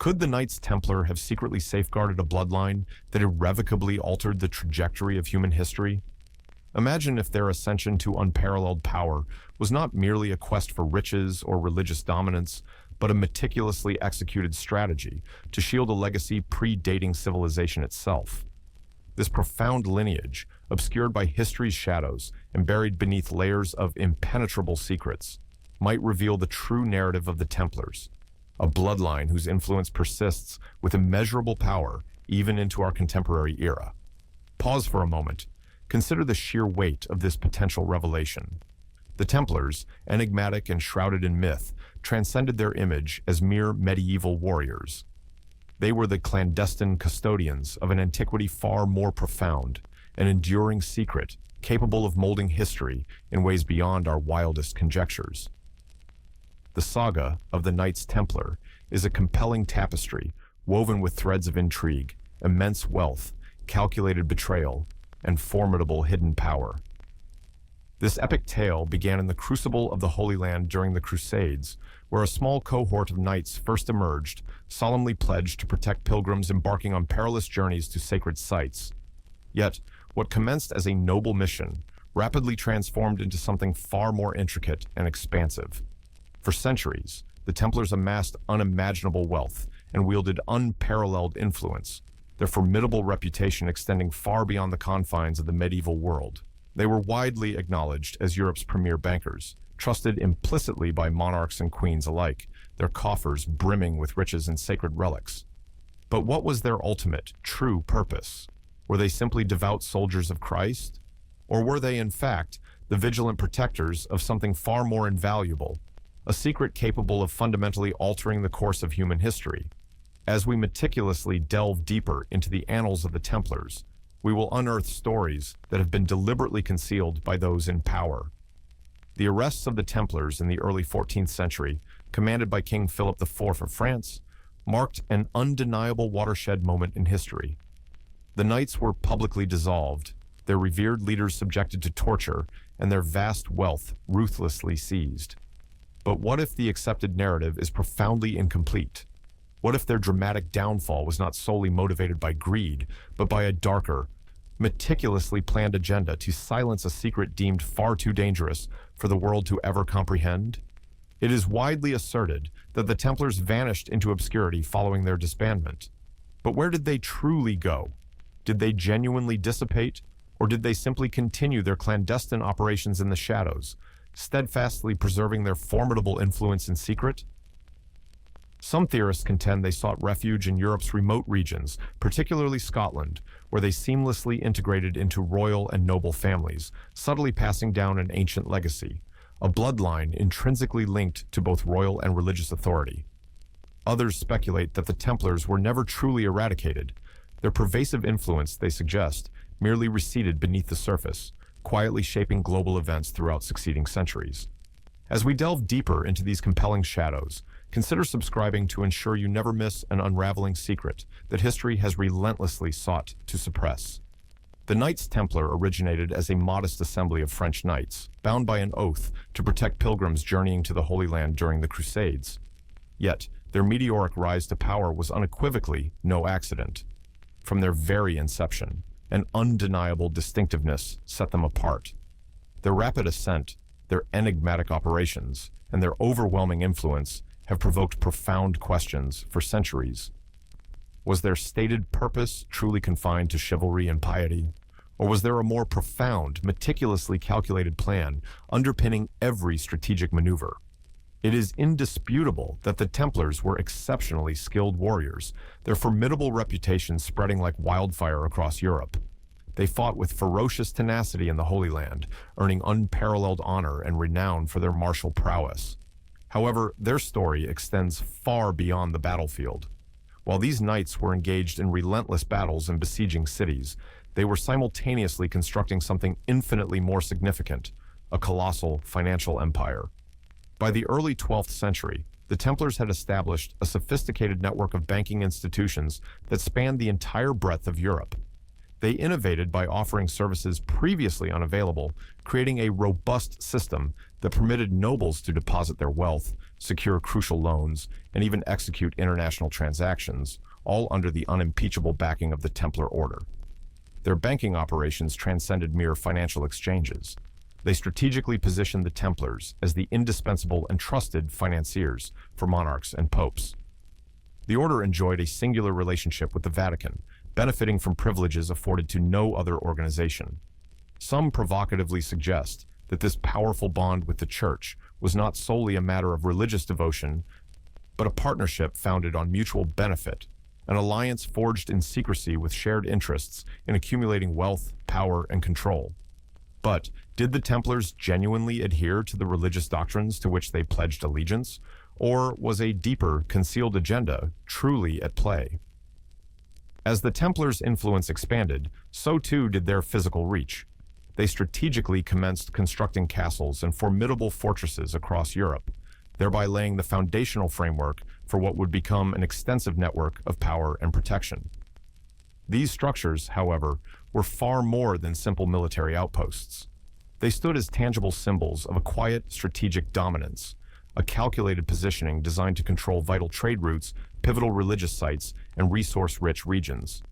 Could the Knights Templar have secretly safeguarded a bloodline that irrevocably altered the trajectory of human history? Imagine if their ascension to unparalleled power was not merely a quest for riches or religious dominance, but a meticulously executed strategy to shield a legacy predating civilization itself. This profound lineage, obscured by history's shadows and buried beneath layers of impenetrable secrets, might reveal the true narrative of the Templars, a bloodline whose influence persists with immeasurable power even into our contemporary era. Pause for a moment. Consider the sheer weight of this potential revelation. The Templars, enigmatic and shrouded in myth, transcended their image as mere medieval warriors. They were the clandestine custodians of an antiquity far more profound, an enduring secret capable of molding history in ways beyond our wildest conjectures. The saga of the Knights Templar is a compelling tapestry woven with threads of intrigue, immense wealth, calculated betrayal, and formidable hidden power. This epic tale began in the crucible of the Holy Land during the Crusades, where a small cohort of knights first emerged, solemnly pledged to protect pilgrims embarking on perilous journeys to sacred sites. Yet, what commenced as a noble mission rapidly transformed into something far more intricate and expansive. For centuries, the Templars amassed unimaginable wealth and wielded unparalleled influence, their formidable reputation extending far beyond the confines of the medieval world. They were widely acknowledged as Europe's premier bankers, trusted implicitly by monarchs and queens alike, their coffers brimming with riches and sacred relics. But what was their ultimate, true purpose? Were they simply devout soldiers of Christ? Or were they, in fact, the vigilant protectors of something far more invaluable, a secret capable of fundamentally altering the course of human history? As we meticulously delve deeper into the annals of the Templars, we will unearth stories that have been deliberately concealed by those in power. The arrests of the Templars in the early 14th century, commanded by King Philip IV of France, marked an undeniable watershed moment in history. The knights were publicly dissolved, their revered leaders subjected to torture, and their vast wealth ruthlessly seized. But what if the accepted narrative is profoundly incomplete? What if their dramatic downfall was not solely motivated by greed, but by a darker, meticulously planned agenda to silence a secret deemed far too dangerous for the world to ever comprehend? It is widely asserted that the Templars vanished into obscurity following their disbandment. But where did they truly go? Did they genuinely dissipate, or did they simply continue their clandestine operations in the shadows, steadfastly preserving their formidable influence in secret? Some theorists contend they sought refuge in Europe's remote regions, particularly Scotland, where they seamlessly integrated into royal and noble families, subtly passing down an ancient legacy, a bloodline intrinsically linked to both royal and religious authority. Others speculate that the Templars were never truly eradicated. Their pervasive influence, they suggest, merely receded beneath the surface, quietly shaping global events throughout succeeding centuries. As we delve deeper into these compelling shadows, consider subscribing to ensure you never miss an unraveling secret that history has relentlessly sought to suppress. The Knights Templar originated as a modest assembly of French knights, bound by an oath to protect pilgrims journeying to the Holy Land during the Crusades. Yet, their meteoric rise to power was unequivocally no accident. From their very inception, an undeniable distinctiveness set them apart. Their rapid ascent, their enigmatic operations, and their overwhelming influence have provoked profound questions for centuries. Was their stated purpose truly confined to chivalry and piety? Or was there a more profound, meticulously calculated plan underpinning every strategic maneuver? It is indisputable that the Templars were exceptionally skilled warriors, their formidable reputation spreading like wildfire across Europe. They fought with ferocious tenacity in the Holy Land, earning unparalleled honor and renown for their martial prowess. However, their story extends far beyond the battlefield. While these knights were engaged in relentless battles and besieging cities, they were simultaneously constructing something infinitely more significant, a colossal financial empire. By the early 12th century, the Templars had established a sophisticated network of banking institutions that spanned the entire breadth of Europe. They innovated by offering services previously unavailable, creating a robust system that permitted nobles to deposit their wealth, secure crucial loans, and even execute international transactions, all under the unimpeachable backing of the Templar Order. Their banking operations transcended mere financial exchanges. They strategically positioned the Templars as the indispensable and trusted financiers for monarchs and popes. The order enjoyed a singular relationship with the Vatican, benefiting from privileges afforded to no other organization. Some provocatively suggest that this powerful bond with the Church was not solely a matter of religious devotion, but a partnership founded on mutual benefit, an alliance forged in secrecy with shared interests in accumulating wealth, power, and control. But did the Templars genuinely adhere to the religious doctrines to which they pledged allegiance, or was a deeper, concealed agenda truly at play? As the Templars' influence expanded, so too did their physical reach. They strategically commenced constructing castles and formidable fortresses across Europe, thereby laying the foundational framework for what would become an extensive network of power and protection. These structures, however, were far more than simple military outposts. They stood as tangible symbols of a quiet, strategic dominance, a calculated positioning designed to control vital trade routes, pivotal religious sites, and resource-rich regions.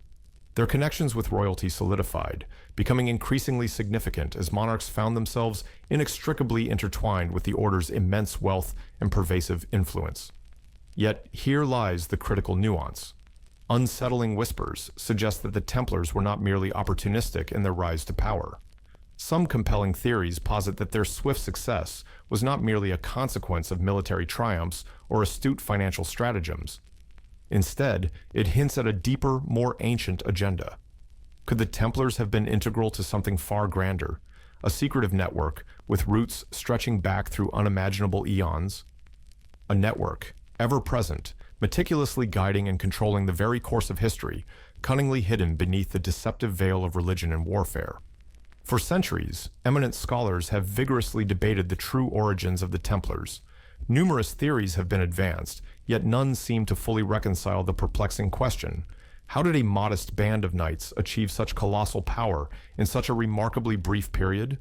Their connections with royalty solidified, becoming increasingly significant as monarchs found themselves inextricably intertwined with the Order's immense wealth and pervasive influence. Yet here lies the critical nuance. Unsettling whispers suggest that the Templars were not merely opportunistic in their rise to power. Some compelling theories posit that their swift success was not merely a consequence of military triumphs or astute financial stratagems. Instead, it hints at a deeper, more ancient agenda. Could the Templars have been integral to something far grander, a secretive network with roots stretching back through unimaginable eons? A network, ever present, meticulously guiding and controlling the very course of history, cunningly hidden beneath the deceptive veil of religion and warfare. For centuries, eminent scholars have vigorously debated the true origins of the Templars. Numerous theories have been advanced, yet none seem to fully reconcile the perplexing question: how did a modest band of knights achieve such colossal power in such a remarkably brief period?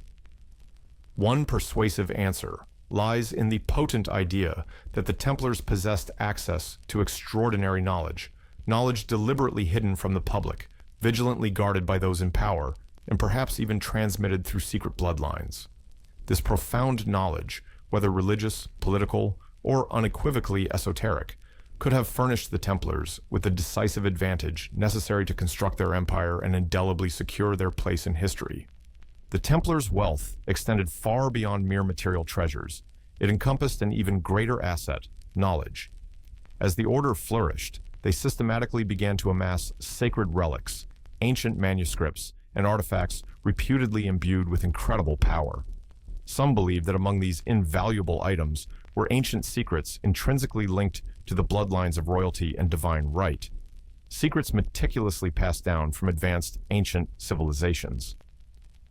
One persuasive answer lies in the potent idea that the Templars possessed access to extraordinary knowledge deliberately hidden from the public, vigilantly guarded by those in power, and perhaps even transmitted through secret bloodlines. This profound knowledge, whether religious, political, or unequivocally esoteric, could have furnished the Templars with the decisive advantage necessary to construct their empire and indelibly secure their place in history. The Templars' wealth extended far beyond mere material treasures. It encompassed an even greater asset, knowledge. As the Order flourished, they systematically began to amass sacred relics, ancient manuscripts, and artifacts reputedly imbued with incredible power. Some believe that among these invaluable items were ancient secrets intrinsically linked to the bloodlines of royalty and divine right, secrets meticulously passed down from advanced ancient civilizations.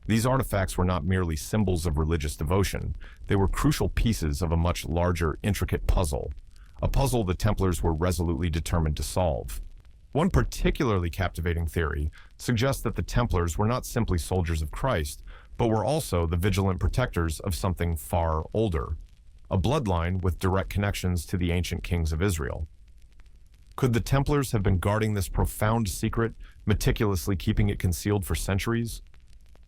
These artifacts were not merely symbols of religious devotion, they were crucial pieces of a much larger, intricate puzzle, a puzzle the Templars were resolutely determined to solve. One particularly captivating theory suggests that the Templars were not simply soldiers of Christ, but were also the vigilant protectors of something far older, a bloodline with direct connections to the ancient kings of Israel. Could the Templars have been guarding this profound secret, meticulously keeping it concealed for centuries?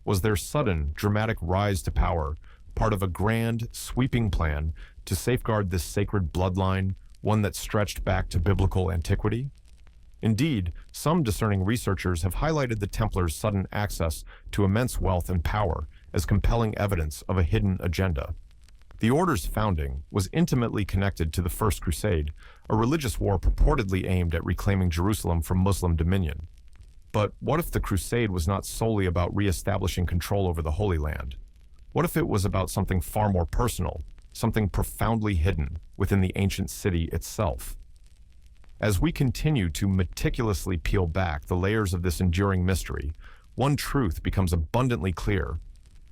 Was their sudden, dramatic rise to power part of a grand, sweeping plan to safeguard this sacred bloodline, one that stretched back to biblical antiquity? Indeed, some discerning researchers have highlighted the Templars' sudden access to immense wealth and power as compelling evidence of a hidden agenda. The Order's founding was intimately connected to the First Crusade, a religious war purportedly aimed at reclaiming Jerusalem from Muslim dominion. But what if the Crusade was not solely about re-establishing control over the Holy Land? What if it was about something far more personal, something profoundly hidden within the ancient city itself? As we continue to meticulously peel back the layers of this enduring mystery, one truth becomes abundantly clear.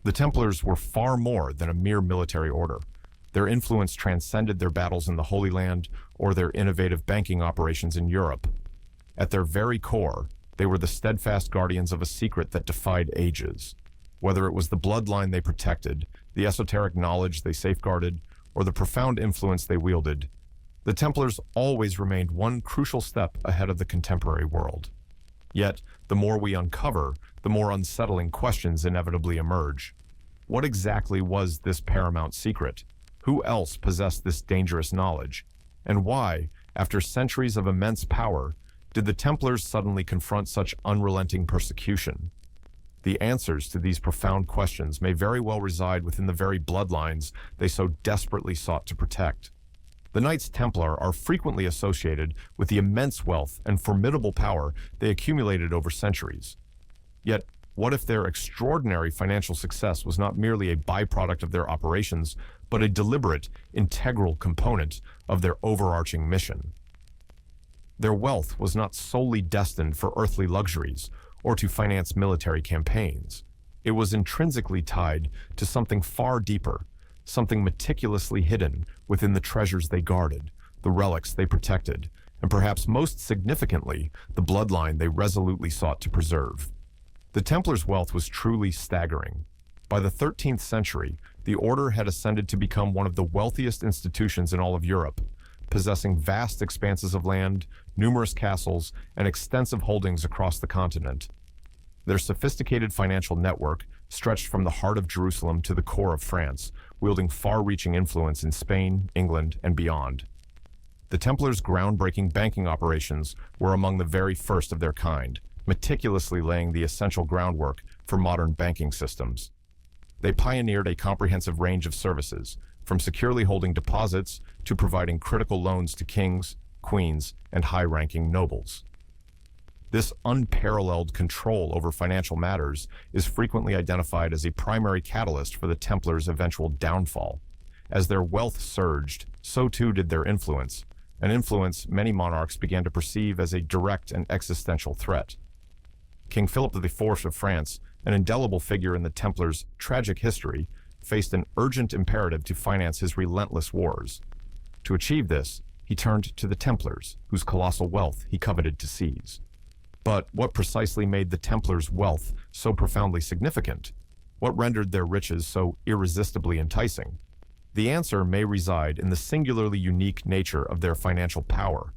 The Templars were far more than a mere military order. Their influence transcended their battles in the Holy Land or their innovative banking operations in Europe. At their very core, they were the steadfast guardians of a secret that defied ages. Whether it was the bloodline they protected, the esoteric knowledge they safeguarded, or the profound influence they wielded, the Templars always remained one crucial step ahead of the contemporary world. Yet, the more we uncover, the more unsettling questions inevitably emerge. What exactly was this paramount secret? Who else possessed this dangerous knowledge? And why, after centuries of immense power, did the Templars suddenly confront such unrelenting persecution? The answers to these profound questions may very well reside within the very bloodlines they so desperately sought to protect. The Knights Templar are frequently associated with the immense wealth and formidable power they accumulated over centuries. Yet, what if their extraordinary financial success was not merely a byproduct of their operations, but a deliberate, integral component of their overarching mission? Their wealth was not solely destined for earthly luxuries or to finance military campaigns. It was intrinsically tied to something far deeper, something meticulously hidden within the treasures they guarded, the relics they protected, and perhaps most significantly, the bloodline they resolutely sought to preserve. The Templars' wealth was truly staggering. By the 13th century, the order had ascended to become one of the wealthiest institutions in all of Europe, possessing vast expanses of land, numerous castles, and extensive holdings across the continent. Their sophisticated financial network stretched from the heart of Jerusalem to the core of France, wielding far-reaching influence in Spain, England, and beyond. The Templars' groundbreaking banking operations were among the very first of their kind, meticulously laying the essential groundwork for modern banking systems. They pioneered a comprehensive range of services, from securely holding deposits to providing critical loans to kings, queens, and high-ranking nobles. This unparalleled control over financial matters is frequently identified as a primary catalyst for the Templars' eventual downfall. As their wealth surged, so too did their influence, an influence many monarchs began to perceive as a direct and existential threat. King Philip IV of France, an indelible figure in the Templars' tragic history, faced an urgent imperative to finance his relentless wars. To achieve this, he turned to the Templars, whose colossal wealth he coveted to seize. But what precisely made the Templars' wealth so profoundly significant? What rendered their riches so irresistibly enticing? The answer may reside in the singularly unique nature of their financial power.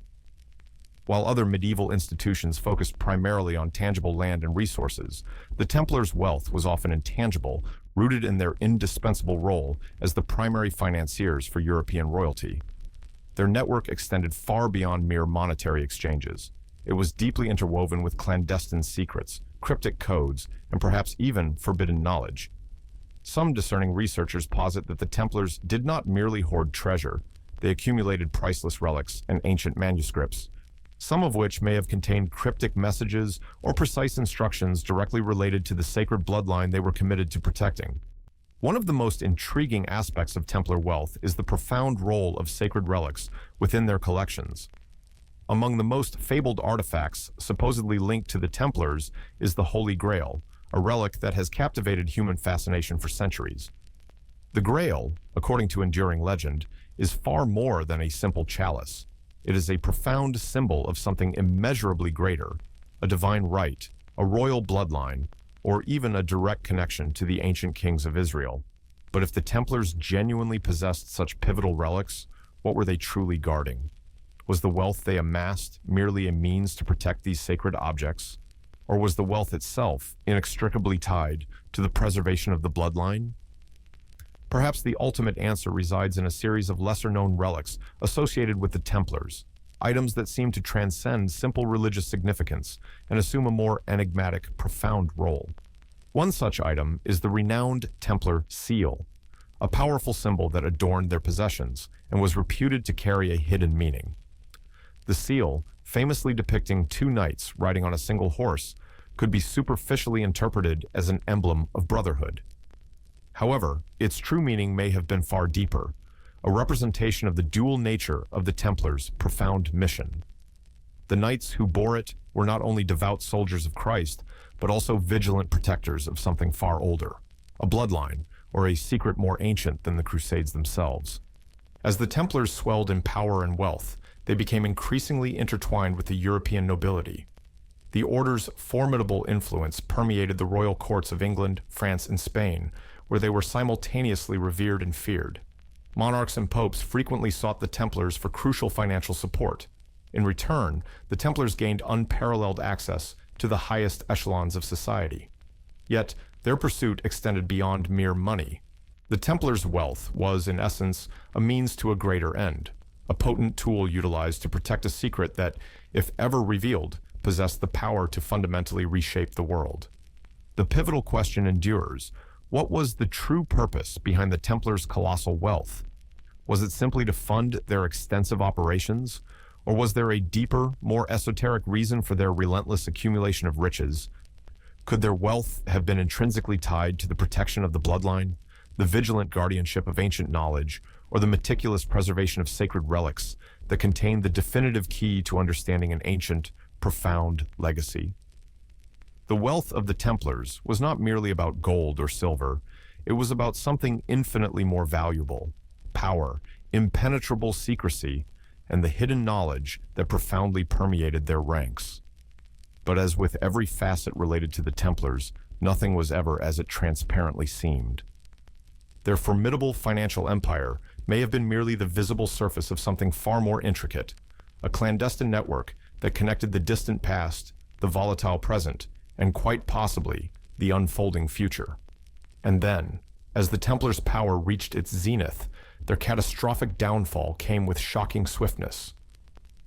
While other medieval institutions focused primarily on tangible land and resources, the Templars' wealth was often intangible, rooted in their indispensable role as the primary financiers for European royalty. Their network extended far beyond mere monetary exchanges. It was deeply interwoven with clandestine secrets, cryptic codes, and perhaps even forbidden knowledge. Some discerning researchers posit that the Templars did not merely hoard treasure. They accumulated priceless relics and ancient manuscripts, some of which may have contained cryptic messages or precise instructions directly related to the sacred bloodline they were committed to protecting. One of the most intriguing aspects of Templar wealth is the profound role of sacred relics within their collections. Among the most fabled artifacts supposedly linked to the Templars is the Holy Grail, a relic that has captivated human fascination for centuries. The Grail, according to enduring legend, is far more than a simple chalice. It is a profound symbol of something immeasurably greater, a divine right, a royal bloodline, or even a direct connection to the ancient kings of Israel. But if the Templars genuinely possessed such pivotal relics, what were they truly guarding? Was the wealth they amassed merely a means to protect these sacred objects? Or was the wealth itself inextricably tied to the preservation of the bloodline? Perhaps the ultimate answer resides in a series of lesser-known relics associated with the Templars, items that seem to transcend simple religious significance and assume a more enigmatic, profound role. One such item is the renowned Templar seal, a powerful symbol that adorned their possessions and was reputed to carry a hidden meaning. The seal, famously depicting two knights riding on a single horse, could be superficially interpreted as an emblem of brotherhood. However, its true meaning may have been far deeper, a representation of the dual nature of the Templars' profound mission. The knights who bore it were not only devout soldiers of Christ, but also vigilant protectors of something far older, a bloodline, or a secret more ancient than the Crusades themselves. As the Templars swelled in power and wealth, they became increasingly intertwined with the European nobility. The order's formidable influence permeated the royal courts of England, France, and Spain, where they were simultaneously revered and feared. Monarchs and popes frequently sought the Templars for crucial financial support. In return, the Templars gained unparalleled access to the highest echelons of society. Yet, their pursuit extended beyond mere money. The Templars' wealth was, in essence, a means to a greater end, a potent tool utilized to protect a secret that, if ever revealed, possessed the power to fundamentally reshape the world. The pivotal question endures: what was the true purpose behind the Templars' colossal wealth? Was it simply to fund their extensive operations, or was there a deeper, more esoteric reason for their relentless accumulation of riches? Could their wealth have been intrinsically tied to the protection of the bloodline, the vigilant guardianship of ancient knowledge, or the meticulous preservation of sacred relics that contained the definitive key to understanding an ancient, profound legacy? The wealth of the Templars was not merely about gold or silver. It was about something infinitely more valuable: power, impenetrable secrecy, and the hidden knowledge that profoundly permeated their ranks. But as with every facet related to the Templars, nothing was ever as it transparently seemed. Their formidable financial empire may have been merely the visible surface of something far more intricate, a clandestine network that connected the distant past, the volatile present, and quite possibly the unfolding future. And then, as the Templars' power reached its zenith, their catastrophic downfall came with shocking swiftness.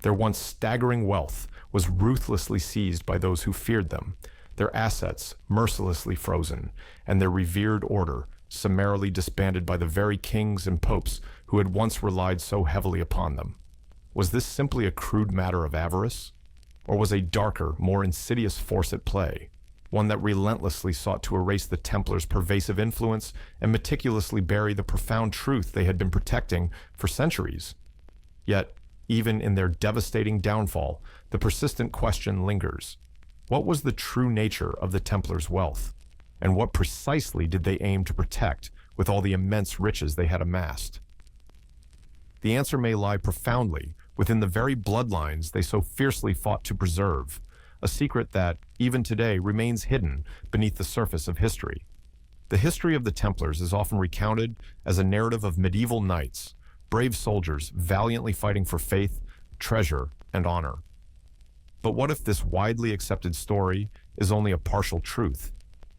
Their once staggering wealth was ruthlessly seized by those who feared them, their assets mercilessly frozen, and their revered order summarily disbanded by the very kings and popes who had once relied so heavily upon them. Was this simply a crude matter of avarice? Or was a darker, more insidious force at play, one that relentlessly sought to erase the Templars' pervasive influence and meticulously bury the profound truth they had been protecting for centuries? Yet, even in their devastating downfall, the persistent question lingers: what was the true nature of the Templars' wealth? And what precisely did they aim to protect with all the immense riches they had amassed? The answer may lie profoundly within the very bloodlines they so fiercely fought to preserve, a secret that, even today, remains hidden beneath the surface of history. The history of the Templars is often recounted as a narrative of medieval knights, brave soldiers valiantly fighting for faith, treasure, and honor. But what if this widely accepted story is only a partial truth?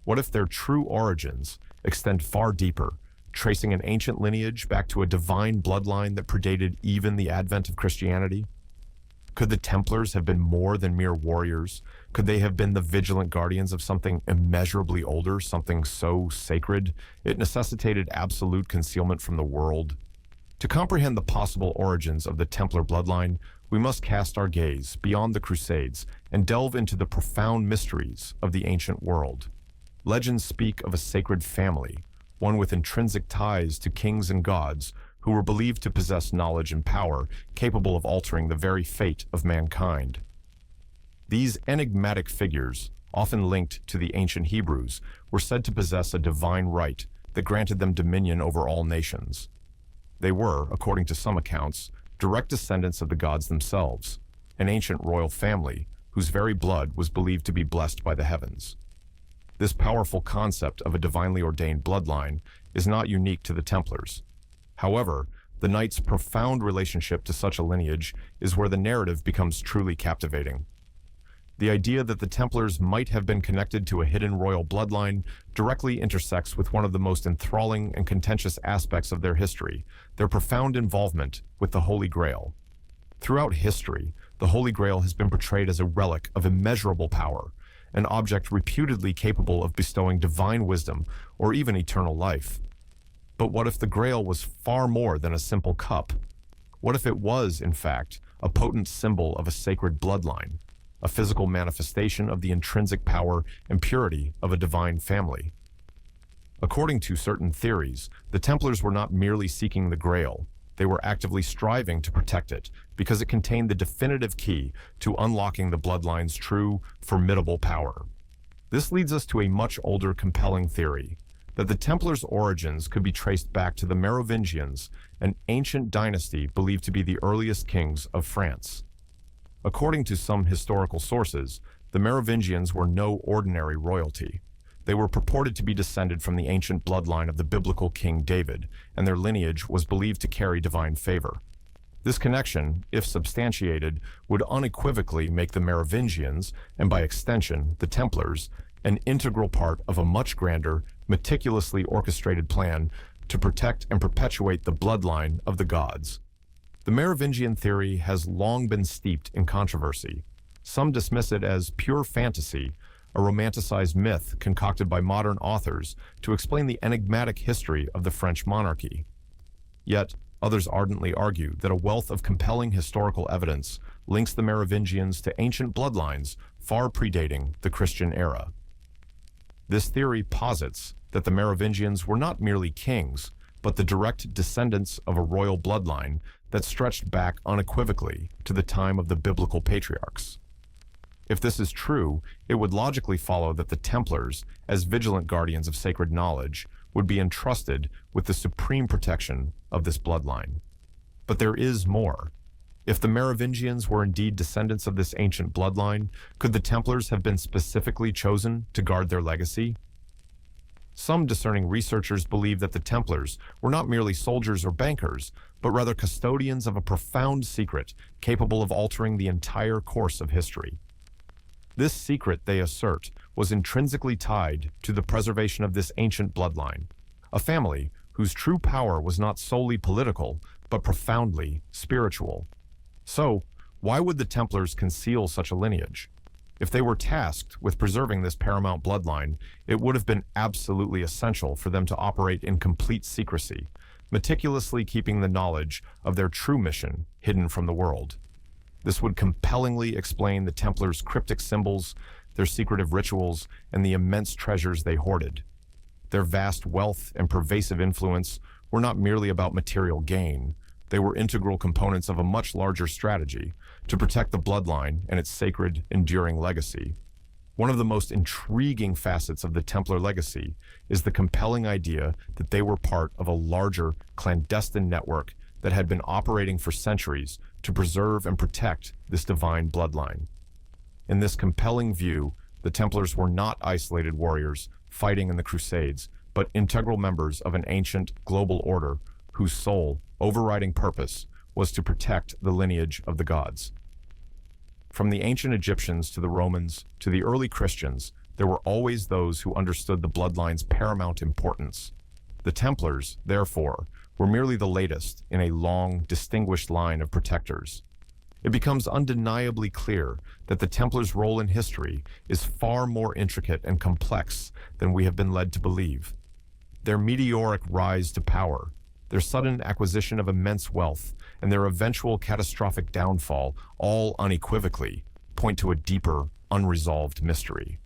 What if their true origins extend far deeper, tracing an ancient lineage back to a divine bloodline that predated even the advent of Christianity? Could the Templars have been more than mere warriors? Could they have been the vigilant guardians of something immeasurably older, something so sacred it necessitated absolute concealment from the world? To comprehend the possible origins of the Templar bloodline, we must cast our gaze beyond the Crusades and delve into the profound mysteries of the ancient world. Legends speak of a sacred family, one with intrinsic ties to kings and gods who were believed to possess knowledge and power capable of altering the very fate of mankind. These enigmatic figures, often linked to the ancient Hebrews, were said to possess a divine right that granted them dominion over all nations. They were, according to some accounts, direct descendants of the gods themselves, an ancient royal family whose very blood was believed to be blessed by the heavens. This powerful concept of a divinely ordained bloodline is not unique to the Templars. However, the Knights' profound relationship to such a lineage is where the narrative becomes truly captivating. The idea that the Templars might have been connected to a hidden royal bloodline directly intersects with one of the most enthralling and contentious aspects of their history: their profound involvement with the Holy Grail. Throughout history, the Holy Grail has been portrayed as a relic of immeasurable power, an object reputedly capable of bestowing divine wisdom or even eternal life. But what if the Grail was far more than a simple cup? What if it was, in fact, a potent symbol of a sacred bloodline, a physical manifestation of the intrinsic power and purity of a divine family? According to certain theories, the Templars were not merely seeking the Grail. They were actively striving to protect it because it contained the definitive key to unlocking the bloodline's true, formidable power. This leads us to a much older, compelling theory: that the Templars' origins could be traced back to the Merovingians, an ancient dynasty believed to be the earliest kings of France. According to some historical sources, the Merovingians were no ordinary royalty. They were purported to be descended from the ancient bloodline of the biblical King David, and their lineage was believed to carry divine favor. This connection, if substantiated, would unequivocally make the Merovingians, and by extension, the Templars, an integral part of a much grander, meticulously orchestrated plan to protect and perpetuate the bloodline of the gods. The Merovingian theory has long been steeped in controversy. Some dismiss it as pure fantasy, a romanticized myth concocted by modern authors to explain the enigmatic history of the French monarchy. Yet, others ardently argue that a wealth of compelling historical evidence links the Merovingians to ancient bloodlines far predating the Christian era. This theory posits that the Merovingians were not merely kings, but the direct descendants of a royal bloodline that stretched back unequivocally to the time of the biblical patriarchs. If this is true, it would logically follow that the Templars, as vigilant guardians of sacred knowledge, would be entrusted with the supreme protection of this bloodline. But there is more. If the Merovingians were indeed descendants of this ancient bloodline, could the Templars have been specifically chosen to guard their legacy? Some discerning researchers believe that the Templars were not merely soldiers or bankers, but rather custodians of a profound secret capable of altering the entire course of history. This secret, they assert, was intrinsically tied to the preservation of this ancient bloodline, a family whose true power was not solely political, but profoundly spiritual. So, why would the Templars conceal such a lineage? If they were tasked with preserving this paramount bloodline, it would have been absolutely essential for them to operate in complete secrecy, meticulously keeping the knowledge of their true mission hidden from the world. This would compellingly explain the Templars' cryptic symbols, their secretive rituals, and the immense treasures they hoarded. Their vast wealth and pervasive influence were not merely about material gain. They were integral components of a much larger strategy to protect the bloodline and its sacred, enduring legacy. One of the most intriguing facets of the Templar legacy is the compelling idea that they were part of a larger, clandestine network that had been operating for centuries to preserve and protect this divine bloodline. In this compelling view, the Templars were not isolated warriors fighting in the Crusades, but integral members of an ancient global order whose sole, overriding purpose was to protect the lineage of the gods. From the ancient Egyptians to the Romans to the early Christians, there were always those who understood the bloodline's paramount importance. The Templars, therefore, were merely the latest in a long, distinguished line of protectors. It becomes undeniably clear that the Templars' role in history is far more intricate and complex than we have been led to believe. Their meteoric rise to power, their sudden acquisition of immense wealth, and their eventual catastrophic downfall all unequivocally point to a deeper, unresolved mystery,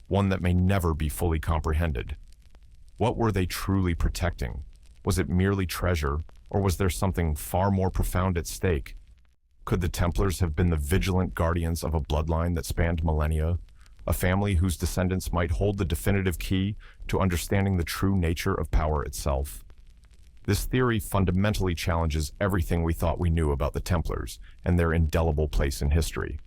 one that may never be fully comprehended. What were they truly protecting? Was it merely treasure, or was there something far more profound at stake? Could the Templars have been the vigilant guardians of a bloodline that spanned millennia, a family whose descendants might hold the definitive key to understanding the true nature of power itself? This theory fundamentally challenges everything we thought we knew about the Templars and their indelible place in history.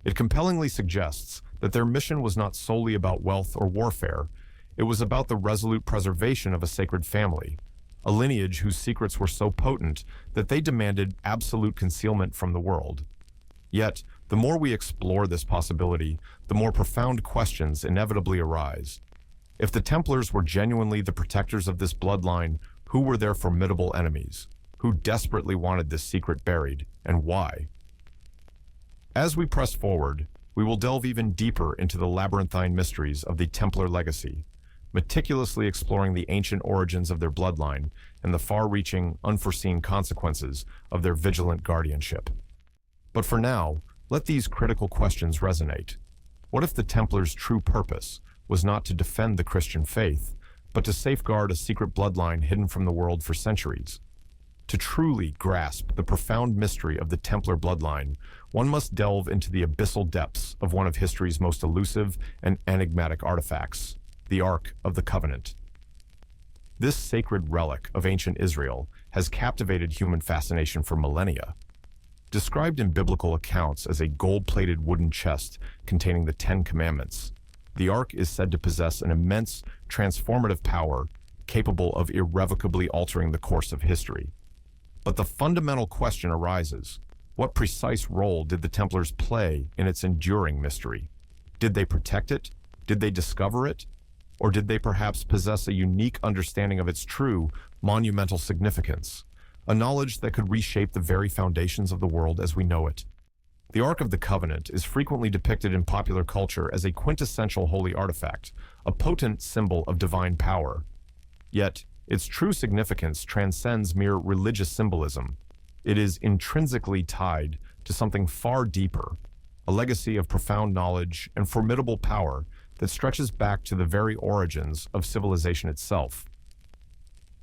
It compellingly suggests that their mission was not solely about wealth or warfare. It was about the resolute preservation of a sacred family, a lineage whose secrets were so potent that they demanded absolute concealment from the world. Yet, the more we explore this possibility, the more profound questions inevitably arise. If the Templars were genuinely the protectors of this bloodline, who were their formidable enemies? Who desperately wanted this secret buried, and why? As we press forward, we will delve even deeper into the labyrinthine mysteries of the Templar legacy, meticulously exploring the ancient origins of their bloodline and the far-reaching, unforeseen consequences of their vigilant guardianship. But for now, let these critical questions resonate. What if the Templars' true purpose was not to defend the Christian faith, but to safeguard a secret bloodline hidden from the world for centuries? To truly grasp the profound mystery of the Templar bloodline, one must delve into the abyssal depths of one of history's most elusive and enigmatic artifacts, the Ark of the Covenant. This sacred relic of ancient Israel has captivated human fascination for millennia. Described in biblical accounts as a gold-plated wooden chest containing the Ten Commandments, The Ark is said to possess an immense, transformative power capable of irrevocably altering the course of history. But the fundamental question arises: what precise role did the Templars play in its enduring mystery? Did they protect it? Did they discover it? Or did they perhaps possess a unique understanding of its true, monumental significance, a knowledge that could reshape the very foundations of the world as we know it? The Ark of the Covenant is frequently depicted in popular culture as a quintessential holy artifact, a potent symbol of divine power. Yet, its true significance transcends mere religious symbolism. It is intrinsically tied to something far deeper, a legacy of profound knowledge and formidable power that stretches back to the very origins of civilization itself.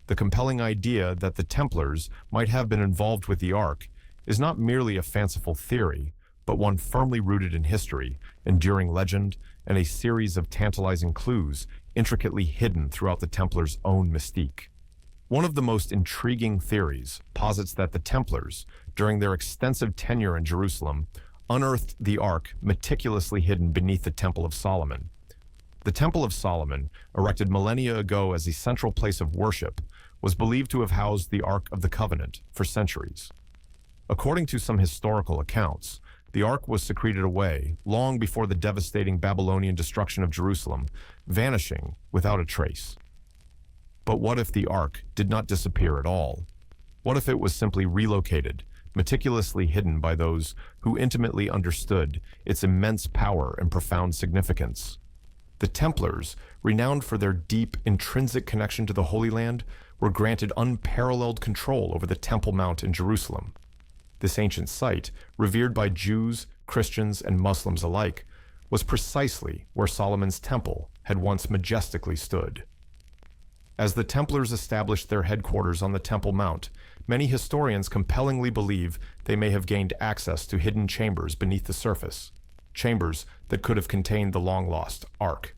The compelling idea that the Templars might have been involved with the Ark is not merely a fanciful theory, but one firmly rooted in history, enduring legend, and a series of tantalizing clues intricately hidden throughout the Templars' own mystique. One of the most intriguing theories posits that the Templars, during their extensive tenure in Jerusalem, unearthed the Ark meticulously hidden beneath the Temple of Solomon. The Temple of Solomon, erected millennia ago as a central place of worship, was believed to have housed the Ark of the Covenant for centuries. According to some historical accounts, the Ark was secreted away long before the devastating Babylonian destruction of Jerusalem, vanishing without a trace. But what if the Ark did not disappear at all? What if it was simply relocated, meticulously hidden by those who intimately understood its immense power and profound significance? The Templars, renowned for their deep, intrinsic connection to the Holy Land, were granted unparalleled control over the Temple Mount in Jerusalem. This ancient site, revered by Jews, Christians, and Muslims alike, was precisely where Solomon's temple had once majestically stood. As the Templars established their headquarters on the Temple Mount, many historians compellingly believe they may have gained access to hidden chambers beneath the surface, chambers that could have contained the long-lost Ark.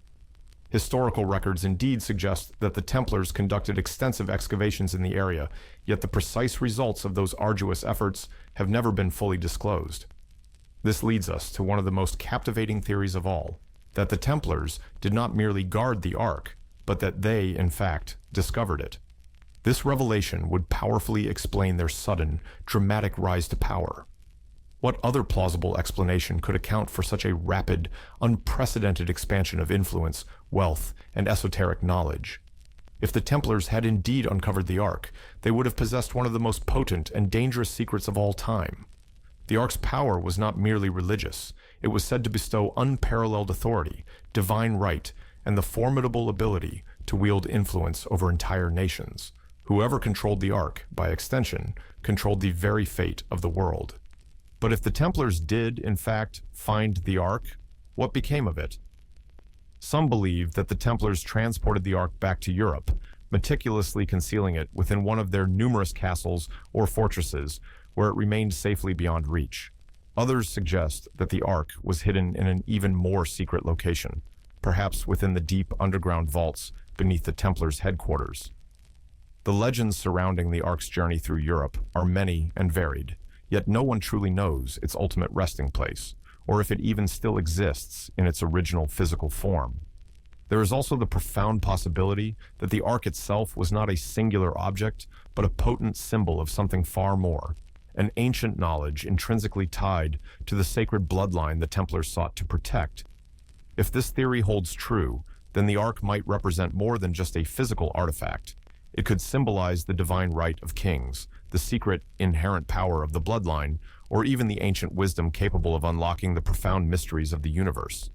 Historical records indeed suggest that the Templars conducted extensive excavations in the area, yet the precise results of those arduous efforts have never been fully disclosed. This leads us to one of the most captivating theories of all, that the Templars did not merely guard the Ark, but that they, in fact, discovered it. This revelation would powerfully explain their sudden, dramatic rise to power. What other plausible explanation could account for such a rapid, unprecedented expansion of influence, wealth, and esoteric knowledge? If the Templars had indeed uncovered the Ark, they would have possessed one of the most potent and dangerous secrets of all time. The Ark's power was not merely religious. It was said to bestow unparalleled authority, divine right, and the formidable ability to wield influence over entire nations. Whoever controlled the Ark, by extension, controlled the very fate of the world. But if the Templars did, in fact, find the Ark, what became of it? Some believe that the Templars transported the Ark back to Europe, meticulously concealing it within one of their numerous castles or fortresses, where it remained safely beyond reach. Others suggest that the Ark was hidden in an even more secret location, perhaps within the deep underground vaults beneath the Templars' headquarters. The legends surrounding the Ark's journey through Europe are many and varied, yet no one truly knows its ultimate resting place, or if it even still exists in its original physical form. There is also the profound possibility that the Ark itself was not a singular object, but a potent symbol of something far more, an ancient knowledge intrinsically tied to the sacred bloodline the Templars sought to protect. If this theory holds true, then the Ark might represent more than just a physical artifact. It could symbolize the divine right of kings, the secret, inherent power of the bloodline, or even the ancient wisdom capable of unlocking the profound mysteries of the universe.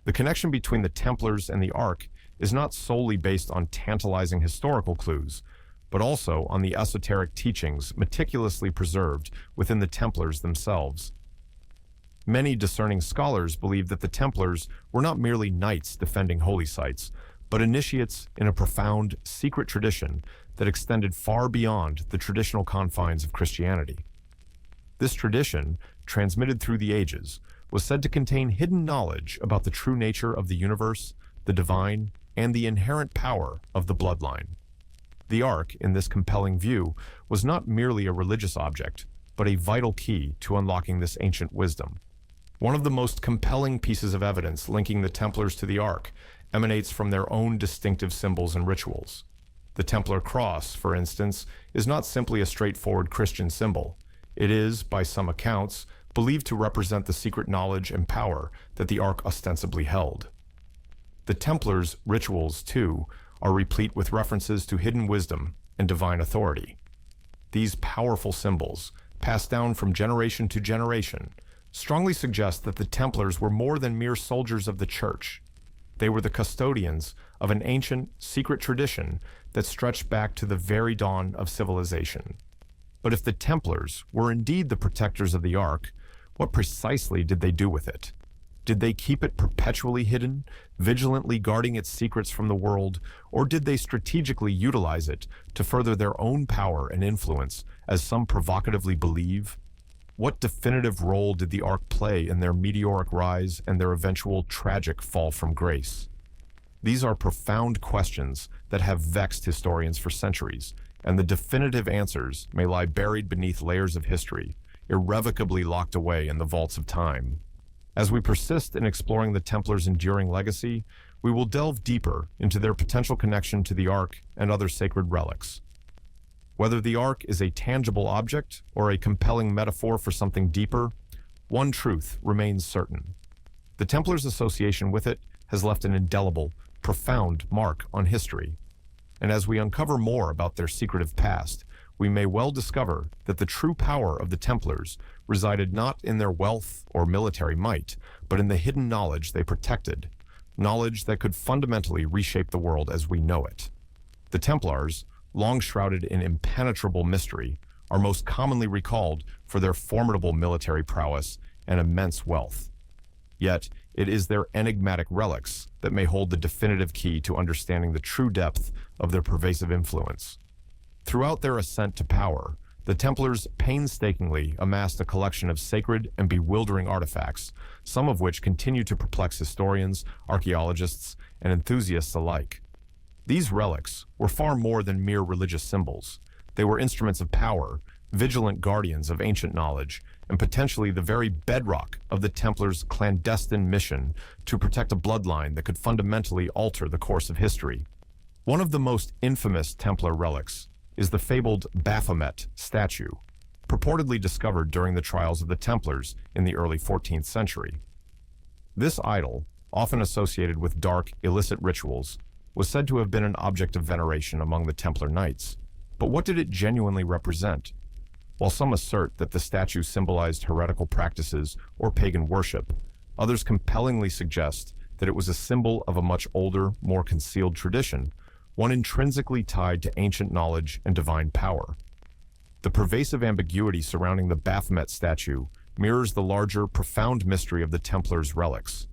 The connection between the Templars and the Ark is not solely based on tantalizing historical clues, but also on the esoteric teachings meticulously preserved within the Templars themselves. Many discerning scholars believe that the Templars were not merely knights defending holy sites, but initiates in a profound, secret tradition that extended far beyond the traditional confines of Christianity. This tradition, transmitted through the ages, was said to contain hidden knowledge about the true nature of the universe, the divine, and the inherent power of the bloodline. The Ark, in this compelling view, was not merely a religious object, but a vital key to unlocking this ancient wisdom. One of the most compelling pieces of evidence linking the Templars to the Ark emanates from their own distinctive symbols and rituals. The Templar cross, for instance, is not simply a straightforward Christian symbol. It is, by some accounts, believed to represent the secret knowledge and power that the Ark ostensibly held. The Templars' rituals, too, are replete with references to hidden wisdom and divine authority. These powerful symbols, passed down from generation to generation, strongly suggest that the Templars were more than mere soldiers of the Church. They were the custodians of an ancient, secret tradition that stretched back to the very dawn of civilization. But if the Templars were indeed the protectors of the Ark, what precisely did they do with it? Did they keep it perpetually hidden, vigilantly guarding its secrets from the world, or did they strategically utilize it to further their own power and influence, as some provocatively believe? What definitive role did the Ark play in their meteoric rise and their eventual tragic fall from grace? These are profound questions that have vexed historians for centuries, and the definitive answers may lie buried beneath layers of history, irrevocably locked away in the vaults of time. As we persist in exploring the Templars' enduring legacy, we will delve deeper into their potential connection to the Ark and other sacred relics. Whether the Ark is a tangible object or a compelling metaphor for something deeper, one truth remains certain. The Templars' association with it has left an indelible, profound mark on history. And as we uncover more about their secretive past, we may well discover that the true power of the Templars resided not in their wealth or military might, but in the hidden knowledge they protected, knowledge that could fundamentally reshape the world as we know it. The Templars, long shrouded in impenetrable mystery, are most commonly recalled for their formidable military prowess and immense wealth. Yet, it is their enigmatic relics that may hold the definitive key to understanding the true depth of their pervasive influence. Throughout their ascent to power, the Templars painstakingly amassed a collection of sacred and bewildering artifacts, some of which continue to perplex historians, archaeologists, and enthusiasts alike. These relics were far more than mere religious symbols. They were instruments of power, vigilant guardians of ancient knowledge, and potentially the very bedrock of the Templars' clandestine mission to protect a bloodline that could fundamentally alter the course of history. One of the most infamous Templar relics is the fabled Baphomet statue, purportedly discovered during the trials of the Templars in the early 14th century. This idol, often associated with dark, illicit rituals, was said to have been an object of veneration among the Templar Knights. But what did it genuinely represent? While some assert that the statue symbolized heretical practices or pagan worship, others compellingly suggest that it was a symbol of a much older, more concealed tradition, one intrinsically tied to ancient knowledge and divine power. The pervasive ambiguity surrounding the Baphomet statue mirrors the larger, profound mystery of the Templars' relics.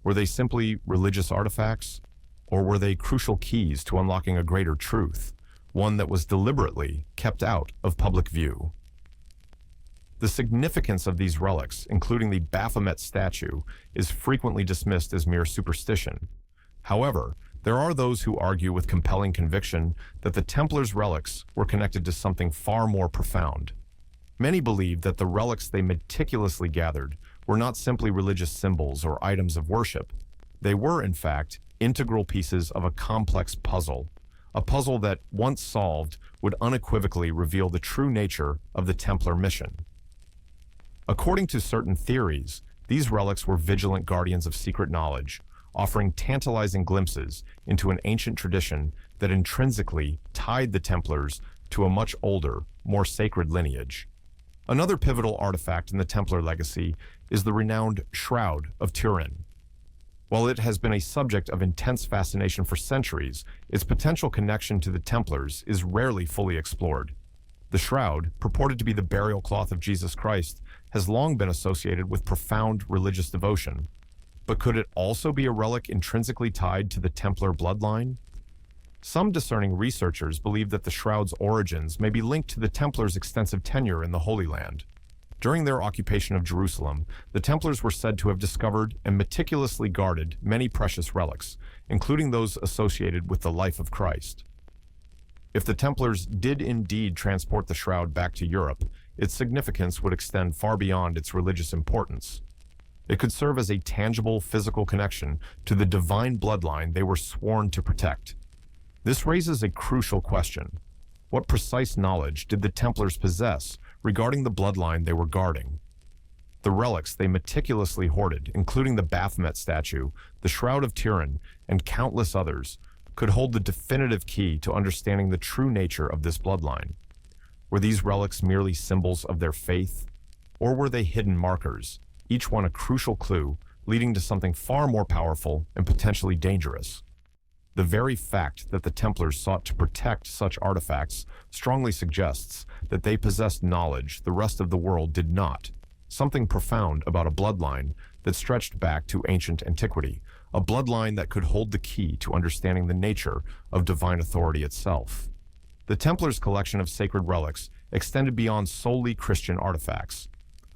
Were they simply religious artifacts? Or were they crucial keys to unlocking a greater truth, one that was deliberately kept out of public view? The significance of these relics, including the Baphomet statue, is frequently dismissed as mere superstition. However, there are those who argue with compelling conviction that the Templars' relics were connected to something far more profound. Many believe that the relics they meticulously gathered were not simply religious symbols or items of worship. They were, in fact, integral pieces of a complex puzzle, a puzzle that, once solved, would unequivocally reveal the true nature of the Templar mission. According to certain theories, these relics were vigilant guardians of secret knowledge, offering tantalizing glimpses into an ancient tradition that intrinsically tied the Templars to a much older, more sacred lineage. Another pivotal artifact in the Templar legacy is the renowned Shroud of Turin. While it has been a subject of intense fascination for centuries, its potential connection to the Templars is rarely fully explored. The shroud, purported to be the burial cloth of Jesus Christ, has long been associated with profound religious devotion. But could it also be a relic intrinsically tied to the Templar bloodline? Some discerning researchers believe that the shroud's origins may be linked to the Templars' extensive tenure in the Holy Land. During their occupation of Jerusalem, the Templars were said to have discovered and meticulously guarded many precious relics, including those associated with the life of Christ. If the Templars did indeed transport the shroud back to Europe, its significance would extend far beyond its religious importance. It could serve as a tangible physical connection to the divine bloodline they were sworn to protect. This raises a crucial question. What precise knowledge did the Templars possess regarding the bloodline they were guarding? The relics they meticulously hoarded, including the Baphomet statue, the Shroud of Turin, and countless others, could hold the definitive key to understanding the true nature of this bloodline. Were these relics merely symbols of their faith, or were they hidden markers, each one a crucial clue leading to something far more powerful and potentially dangerous? The very fact that the Templars sought to protect such artifacts strongly suggests that they possessed knowledge the rest of the world did not, something profound about a bloodline that stretched back to ancient antiquity, a bloodline that could hold the key to understanding the nature of divine authority itself. The Templars' collection of sacred relics extended beyond solely Christian artifacts.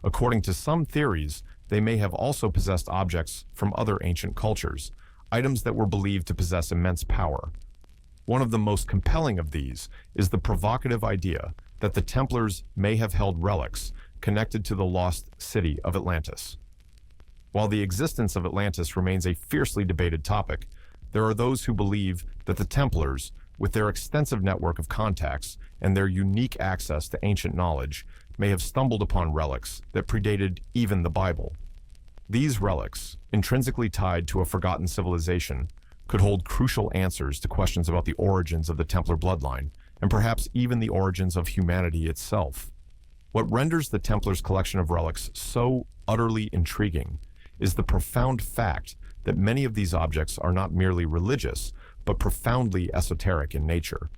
According to some theories, they may have also possessed objects from other ancient cultures, items that were believed to possess immense power. One of the most compelling of these is the provocative idea that the Templars may have held relics connected to the lost city of Atlantis. While the existence of Atlantis remains a fiercely debated topic, there are those who believe that the Templars, with their extensive network of contacts and their unique access to ancient knowledge, may have stumbled upon relics that predated even the Bible. These relics, intrinsically tied to a forgotten civilization, could hold crucial answers to questions about the origins of the Templar bloodline, and perhaps even the origins of humanity itself. What renders the Templars' collection of relics so utterly intriguing is the profound fact that many of these objects are not merely religious, but profoundly esoteric in nature.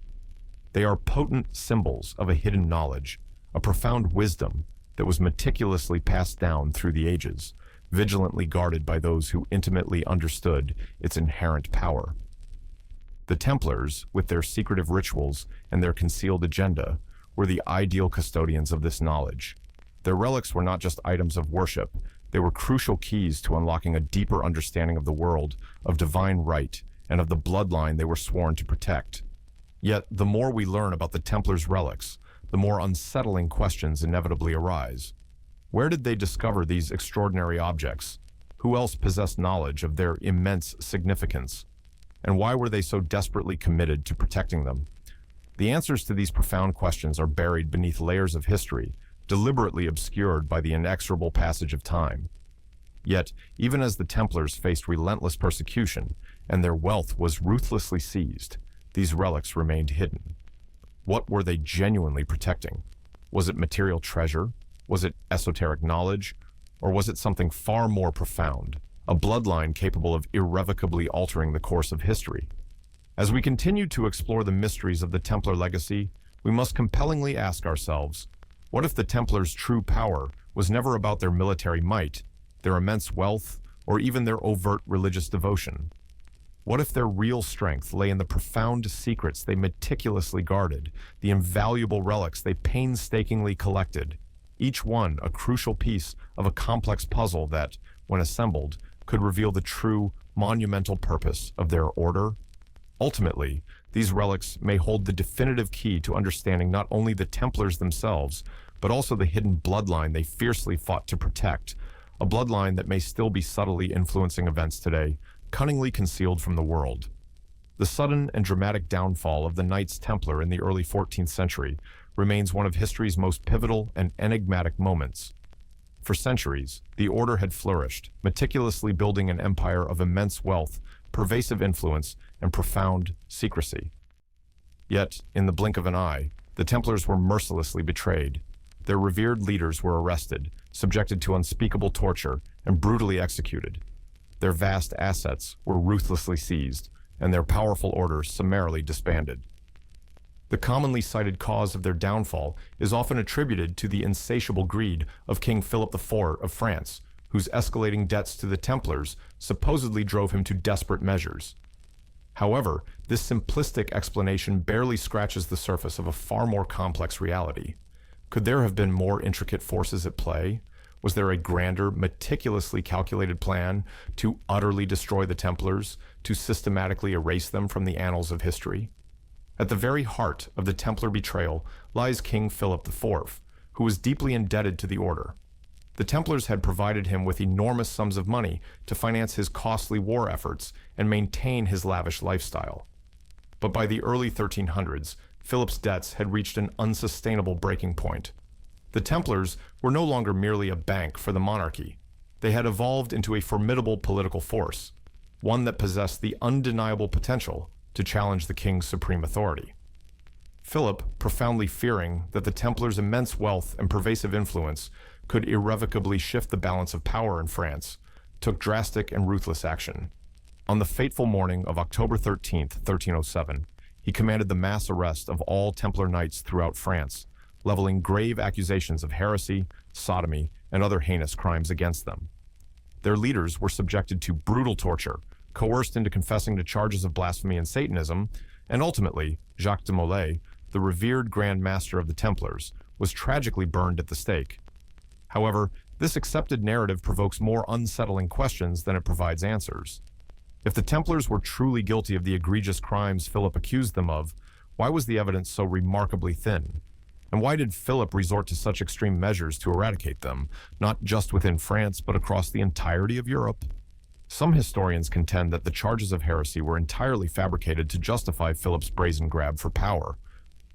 They are potent symbols of a hidden knowledge, a profound wisdom that was meticulously passed down through the ages, vigilantly guarded by those who intimately understood its inherent power. The Templars, with their secretive rituals and their concealed agenda, were the ideal custodians of this knowledge. Their relics were not just items of worship, they were crucial keys to unlocking a deeper understanding of the world, of divine right, and of the bloodline they were sworn to protect. Yet, the more we learn about the Templars' relics, the more unsettling questions inevitably arise. Where did they discover these extraordinary objects? Who else possessed knowledge of their immense significance? And why were they so desperately committed to protecting them? The answers to these profound questions are buried beneath layers of history, deliberately obscured by the inexorable passage of time. Yet, even as the Templars faced relentless persecution and their wealth was ruthlessly seized, these relics remained hidden. What were they genuinely protecting? Was it material treasure? Was it esoteric knowledge? Or was it something far more profound, a bloodline capable of irrevocably altering the course of history? As we continue to explore the mysteries of the Templar legacy, we must compellingly ask ourselves, what if the Templars' true power was never about their military might, their immense wealth, or even their overt religious devotion? What if their real strength lay in the profound secrets they meticulously guarded, the invaluable relics they painstakingly collected, each one a crucial piece of a complex puzzle that, when assembled, could reveal the true, monumental purpose of their order? Ultimately, these relics may hold the definitive key to understanding not only the Templars themselves, but also the hidden bloodline they fiercely fought to protect, a bloodline that may still be subtly influencing events today, cunningly concealed from the world. The sudden and dramatic downfall of the Knights Templar in the early 14th century remains one of history's most pivotal and enigmatic moments. For centuries, the order had flourished, meticulously building an empire of immense wealth, pervasive influence, and profound secrecy. Yet, in the blink of an eye, the Templars were mercilessly betrayed. Their revered leaders were arrested, subjected to unspeakable torture, and brutally executed. Their vast assets were ruthlessly seized, and their powerful order summarily disbanded. The commonly cited cause of their downfall is often attributed to the insatiable greed of King Philip IV of France, whose escalating debts to the Templars supposedly drove him to desperate measures. However, this simplistic explanation barely scratches the surface of a far more complex reality. Could there have been more intricate forces at play? Was there a grander, meticulously calculated plan to utterly destroy the Templars, to systematically erase them from the annals of history? At the very heart of the Templar betrayal lies King Philip IV, who was deeply indebted to the order. The Templars had provided him with enormous sums of money to finance his costly war efforts and maintain his lavish lifestyle. But by the early 1300s, Philip's debts had reached an unsustainable breaking point. The Templars were no longer merely a bank for the monarchy. They had evolved into a formidable political force, one that possessed the undeniable potential to challenge the king's supreme authority. Philip, profoundly fearing that the Templars' immense wealth and pervasive influence could irrevocably shift the balance of power in France, took drastic and ruthless action. On the fateful morning of October 13, 1307, he commanded the mass arrest of all Templar knights throughout France, leveling grave accusations of heresy, sodomy, and other heinous crimes against them. Their leaders were subjected to brutal torture, coerced into confessing to charges of blasphemy and Satanism, and ultimately, Jacques de Molay, the revered Grand Master of the Templars, was tragically burned at the stake. However, this accepted narrative provokes more unsettling questions than it provides answers. If the Templars were truly guilty of the egregious crimes Philip accused them of, why was the evidence so remarkably thin? And why did Philip resort to such extreme measures to eradicate them, not just within France, but across the entirety of Europe? Some historians contend that the charges of heresy were entirely fabricated to justify Philip's brazen grab for power.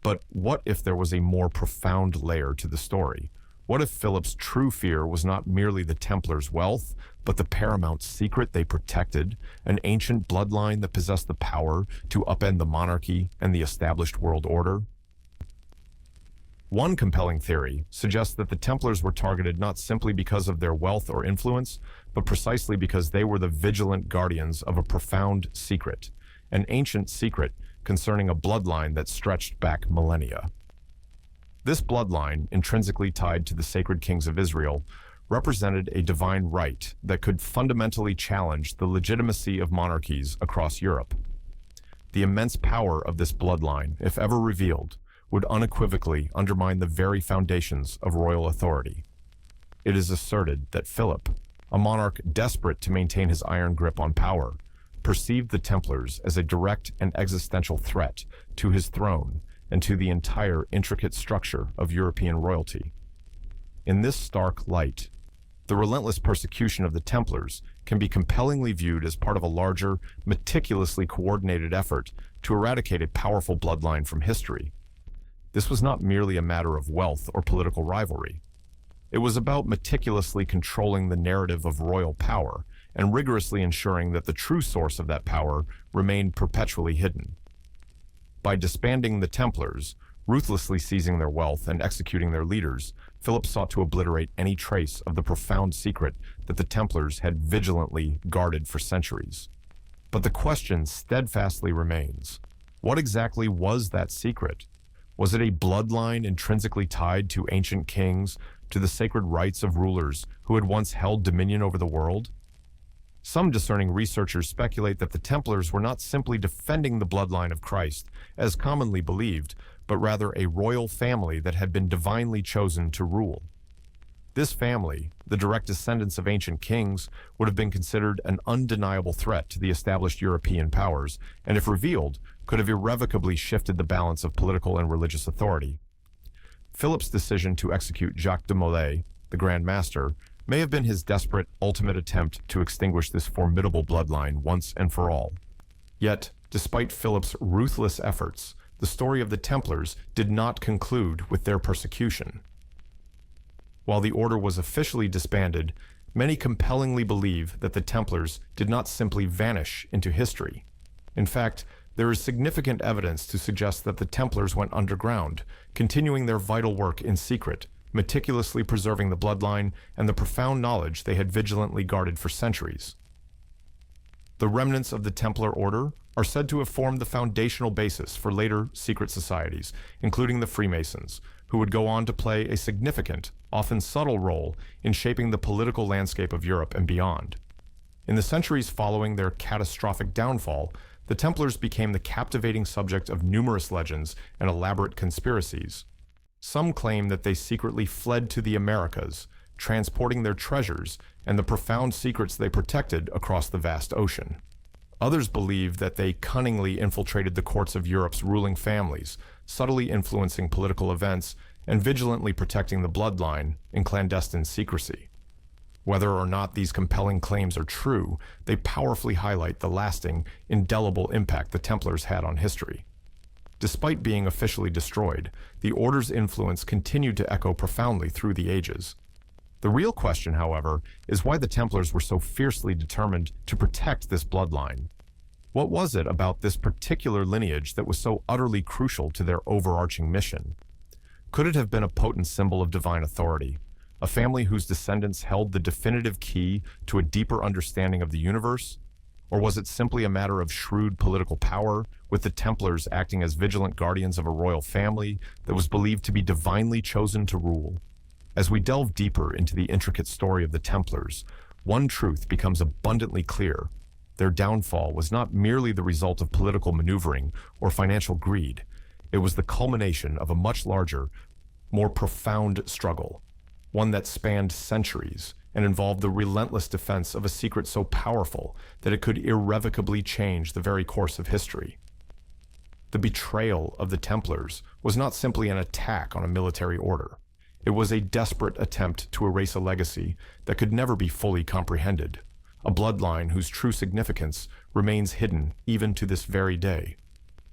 But what if there was a more profound layer to the story? What if Philip's true fear was not merely the Templars' wealth, but the paramount secret they protected, an ancient bloodline that possessed the power to upend the monarchy and the established world order? One compelling theory suggests that the Templars were targeted not simply because of their wealth or influence, but precisely because they were the vigilant guardians of a profound secret, an ancient secret concerning a bloodline that stretched back millennia. This bloodline, intrinsically tied to the sacred kings of Israel, represented a divine right that could fundamentally challenge the legitimacy of monarchies across Europe. The immense power of this bloodline, if ever revealed, would unequivocally undermine the very foundations of royal authority. It is asserted that Philip, a monarch desperate to maintain his iron grip on power, perceived the Templars as a direct and existential threat to his throne and to the entire intricate structure of European royalty. In this stark light, the relentless persecution of the Templars can be compellingly viewed as part of a larger, meticulously coordinated effort to eradicate a powerful bloodline from history. This was not merely a matter of wealth or political rivalry. It was about meticulously controlling the narrative of royal power and rigorously ensuring that the true source of that power remained perpetually hidden. By disbanding the Templars, ruthlessly seizing their wealth and executing their leaders, Philip sought to obliterate any trace of the profound secret that the Templars had vigilantly guarded for centuries. But the question steadfastly remains: what exactly was that secret? Was it a bloodline intrinsically tied to ancient kings, to the sacred rights of rulers who had once held dominion over the world? Some discerning researchers speculate that the Templars were not simply defending the bloodline of Christ, as commonly believed, but rather a royal family that had been divinely chosen to rule. This family, the direct descendants of ancient kings, would have been considered an undeniable threat to the established European powers, and if revealed, could have irrevocably shifted the balance of political and religious authority. Philip's decision to execute Jacques de Molay, the Grand Master, may have been his desperate, ultimate attempt to extinguish this formidable bloodline once and for all. Yet, despite Philip's ruthless efforts, the story of the Templars did not conclude with their persecution. While the order was officially disbanded, many compellingly believe that the Templars did not simply vanish into history. In fact, there is significant evidence to suggest that the Templars went underground, continuing their vital work in secret, meticulously preserving the bloodline and the profound knowledge they had vigilantly guarded for centuries. The remnants of the Templar Order are said to have formed the foundational basis for later secret societies, including the Freemasons, who would go on to play a significant, often subtle role in shaping the political landscape of Europe and beyond. In the centuries following their catastrophic downfall, the Templars became the captivating subject of numerous legends and elaborate conspiracies. Some claim that they secretly fled to the Americas, transporting their treasures and the profound secrets they protected across the vast ocean. Others believe that they cunningly infiltrated the courts of Europe's ruling families, subtly influencing political events and vigilantly protecting the bloodline in clandestine secrecy. Whether or not these compelling claims are true, they powerfully highlight the lasting, indelible impact the Templars had on history. Despite being officially destroyed, the Order's influence continued to echo profoundly through the ages. The real question, however, is why the Templars were so fiercely determined to protect this bloodline. What was it about this particular lineage that was so utterly crucial to their overarching mission? Could it have been a potent symbol of divine authority, a family whose descendants held the definitive key to a deeper understanding of the universe? Or was it simply a matter of shrewd political power, with the Templars acting as vigilant guardians of a royal family that was believed to be divinely chosen to rule? As we delve deeper into the intricate story of the Templars, one truth becomes abundantly clear. Their downfall was not merely the result of political maneuvering or financial greed. It was the culmination of a much larger, more profound struggle, one that spanned centuries and involved the relentless defense of a secret so powerful that it could irrevocably change the very course of history. The betrayal of the Templars was not simply an attack on a military order. It was a desperate attempt to erase a legacy that could never be fully comprehended, a bloodline whose true significance remains hidden even to this very day.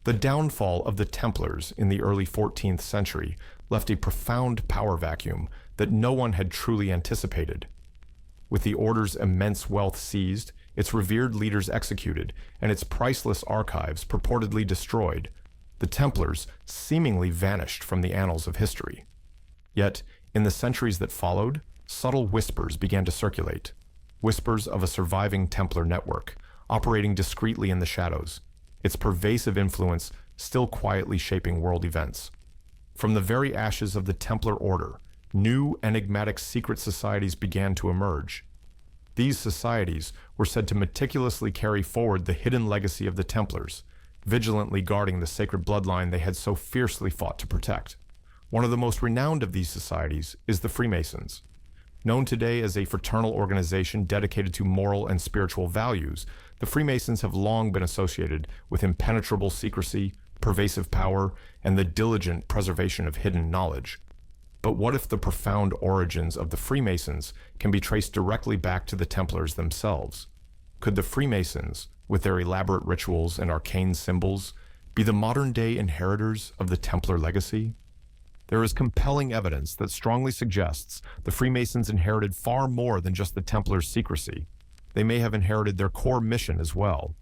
The downfall of the Templars in the early 14th century left a profound power vacuum that no one had truly anticipated. With the Order's immense wealth seized, its revered leaders executed, and its priceless archives purportedly destroyed, the Templars seemingly vanished from the annals of history. Yet, in the centuries that followed, subtle whispers began to circulate. Whispers of a surviving Templar network, operating discreetly in the shadows, its pervasive influence still quietly shaping world events. From the very ashes of the Templar Order, new enigmatic secret societies began to emerge. These societies were said to meticulously carry forward the hidden legacy of the Templars, vigilantly guarding the sacred bloodline they had so fiercely fought to protect. One of the most renowned of these societies is the Freemasons. Known today as a fraternal organization dedicated to moral and spiritual values, the Freemasons have long been associated with impenetrable secrecy, pervasive power, and the diligent preservation of hidden knowledge. But what if the profound origins of the Freemasons can be traced directly back to the Templars themselves? Could the Freemasons, with their elaborate rituals and arcane symbols, be the modern-day inheritors of the Templar legacy? There is compelling evidence that strongly suggests the Freemasons inherited far more than just the Templars' secrecy. They may have inherited their core mission as well.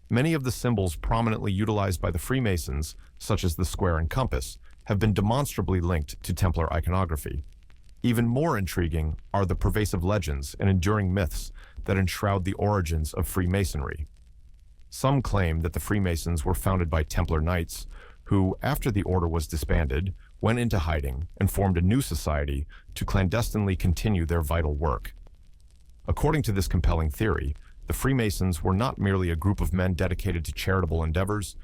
Many of the symbols prominently utilized by the Freemasons, such as the square and compass, have been demonstrably linked to Templar iconography. Even more intriguing are the pervasive legends and enduring myths that enshroud the origins of Freemasonry. Some claim that the Freemasons were founded by Templar Knights, who, after the order was disbanded, went into hiding and formed a new society to clandestinely continue their vital work. According to this compelling theory, the Freemasons were not merely a group of men dedicated to charitable endeavors,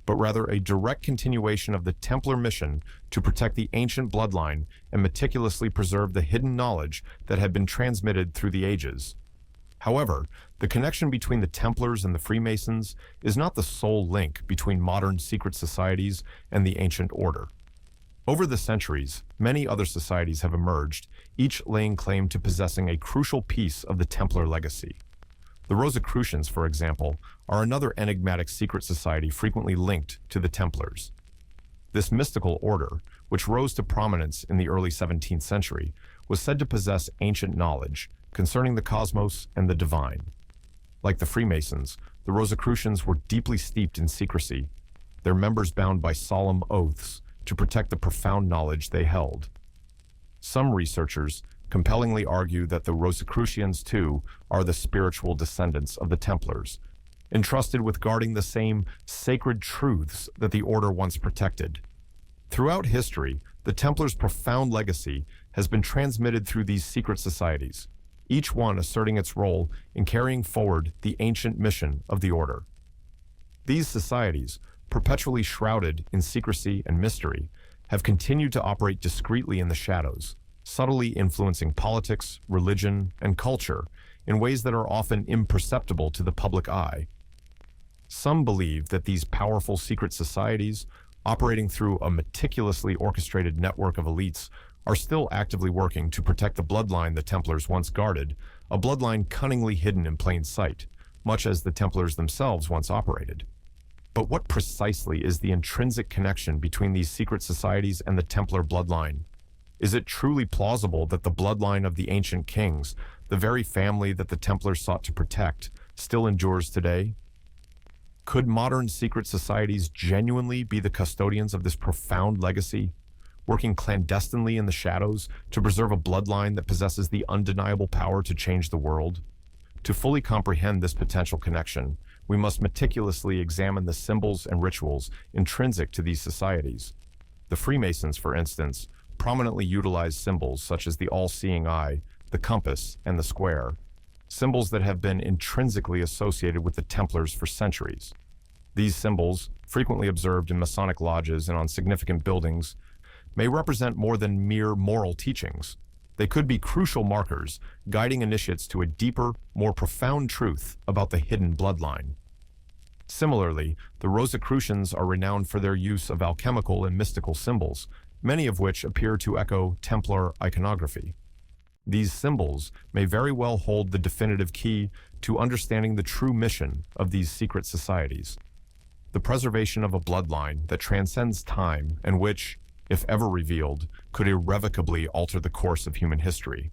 but rather a direct continuation of the Templar mission to protect the ancient bloodline and meticulously preserve the hidden knowledge that had been transmitted through the ages. However, the connection between the Templars and the Freemasons is not the sole link between modern secret societies and the ancient order. Over the centuries, many other societies have emerged, each laying claim to possessing a crucial piece of the Templar legacy. The Rosicrucians, for example, are another enigmatic secret society frequently linked to the Templars. This mystical order, which rose to prominence in the early 17th century, was said to possess ancient knowledge concerning the cosmos and the divine. Like the Freemasons, the Rosicrucians were deeply steeped in secrecy, their members bound by solemn oaths to protect the profound knowledge they held. Some researchers compellingly argue that the Rosicrucians, too, are the spiritual descendants of the Templars, entrusted with guarding the same sacred truths that the order once protected. Throughout history, the Templars' profound legacy has been transmitted through these secret societies, each one asserting its role in carrying forward the ancient mission of the order. These societies, perpetually shrouded in secrecy and mystery, have continued to operate discreetly in the shadows, subtly influencing politics, religion, and culture in ways that are often imperceptible to the public eye. Some believe that these powerful secret societies, operating through a meticulously orchestrated network of elites, are still actively working to protect the bloodline the Templars once guarded, a bloodline cunningly hidden in plain sight, much as the Templars themselves once operated. But what precisely is the intrinsic connection between these secret societies and the Templar bloodline? Is it truly plausible that the bloodline of the ancient kings, the very family that the Templars sought to protect, still endures today? Could modern secret societies genuinely be the custodians of this profound legacy, working clandestinely in the shadows to preserve a bloodline that possesses the undeniable power to change the world? To fully comprehend this potential connection, we must meticulously examine the symbols and rituals intrinsic to these societies. The Freemasons, for instance, prominently utilize symbols such as the all-seeing eye, the compass, and the square, symbols that have been intrinsically associated with the Templars for centuries. These symbols, frequently observed in Masonic lodges and on significant buildings, may represent more than mere moral teachings. They could be crucial markers, guiding initiates to a deeper, more profound truth about the hidden bloodline. Similarly, the Rosicrucians are renowned for their use of alchemical and mystical symbols, many of which appear to echo Templar iconography. These symbols may very well hold the definitive key to understanding the true mission of these secret societies, the preservation of a bloodline that transcends time and which, if ever revealed, could irrevocably alter the course of human history.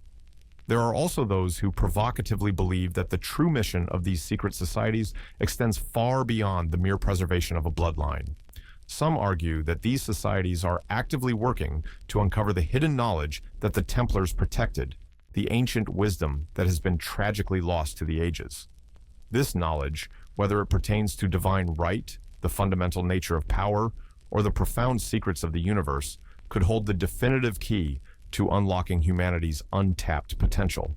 There are also those who provocatively believe that the true mission of these secret societies extends far beyond the mere preservation of a bloodline. Some argue that these societies are actively working to uncover the hidden knowledge that the Templars protected, the ancient wisdom that has been tragically lost to the ages. This knowledge, whether it pertains to divine right, the fundamental nature of power, or the profound secrets of the universe, could hold the definitive key to unlocking humanity's untapped potential.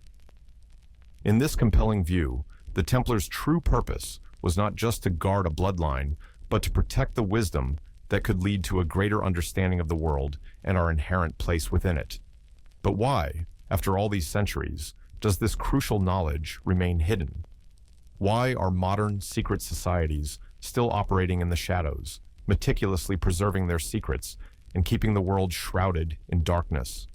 In this compelling view, the Templars' true purpose was not just to guard a bloodline, but to protect the wisdom that could lead to a greater understanding of the world and our inherent place within it. But why, after all these centuries, does this crucial knowledge remain hidden? Why are modern secret societies still operating in the shadows, meticulously preserving their secrets and keeping the world shrouded in darkness?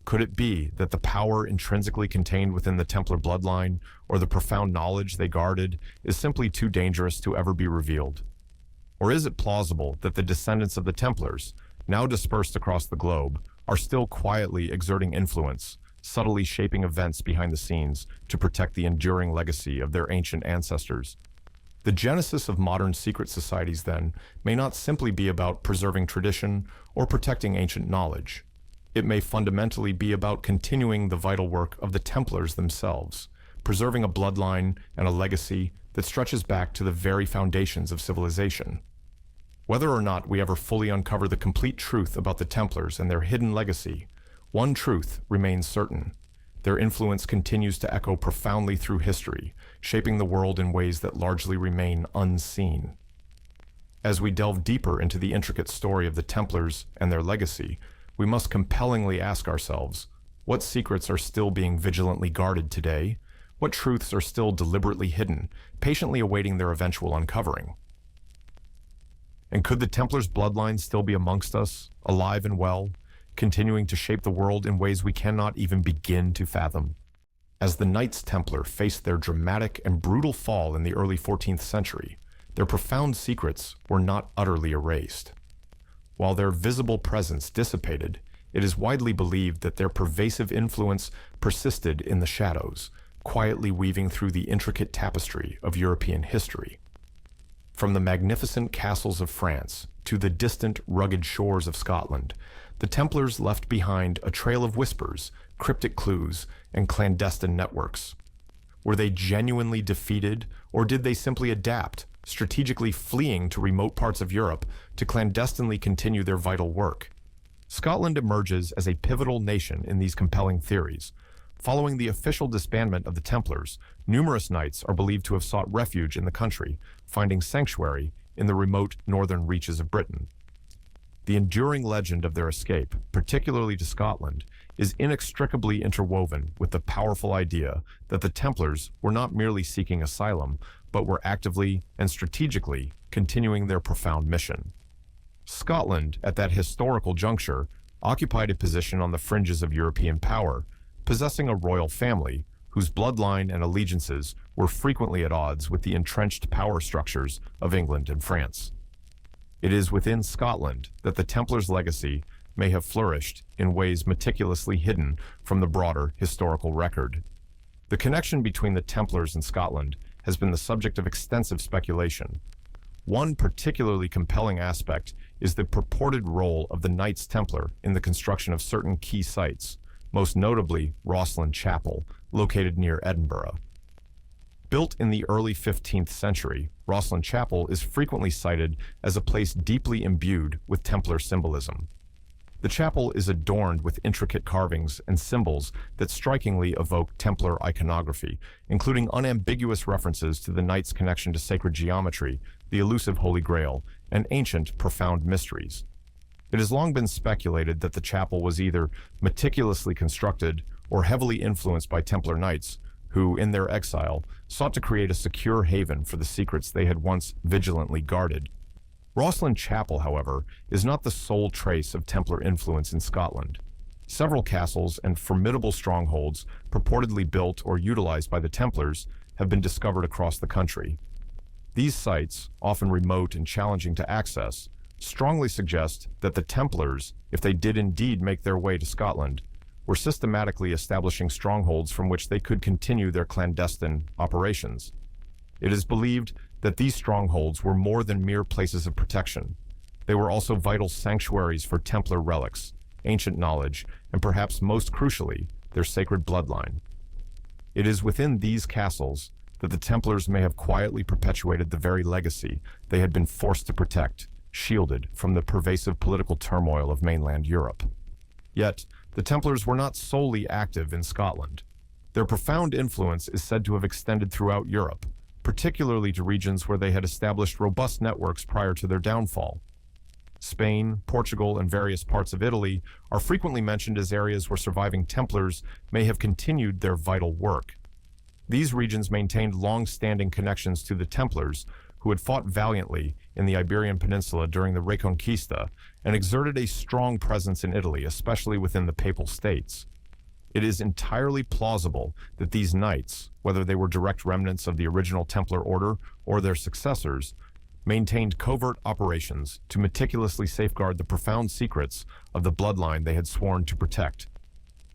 Could it be that the power intrinsically contained within the Templar bloodline, or the profound knowledge they guarded, is simply too dangerous to ever be revealed? Or is it plausible that the descendants of the Templars, now dispersed across the globe, are still quietly exerting influence, subtly shaping events behind the scenes to protect the enduring legacy of their ancient ancestors? The genesis of modern secret societies, then, may not simply be about preserving tradition or protecting ancient knowledge. It may fundamentally be about continuing the vital work of the Templars themselves, preserving a bloodline and a legacy that stretches back to the very foundations of civilization. Whether or not we ever fully uncover the complete truth about the Templars and their hidden legacy, one truth remains certain. Their influence continues to echo profoundly through history, shaping the world in ways that largely remain unseen. As we delve deeper into the intricate story of the Templars and their legacy, we must compellingly ask ourselves, what secrets are still being vigilantly guarded today? What truths are still deliberately hidden, patiently awaiting their eventual uncovering? And could the Templars' bloodline still be amongst us, alive and well, continuing to shape the world in ways we cannot even begin to fathom? As the Knights Templar faced their dramatic and brutal fall in the early 14th century, their profound secrets were not utterly erased. While their visible presence dissipated, it is widely believed that their pervasive influence persisted in the shadows, quietly weaving through the intricate tapestry of European history. From the magnificent castles of France to the distant, rugged shores of Scotland, the Templars left behind a trail of whispers, cryptic clues, and clandestine networks. Were they genuinely defeated, or did they simply adapt, strategically fleeing to remote parts of Europe to clandestinely continue their vital work? Scotland emerges as a pivotal nation in these compelling theories. Following the official disbandment of the Templars, numerous knights are believed to have sought refuge in the country, finding sanctuary in the remote northern reaches of Britain. The enduring legend of their escape, particularly to Scotland, is inextricably interwoven with the powerful idea that the Templars were not merely seeking asylum, but were actively and strategically continuing their profound mission. Scotland, at that historical juncture, occupied a position on the fringes of European power, possessing a royal family whose bloodline and allegiances were frequently at odds with the entrenched power structures of England and France. It is within Scotland that the Templars' legacy may have flourished in ways meticulously hidden from the broader historical record. The connection between the Templars and Scotland has been the subject of extensive speculation. One particularly compelling aspect is the purported role of the Knights Templar in the construction of certain key sites, most notably Rosslyn Chapel, located near Edinburgh. Built in the early 15th century, Rosslyn Chapel is frequently cited as a place deeply imbued with Templar symbolism. The chapel is adorned with intricate carvings and symbols that strikingly evoke Templar iconography, including unambiguous references to the Knights' connection to sacred geometry, the elusive Holy Grail, and ancient, profound mysteries. It has long been speculated that the chapel was either meticulously constructed or heavily influenced by Templar Knights, who, in their exile, sought to create a secure haven for the secrets they had once vigilantly guarded. Rosslyn Chapel, however, is not the sole trace of Templar influence in Scotland. Several castles and formidable strongholds purportedly built or utilized by the Templars have been discovered across the country. These sites, often remote and challenging to access, strongly suggest that the Templars, if they did indeed make their way to Scotland, were systematically establishing strongholds from which they could continue their clandestine operations. It is believed that these strongholds were more than mere places of protection. They were also vital sanctuaries for Templar relics, ancient knowledge, and perhaps most crucially, their sacred bloodline. It is within these castles that the Templars may have quietly perpetuated the very legacy they had been forced to protect, shielded from the pervasive political turmoil of mainland Europe. Yet, the Templars were not solely active in Scotland. Their profound influence is said to have extended throughout Europe, particularly to regions where they had established robust networks prior to their downfall. Spain, Portugal, and various parts of Italy are frequently mentioned as areas where surviving Templars may have continued their vital work. These regions maintained long-standing connections to the Templars, who had fought valiantly in the Iberian Peninsula during the Reconquista and exerted a strong presence in Italy, especially within the Papal States. It is entirely plausible that these knights, whether they were direct remnants of the original Templar order or their successors, maintained covert operations to meticulously safeguard the profound secrets of the bloodline they had sworn to protect.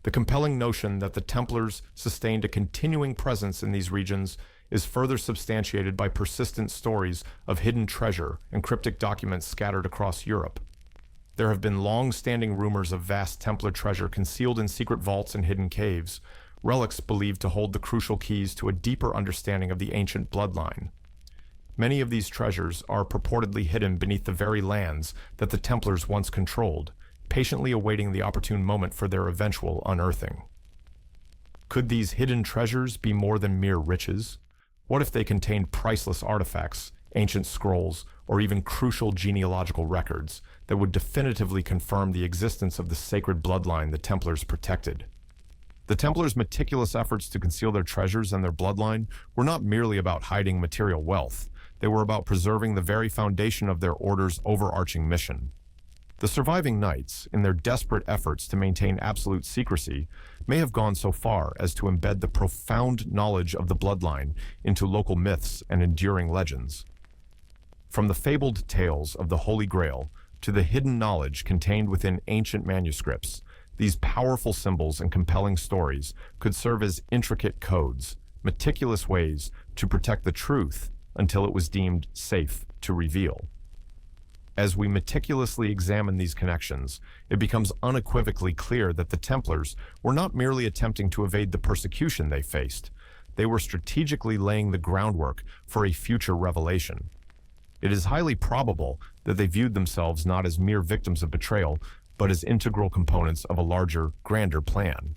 The compelling notion that the Templars sustained a continuing presence in these regions is further substantiated by persistent stories of hidden treasure and cryptic documents scattered across Europe. There have been long-standing rumors of vast Templar treasure concealed in secret vaults and hidden caves, relics believed to hold the crucial keys to a deeper understanding of the ancient bloodline. Many of these treasures are purportedly hidden beneath the very lands that the Templars once controlled, patiently awaiting the opportune moment for their eventual unearthing. Could these hidden treasures be more than mere riches? What if they contained priceless artifacts, ancient scrolls, or even crucial genealogical records that would definitively confirm the existence of the sacred bloodline the Templars protected? The Templars' meticulous efforts to conceal their treasures and their bloodline were not merely about hiding material wealth. They were about preserving the very foundation of their order's overarching mission. The surviving knights, in their desperate efforts to maintain absolute secrecy, may have gone so far as to embed the profound knowledge of the bloodline into local myths and enduring legends. From the fabled tales of the Holy Grail to the hidden knowledge contained within ancient manuscripts, these powerful symbols and compelling stories could serve as intricate codes, meticulous ways to protect the truth until it was deemed safe to reveal. As we meticulously examine these connections, it becomes unequivocally clear that the Templars were not merely attempting to evade the persecution they faced. They were strategically laying the groundwork for a future revelation. It is highly probable that they viewed themselves not as mere victims of betrayal, but as integral components of a larger, grander plan.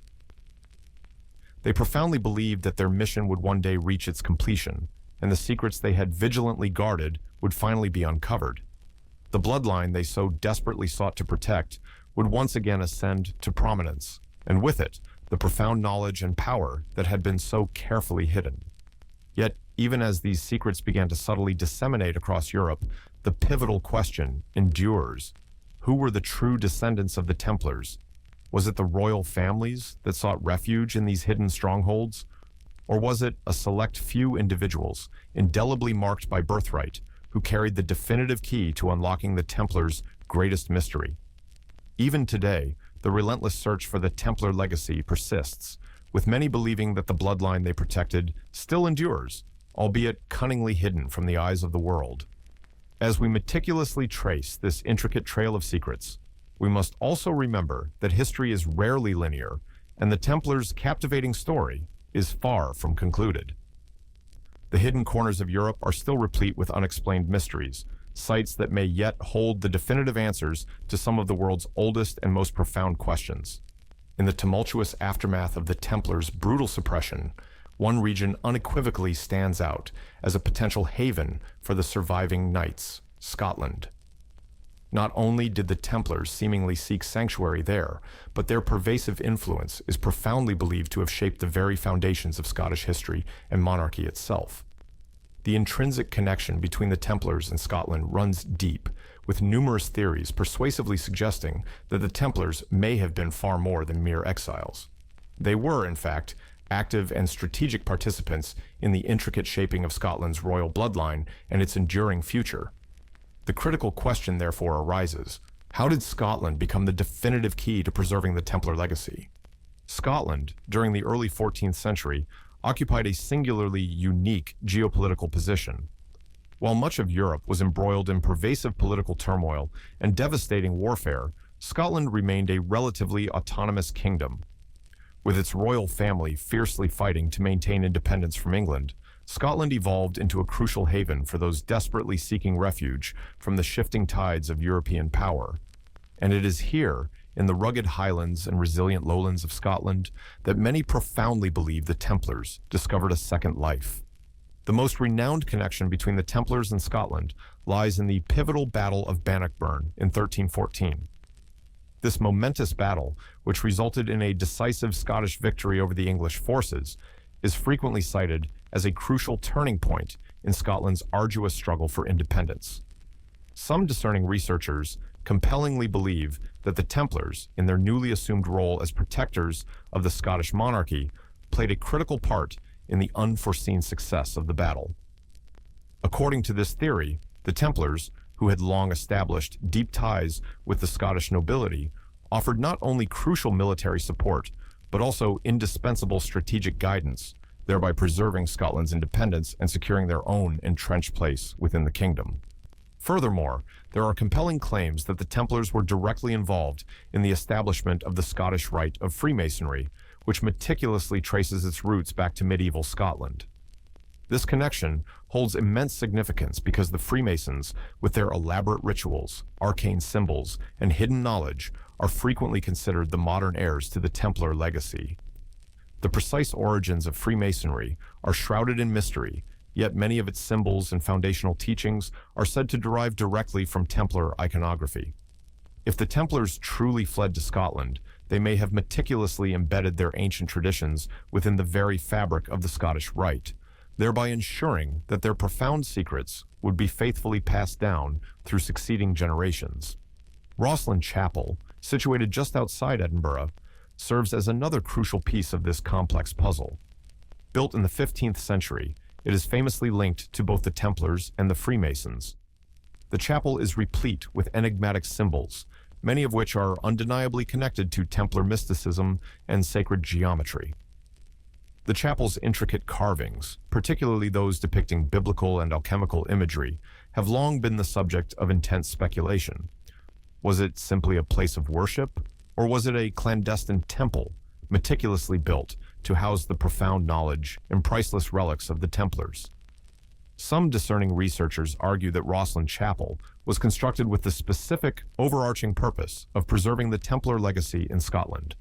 They profoundly believed that their mission would one day reach its completion, and the secrets they had vigilantly guarded would finally be uncovered. The bloodline they so desperately sought to protect would once again ascend to prominence, and with it, the profound knowledge and power that had been so carefully hidden. Yet, even as these secrets began to subtly disseminate across Europe, the pivotal question endures: who were the true descendants of the Templars? Was it the royal families that sought refuge in these hidden strongholds? Or was it a select few individuals, indelibly marked by birthright, who carried the definitive key to unlocking the Templars' greatest mystery? Even today, the relentless search for the Templar legacy persists, with many believing that the bloodline they protected still endures, albeit cunningly hidden from the eyes of the world. As we meticulously trace this intricate trail of secrets, we must also remember that history is rarely linear, and the Templars' captivating story is far from concluded. The hidden corners of Europe are still replete with unexplained mysteries, sites that may yet hold the definitive answers to some of the world's oldest and most profound questions. In the tumultuous aftermath of the Templars' brutal suppression, one region unequivocally stands out as a potential haven for the surviving knights: Scotland. Not only did the Templars seemingly seek sanctuary there, but their pervasive influence is profoundly believed to have shaped the very foundations of Scottish history and monarchy itself. The intrinsic connection between the Templars and Scotland runs deep, with numerous theories persuasively suggesting that the Templars may have been far more than mere exiles. They were, in fact, active and strategic participants in the intricate shaping of Scotland's royal bloodline and its enduring future. The critical question therefore arises: how did Scotland become the definitive key to preserving the Templar legacy? Scotland, during the early 14th century, occupied a singularly unique geopolitical position. While much of Europe was embroiled in pervasive political turmoil and devastating warfare, Scotland remained a relatively autonomous kingdom. With its royal family fiercely fighting to maintain independence from England, Scotland evolved into a crucial haven for those desperately seeking refuge from the shifting tides of European power. And it is here, in the rugged highlands and resilient lowlands of Scotland, that many profoundly believe the Templars discovered a second life. The most renowned connection between the Templars and Scotland lies in the pivotal Battle of Bannockburn in 1314. This momentous battle, which resulted in a decisive Scottish victory over the English forces, is frequently cited as a crucial turning point in Scotland's arduous struggle for independence. Some discerning researchers compellingly believe that the Templars, in their newly assumed role as protectors of the Scottish monarchy, played a critical part in the unforeseen success of the battle. According to this theory, the Templars, who had long established deep ties with the Scottish nobility, offered not only crucial military support, but also indispensable strategic guidance, thereby preserving Scotland's independence and securing their own entrenched place within the kingdom. Furthermore, there are compelling claims that the Templars were directly involved in the establishment of the Scottish Rite of Freemasonry, which meticulously traces its roots back to medieval Scotland. This connection holds immense significance because the Freemasons, with their elaborate rituals, arcane symbols, and hidden knowledge, are frequently considered the modern heirs to the Templar legacy. The precise origins of Freemasonry are shrouded in mystery, yet many of its symbols and foundational teachings are said to derive directly from Templar iconography. If the Templars truly fled to Scotland, they may have meticulously embedded their ancient traditions within the very fabric of the Scottish Rite, thereby ensuring that their profound secrets would be faithfully passed down through succeeding generations. Rosslyn Chapel, situated just outside Edinburgh, serves as another crucial piece of this complex puzzle. Built in the 15th century, it is famously linked to both the Templars and the Freemasons. The chapel is replete with enigmatic symbols, many of which are undeniably connected to Templar mysticism and sacred geometry. The chapel's intricate carvings, particularly those depicting biblical and alchemical imagery, have long been the subject of intense speculation. Was it simply a place of worship, or was it a clandestine temple, meticulously built to house the profound knowledge and priceless relics of the Templars? Some discerning researchers argue that Rosslyn Chapel was constructed with the specific, overarching purpose of preserving the Templar legacy in Scotland,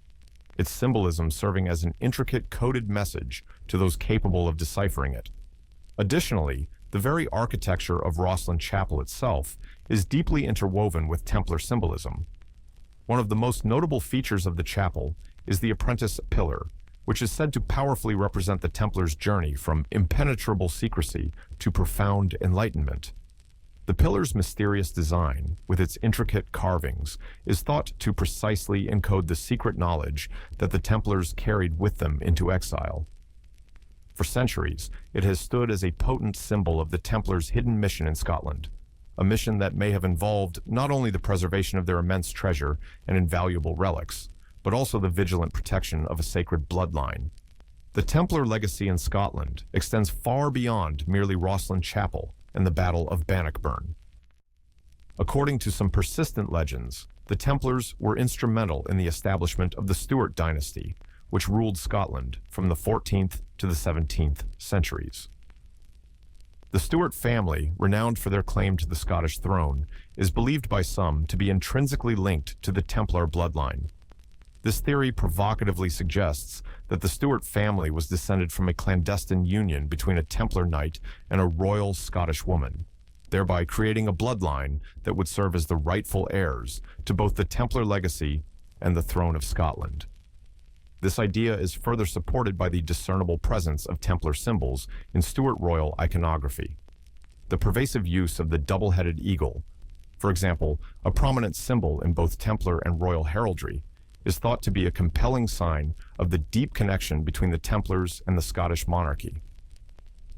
its symbolism serving as an intricate coded message to those capable of deciphering it. Additionally, the very architecture of Rosslyn Chapel itself is deeply interwoven with Templar symbolism. One of the most notable features of the chapel is the apprentice pillar, which is said to powerfully represent the Templars' journey from impenetrable secrecy to profound enlightenment. The pillar's mysterious design, with its intricate carvings, is thought to precisely encode the secret knowledge that the Templars carried with them into exile. For centuries, it has stood as a potent symbol of the Templars' hidden mission in Scotland, a mission that may have involved not only the preservation of their immense treasure and invaluable relics, but also the vigilant protection of a sacred bloodline. The Templar legacy in Scotland extends far beyond merely Rosslyn Chapel and the Battle of Bannockburn. According to some persistent legends, the Templars were instrumental in the establishment of the Stuart dynasty, which ruled Scotland from the 14th to the 17th centuries. The Stuart family, renowned for their claim to the Scottish throne, is believed by some to be intrinsically linked to the Templar bloodline. This theory provocatively suggests that the Stuart family was descended from a clandestine union between a Templar knight and a royal Scottish woman, thereby creating a bloodline that would serve as the rightful heirs to both the Templar legacy and the throne of Scotland. This idea is further supported by the discernible presence of Templar symbols in Stuart royal iconography. The pervasive use of the double-headed eagle, for example, a prominent symbol in both Templar and royal heraldry, is thought to be a compelling sign of the deep connection between the Templars and the Scottish monarchy.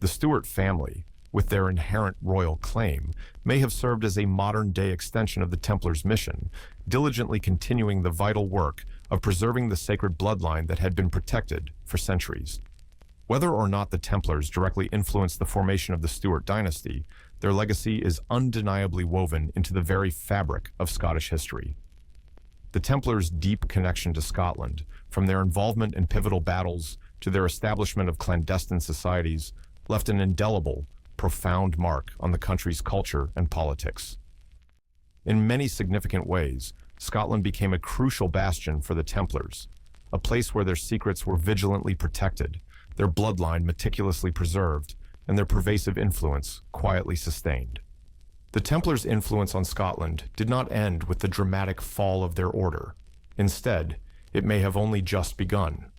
The Stuart family, with their inherent royal claim, may have served as a modern-day extension of the Templars' mission, diligently continuing the vital work of preserving the sacred bloodline that had been protected for centuries. Whether or not the Templars directly influenced the formation of the Stuart dynasty, their legacy is undeniably woven into the very fabric of Scottish history. The Templars' deep connection to Scotland, from their involvement in pivotal battles to their establishment of clandestine societies, left an indelible, profound mark on the country's culture and politics. In many significant ways, Scotland became a crucial bastion for the Templars, a place where their secrets were vigilantly protected, their bloodline meticulously preserved, and their pervasive influence quietly sustained. The Templars' influence on Scotland did not end with the dramatic fall of their order. Instead, it may have only just begun.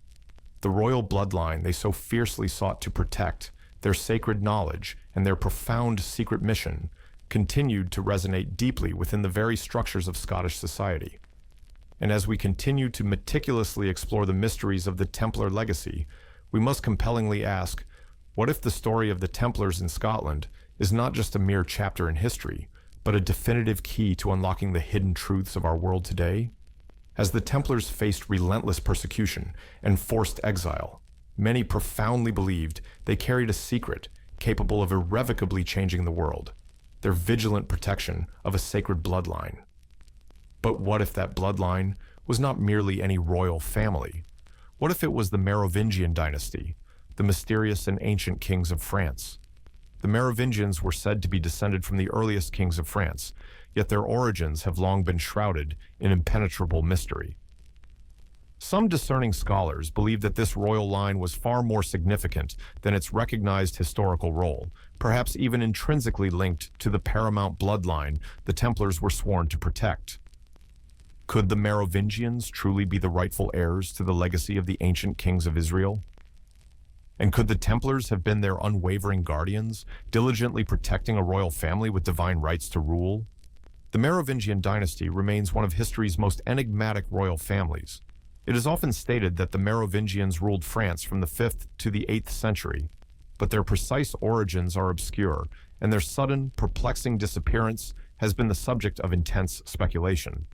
The royal bloodline they so fiercely sought to protect, their sacred knowledge, and their profound secret mission continued to resonate deeply within the very structures of Scottish society. And as we continue to meticulously explore the mysteries of the Templar legacy, we must compellingly ask, what if the story of the Templars in Scotland is not just a mere chapter in history, but a definitive key to unlocking the hidden truths of our world today? As the Templars faced relentless persecution and forced exile, many profoundly believed they carried a secret capable of irrevocably changing the world, their vigilant protection of a sacred bloodline. But what if that bloodline was not merely any royal family? What if it was the Merovingian dynasty, the mysterious and ancient kings of France? The Merovingians were said to be descended from the earliest kings of France, yet their origins have long been shrouded in impenetrable mystery. Some discerning scholars believe that this royal line was far more significant than its recognized historical role, perhaps even intrinsically linked to the paramount bloodline the Templars were sworn to protect. Could the Merovingians truly be the rightful heirs to the legacy of the ancient kings of Israel? And could the Templars have been their unwavering guardians, diligently protecting a royal family with divine rights to rule? The Merovingian dynasty remains one of history's most enigmatic royal families. It is often stated that the Merovingians ruled France from the 5th to the 8th century, but their precise origins are obscure, and their sudden, perplexing disappearance has been the subject of intense speculation.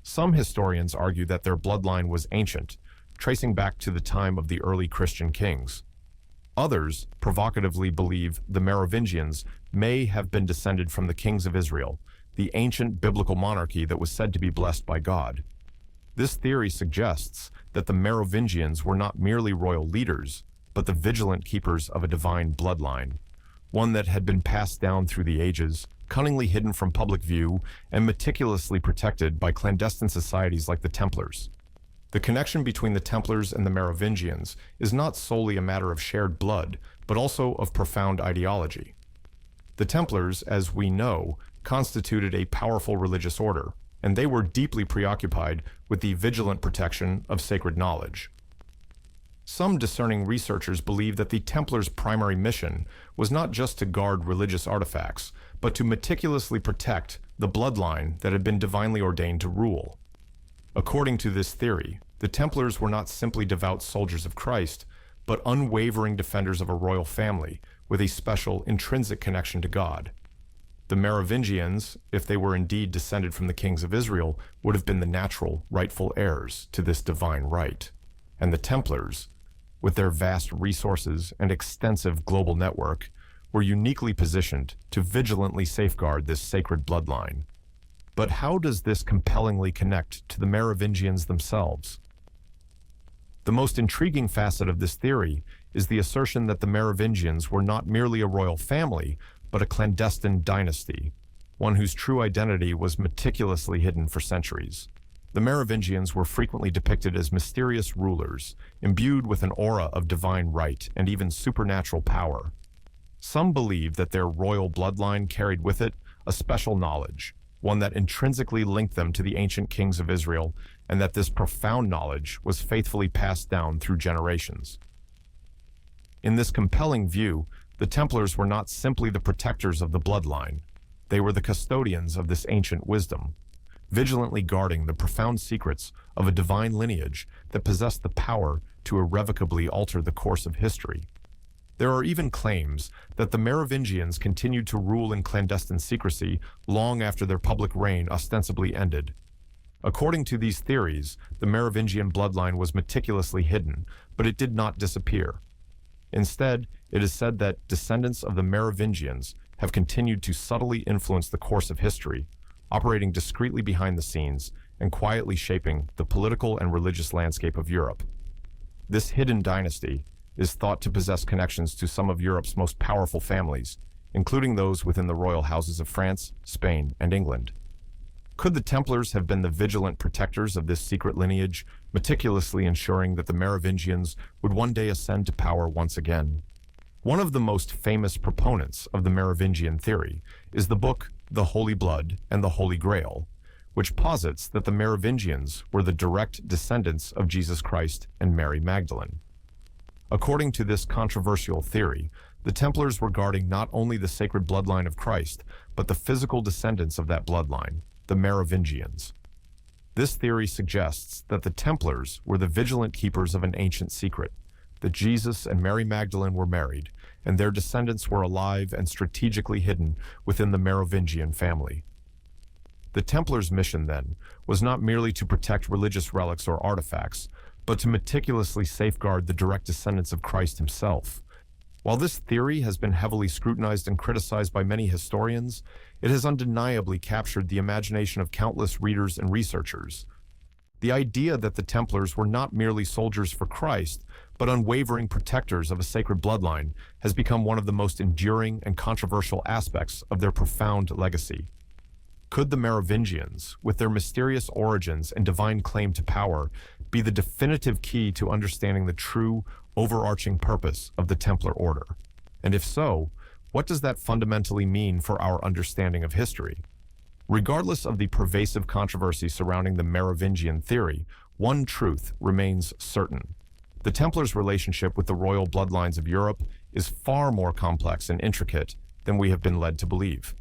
Some historians argue that their bloodline was ancient, tracing back to the time of the early Christian kings. Others provocatively believe the Merovingians may have been descended from the kings of Israel, the ancient biblical monarchy that was said to be blessed by God. This theory suggests that the Merovingians were not merely royal leaders, but the vigilant keepers of a divine bloodline, one that had been passed down through the ages, cunningly hidden from public view, and meticulously protected by clandestine societies like the Templars. The connection between the Templars and the Merovingians is not solely a matter of shared blood, but also of profound ideology. The Templars, as we know, constituted a powerful religious order, and they were deeply preoccupied with the vigilant protection of sacred knowledge. Some discerning researchers believe that the Templars' primary mission was not just to guard religious artifacts, but to meticulously protect the bloodline that had been divinely ordained to rule. According to this theory, the Templars were not simply devout soldiers of Christ, but unwavering defenders of a royal family with a special intrinsic connection to God. The Merovingians, if they were indeed descended from the kings of Israel, would have been the natural, rightful heirs to this divine right. And the Templars, with their vast resources and extensive global network, were uniquely positioned to vigilantly safeguard this sacred bloodline. But how does this compellingly connect to the Merovingians themselves? The most intriguing facet of this theory is the assertion that the Merovingians were not merely a royal family, but a clandestine dynasty, one whose true identity was meticulously hidden for centuries. The Merovingians were frequently depicted as mysterious rulers, imbued with an aura of divine right and even supernatural power. Some believe that their royal bloodline carried with it a special knowledge, one that intrinsically linked them to the ancient kings of Israel, and that this profound knowledge was faithfully passed down through generations. In this compelling view, the Templars were not simply the protectors of the bloodline. They were the custodians of this ancient wisdom, vigilantly guarding the profound secrets of a divine lineage that possessed the power to irrevocably alter the course of history. There are even claims that the Merovingians continued to rule in clandestine secrecy long after their public reign ostensibly ended. According to these theories, the Merovingian bloodline was meticulously hidden, but it did not disappear. Instead, it is said that descendants of the Merovingians have continued to subtly influence the course of history, operating discreetly behind the scenes and quietly shaping the political and religious landscape of Europe. This hidden dynasty is thought to possess connections to some of Europe's most powerful families, including those within the royal houses of France, Spain, and England. Could the Templars have been the vigilant protectors of this secret lineage, meticulously ensuring that the Merovingians would one day ascend to power once again? One of the most famous proponents of the Merovingian theory is the book The Holy Blood and the Holy Grail, which posits that the Merovingians were the direct descendants of Jesus Christ and Mary Magdalene. According to this controversial theory, the Templars were guarding not only the sacred bloodline of Christ, but the physical descendants of that bloodline, the Merovingians. This theory suggests that the Templars were the vigilant keepers of an ancient secret, that Jesus and Mary Magdalene were married, and their descendants were alive and strategically hidden within the Merovingian family. The Templars' mission, then, was not merely to protect religious relics or artifacts, but to meticulously safeguard the direct descendants of Christ himself. While this theory has been heavily scrutinized and criticized by many historians, it has undeniably captured the imagination of countless readers and researchers. The idea that the Templars were not merely soldiers for Christ, but unwavering protectors of a sacred bloodline, has become one of the most enduring and controversial aspects of their profound legacy. Could the Merovingians, with their mysterious origins and divine claim to power, be the definitive key to understanding the true, overarching purpose of the Templar Order? And if so, what does that fundamentally mean for our understanding of history? Regardless of the pervasive controversy surrounding the Merovingian theory, one truth remains certain. The Templars' relationship with the royal bloodlines of Europe is far more complex and intricate than we have been led to believe.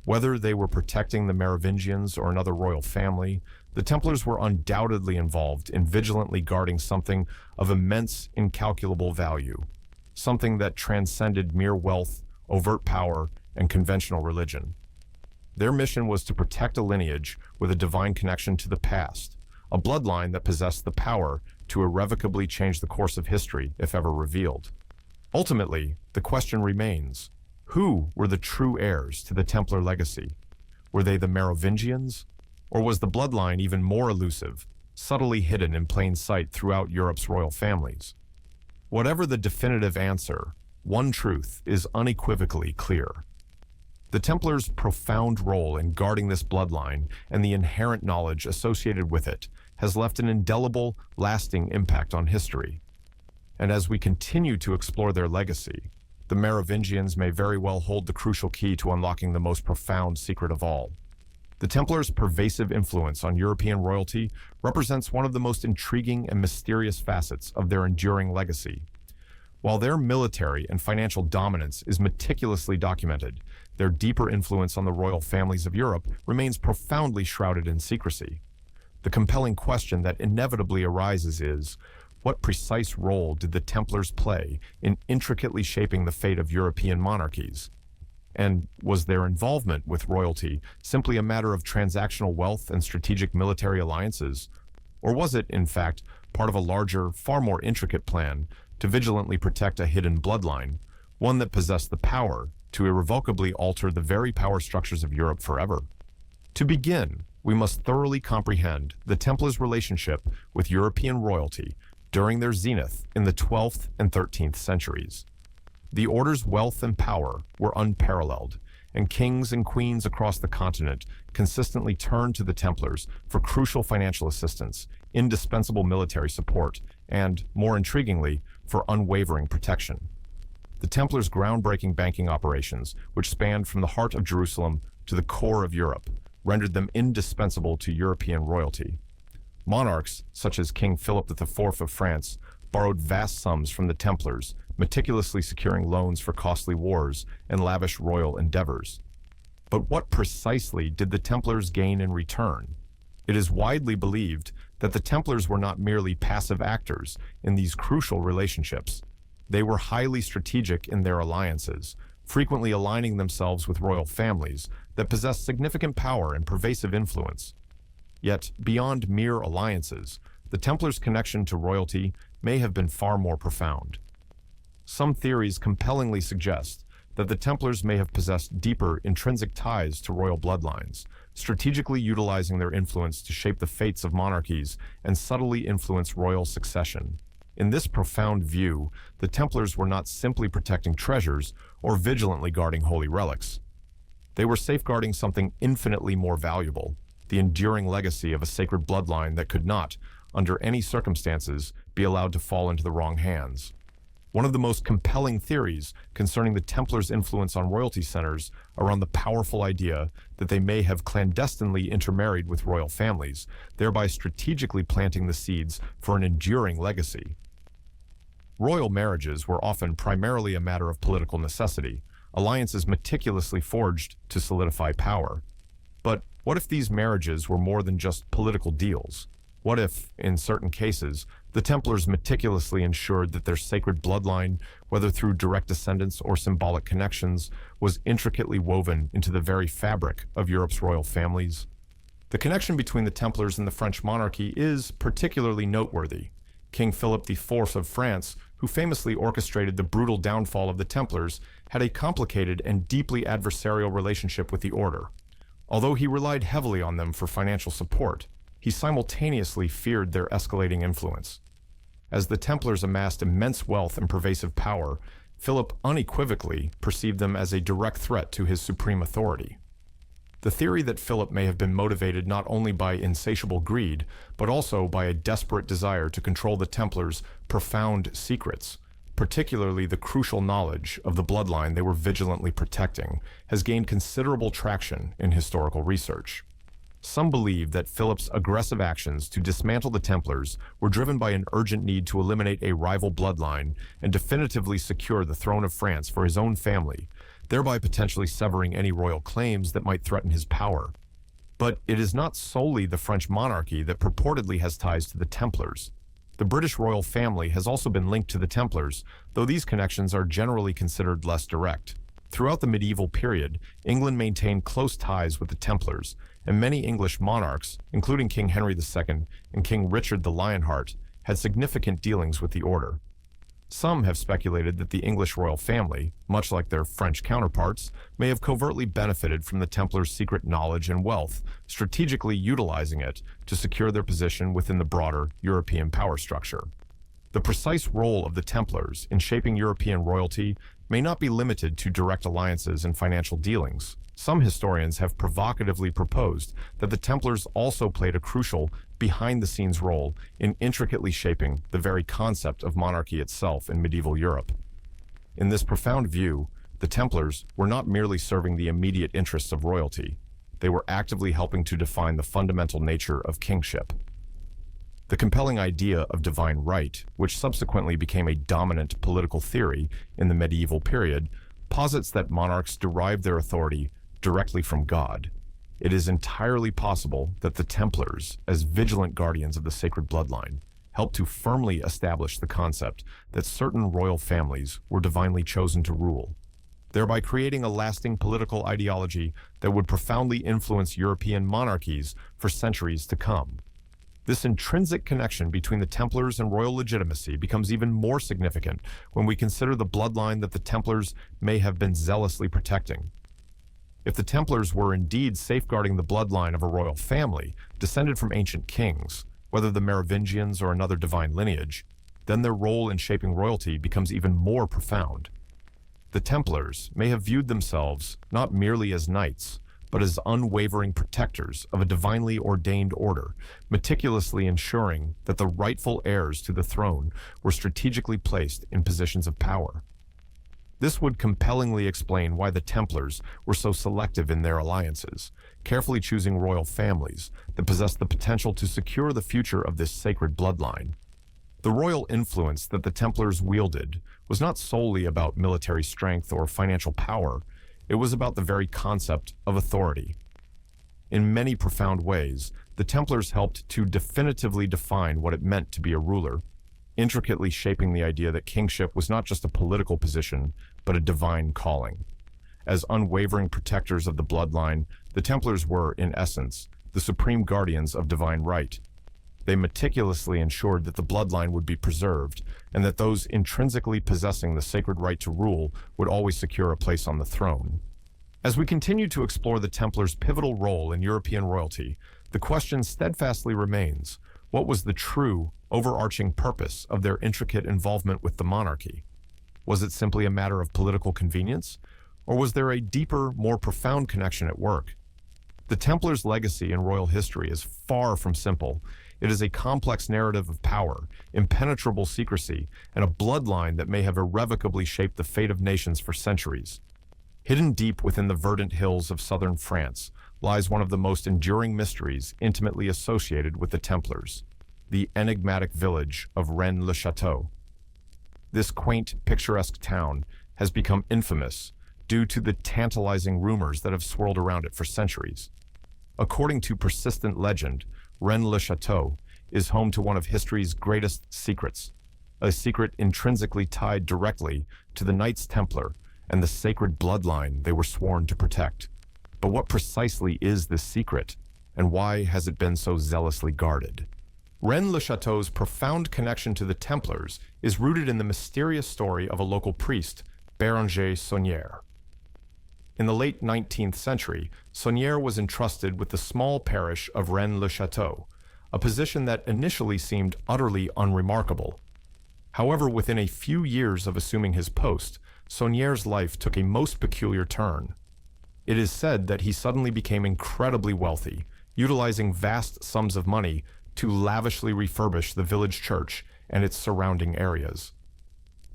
Whether they were protecting the Merovingians or another royal family, the Templars were undoubtedly involved in vigilantly guarding something of immense, incalculable value, something that transcended mere wealth, overt power, and conventional religion. Their mission was to protect a lineage with a divine connection to the past, a bloodline that possessed the power to irrevocably change the course of history if ever revealed. Ultimately, the question remains, who were the true heirs to the Templar legacy? Were they the Merovingians? Or was the bloodline even more elusive, subtly hidden in plain sight throughout Europe's royal families? Whatever the definitive answer, one truth is unequivocally clear. The Templars' profound role in guarding this bloodline and the inherent knowledge associated with it has left an indelible, lasting impact on history. And as we continue to explore their legacy, the Merovingians may very well hold the crucial key to unlocking the most profound secret of all: The Templars' pervasive influence on European royalty represents one of the most intriguing and mysterious facets of their enduring legacy. While their military and financial dominance is meticulously documented, their deeper influence on the royal families of Europe remains profoundly shrouded in secrecy. The compelling question that inevitably arises is, what precise role did the Templars play in intricately shaping the fate of European monarchies? And was their involvement with royalty simply a matter of transactional wealth and strategic military alliances? Or was it, in fact, part of a larger, far more intricate plan to vigilantly protect a hidden bloodline, one that possessed the power to irrevocably alter the very power structures of Europe forever? To begin, we must thoroughly comprehend the Templars' relationship with European royalty during their zenith in the 12th and 13th centuries. The Order's wealth and power were unparalleled, and kings and queens across the continent consistently turned to the Templars for crucial financial assistance, indispensable military support, and, more intriguingly, for unwavering protection. The Templars' groundbreaking banking operations, which spanned from the heart of Jerusalem to the core of Europe, rendered them indispensable to European royalty. Monarchs, such as King Philip IV of France, borrowed vast sums from the Templars, meticulously securing loans for costly wars and lavish royal endeavors. But what precisely did the Templars gain in return? It is widely believed that the Templars were not merely passive actors in these crucial relationships. They were highly strategic in their alliances, frequently aligning themselves with royal families that possessed significant power and pervasive influence. Yet, beyond mere alliances, the Templars' connection to royalty may have been far more profound. Some theories compellingly suggest that the Templars may have possessed deeper intrinsic ties to royal bloodlines, strategically utilizing their influence to shape the fates of monarchies and subtly influence royal succession. In this profound view, the Templars were not simply protecting treasures or vigilantly guarding holy relics. They were safeguarding something infinitely more valuable, the enduring legacy of a sacred bloodline that could not, under any circumstances, be allowed to fall into the wrong hands. One of the most compelling theories concerning the Templars' influence on royalty centers around the powerful idea that they may have clandestinely intermarried with royal families, thereby strategically planting the seeds for an enduring legacy. Royal marriages were often primarily a matter of political necessity, alliances meticulously forged to solidify power. But what if these marriages were more than just political deals? What if, in certain cases, the Templars meticulously ensured that their sacred bloodline, whether through direct descendants or symbolic connections, was intricately woven into the very fabric of Europe's royal families? The connection between the Templars and the French monarchy is particularly noteworthy. King Philip IV of France, who famously orchestrated the brutal downfall of the Templars, had a complicated and deeply adversarial relationship with the Order. Although he relied heavily on them for financial support, he simultaneously feared their escalating influence. As the Templars amassed immense wealth and pervasive power, Philip unequivocally perceived them as a direct threat to his supreme authority. The theory that Philip may have been motivated not only by insatiable greed, but also by a desperate desire to control the Templars' profound secrets, particularly the crucial knowledge of the bloodline they were vigilantly protecting, has gained considerable traction in historical research. Some believe that Philip's aggressive actions to dismantle the Templars were driven by an urgent need to eliminate a rival bloodline and definitively secure the throne of France for his own family, thereby potentially severing any royal claims that might threaten his power. But it is not solely the French monarchy that purportedly has ties to the Templars. The British royal family has also been linked to the Templars, though these connections are generally considered less direct. Throughout the medieval period, England maintained close ties with the Templars, and many English monarchs, including King Henry II and King Richard the Lionheart, had significant dealings with the Order. Some have speculated that the English royal family, much like their French counterparts, may have covertly benefited from the Templars' secret knowledge and wealth, strategically utilizing it to secure their position within the broader European power structure. The precise role of the Templars in shaping European royalty may not be limited to direct alliances and financial dealings. Some historians have provocatively proposed that the Templars also played a crucial, behind-the-scenes role in intricately shaping the very concept of monarchy itself in medieval Europe. In this profound view, the Templars were not merely serving the immediate interests of royalty. they were actively helping to define the fundamental nature of kingship. The compelling idea of divine right, which subsequently became a dominant political theory in the medieval period, posits that monarchs derive their authority directly from God. It is entirely possible that the Templars, as vigilant guardians of the sacred bloodline, helped to firmly establish the concept that certain royal families were divinely chosen to rule, thereby creating a lasting political ideology that would profoundly influence European monarchies for centuries to come. This intrinsic connection between the Templars and royal legitimacy becomes even more significant when we consider the bloodline that the Templars may have been zealously protecting. If the Templars were indeed safeguarding the bloodline of a royal family descended from ancient kings, whether the Merovingians or another divine lineage, then their role in shaping royalty becomes even more profound. The Templars may have viewed themselves not merely as knights, but as unwavering protectors of a divinely ordained order, meticulously ensuring that the rightful heirs to the throne were strategically placed in positions of power. This would compellingly explain why the Templars were so selective in their alliances, carefully choosing royal families that possessed the potential to secure the future of this sacred bloodline. The royal influence that the Templars wielded was not solely about military strength or financial power. It was about the very concept of authority. In many profound ways, the Templars helped to definitively define what it meant to be a ruler, intricately shaping the idea that kingship was not just a political position, but a divine calling. As unwavering protectors of the bloodline, the Templars were, in essence, the supreme guardians of divine right. They meticulously ensured that the bloodline would be preserved, and that those intrinsically possessing the sacred right to rule would always secure a place on the throne. As we continue to explore the Templars' pivotal role in European royalty, the question steadfastly remains: what was the true, overarching purpose of their intricate involvement with the monarchy? Was it simply a matter of political convenience, or was there a deeper, more profound connection at work? The Templars' legacy in royal history is far from simple. It is a complex narrative of power, impenetrable secrecy, and a bloodline that may have irrevocably shaped the fate of nations for centuries. Hidden deep within the verdant hills of southern France lies one of the most enduring mysteries intimately associated with the Templars: the enigmatic village of Rennes-le-Château. This quaint, picturesque town has become infamous due to the tantalizing rumors that have swirled around it for centuries. According to persistent legend, Rennes-le-Château is home to one of history's greatest secrets, a secret intrinsically tied directly to the Knights Templar and the sacred bloodline they were sworn to protect. But what precisely is this secret, and why has it been so zealously guarded? Rennes-le-Château's profound connection to the Templars is rooted in the mysterious story of a local priest, Béranger Saunière. In the late 19th century, Saunière was entrusted with the small parish of Rennes-le-Château, a position that initially seemed utterly unremarkable. However, within a few years of assuming his post, Saunière's life took a most peculiar turn. It is said that he suddenly became incredibly wealthy, utilizing vast sums of money to lavishly refurbish the village church and its surrounding areas.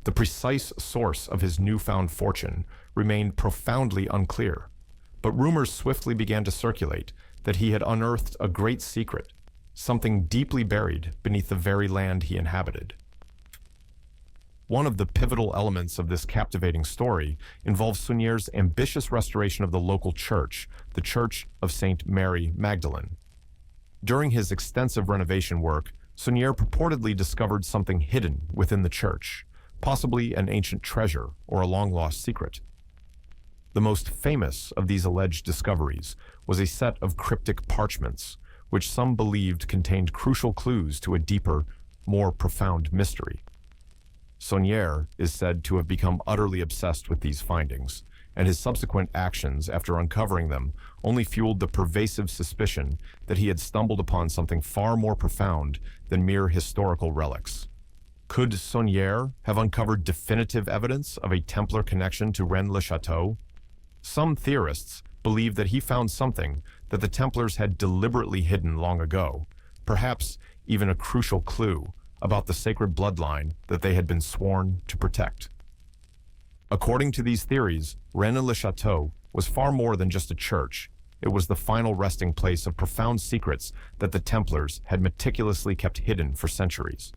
The precise source of his newfound fortune remained profoundly unclear, but rumors swiftly began to circulate that he had unearthed a great secret, something deeply buried beneath the very land he inhabited. One of the pivotal elements of this captivating story involves Saunière's ambitious restoration of the local church, the Church of Saint Mary Magdalene. During his extensive renovation work, Saunière purportedly discovered something hidden within the church, possibly an ancient treasure or a long-lost secret. The most famous of these alleged discoveries was a set of cryptic parchments, which some believed contained crucial clues to a deeper, more profound mystery. Saunière is said to have become utterly obsessed with these findings, and his subsequent actions after uncovering them only fueled the pervasive suspicion that he had stumbled upon something far more profound than mere historical relics. Could Saunière have uncovered definitive evidence of a Templar connection to Rennes-le-Château? Some theorists believe that he found something that the Templars had deliberately hidden long ago, perhaps even a crucial clue about the sacred bloodline that they had been sworn to protect. According to these theories, Rennes-le-Château was far more than just a church. it was the final resting place of profound secrets that the Templars had meticulously kept hidden for centuries.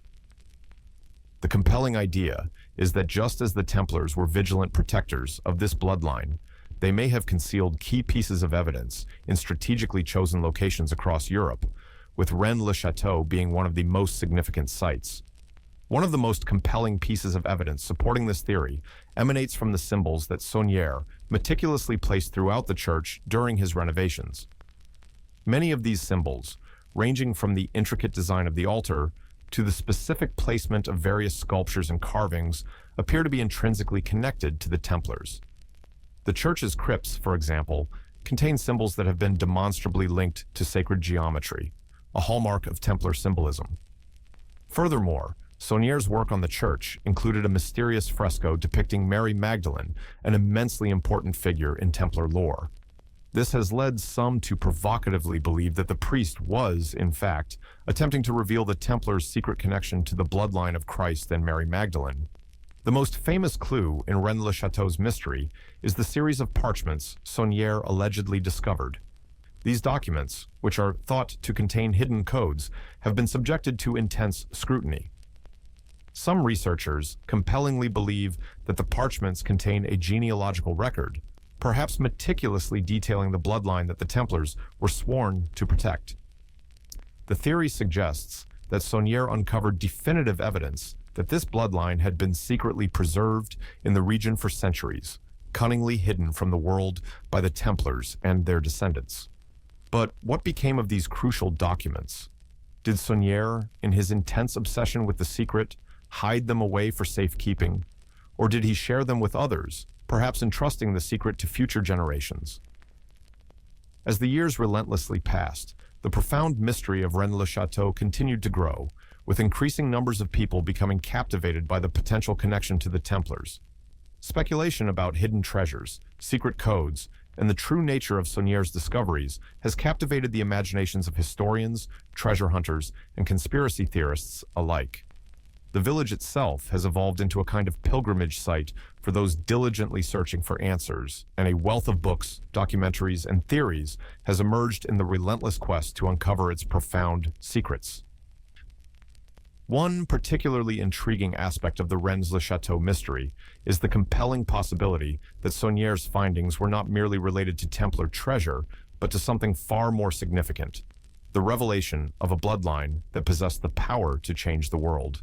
The compelling idea is that just as the Templars were vigilant protectors of this bloodline, they may have concealed key pieces of evidence in strategically chosen locations across Europe, with Rennes-le-Château being one of the most significant sites. One of the most compelling pieces of evidence supporting this theory emanates from the symbols that Saunière meticulously placed throughout the church during his renovations. Many of these symbols, ranging from the intricate design of the altar to the specific placement of various sculptures and carvings, appear to be intrinsically connected to the Templars. The church's crypts, for example, contain symbols that have been demonstrably linked to sacred geometry, a hallmark of Templar symbolism. Furthermore, Saunière's work on the church included a mysterious fresco depicting Mary Magdalene, an immensely important figure in Templar lore. This has led some to provocatively believe that the priest was, in fact, attempting to reveal the Templars' secret connection to the bloodline of Christ and Mary Magdalene. The most famous clue in Rennes-le-Château's mystery is the series of parchments Saunière allegedly discovered. These documents, which are thought to contain hidden codes, have been subjected to intense scrutiny. Some researchers compellingly believe that the parchments contain a genealogical record, perhaps meticulously detailing the bloodline that the Templars were sworn to protect. The theory suggests that Saunière uncovered definitive evidence that this bloodline had been secretly preserved in the region for centuries, cunningly hidden from the world by the Templars and their descendants. But what became of these crucial documents? Did Saunière, in his intense obsession with the secret, hide them away for safekeeping? Or did he share them with others, perhaps entrusting the secret to future generations? As the years relentlessly passed, the profound mystery of Rennes-le-Château continued to grow, with increasing numbers of people becoming captivated by the potential connection to the Templars. Speculation about hidden treasures, secret codes, and the true nature of Saunière's discoveries has captivated the imaginations of historians, treasure hunters, and conspiracy theorists alike. The village itself has evolved into a kind of pilgrimage site for those diligently searching for answers, and a wealth of books, documentaries, and theories has emerged in the relentless quest to uncover its profound secrets. One particularly intriguing aspect of the Rennes-le-Château mystery is the compelling possibility that Saunière's findings were not merely related to Templar treasure, but to something far more significant: the revelation of a bloodline that possessed the power to change the world.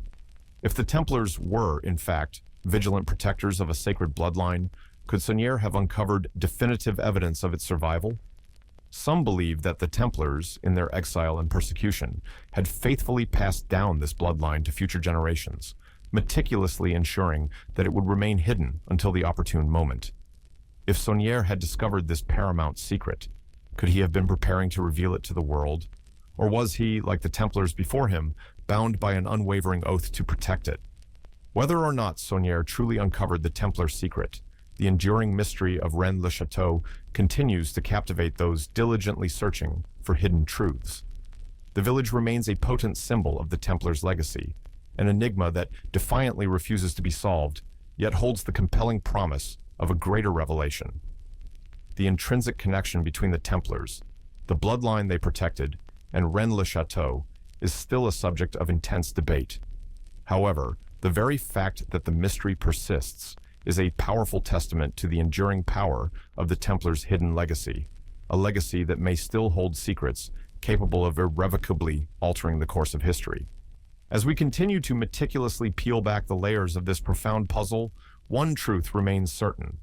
If the Templars were, in fact, vigilant protectors of a sacred bloodline, could Saunière have uncovered definitive evidence of its survival? Some believe that the Templars, in their exile and persecution, had faithfully passed down this bloodline to future generations, meticulously ensuring that it would remain hidden until the opportune moment. If Saunière had discovered this paramount secret, could he have been preparing to reveal it to the world? Or was he, like the Templars before him, bound by an unwavering oath to protect it? Whether or not Saunière truly uncovered the Templar secret, the enduring mystery of Rennes-le-Château continues to captivate those diligently searching for hidden truths. The village remains a potent symbol of the Templars' legacy, an enigma that defiantly refuses to be solved, yet holds the compelling promise of a greater revelation. The intrinsic connection between the Templars, the bloodline they protected, and Rennes-le-Château is still a subject of intense debate. However, the very fact that the mystery persists is a powerful testament to the enduring power of the Templars' hidden legacy, a legacy that may still hold secrets capable of irrevocably altering the course of history. As we continue to meticulously peel back the layers of this profound puzzle, one truth remains certain.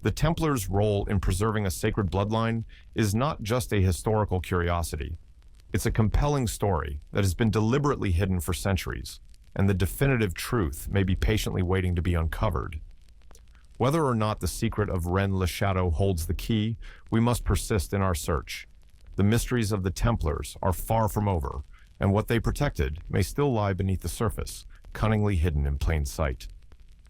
The Templars' role in preserving a sacred bloodline is not just a historical curiosity. It's a compelling story that has been deliberately hidden for centuries, and the definitive truth may be patiently waiting to be uncovered. Whether or not the secret of Rennes-le-Château holds the key, we must persist in our search. The mysteries of the Templars are far from over, and what they protected may still lie beneath the surface, cunningly hidden in plain sight.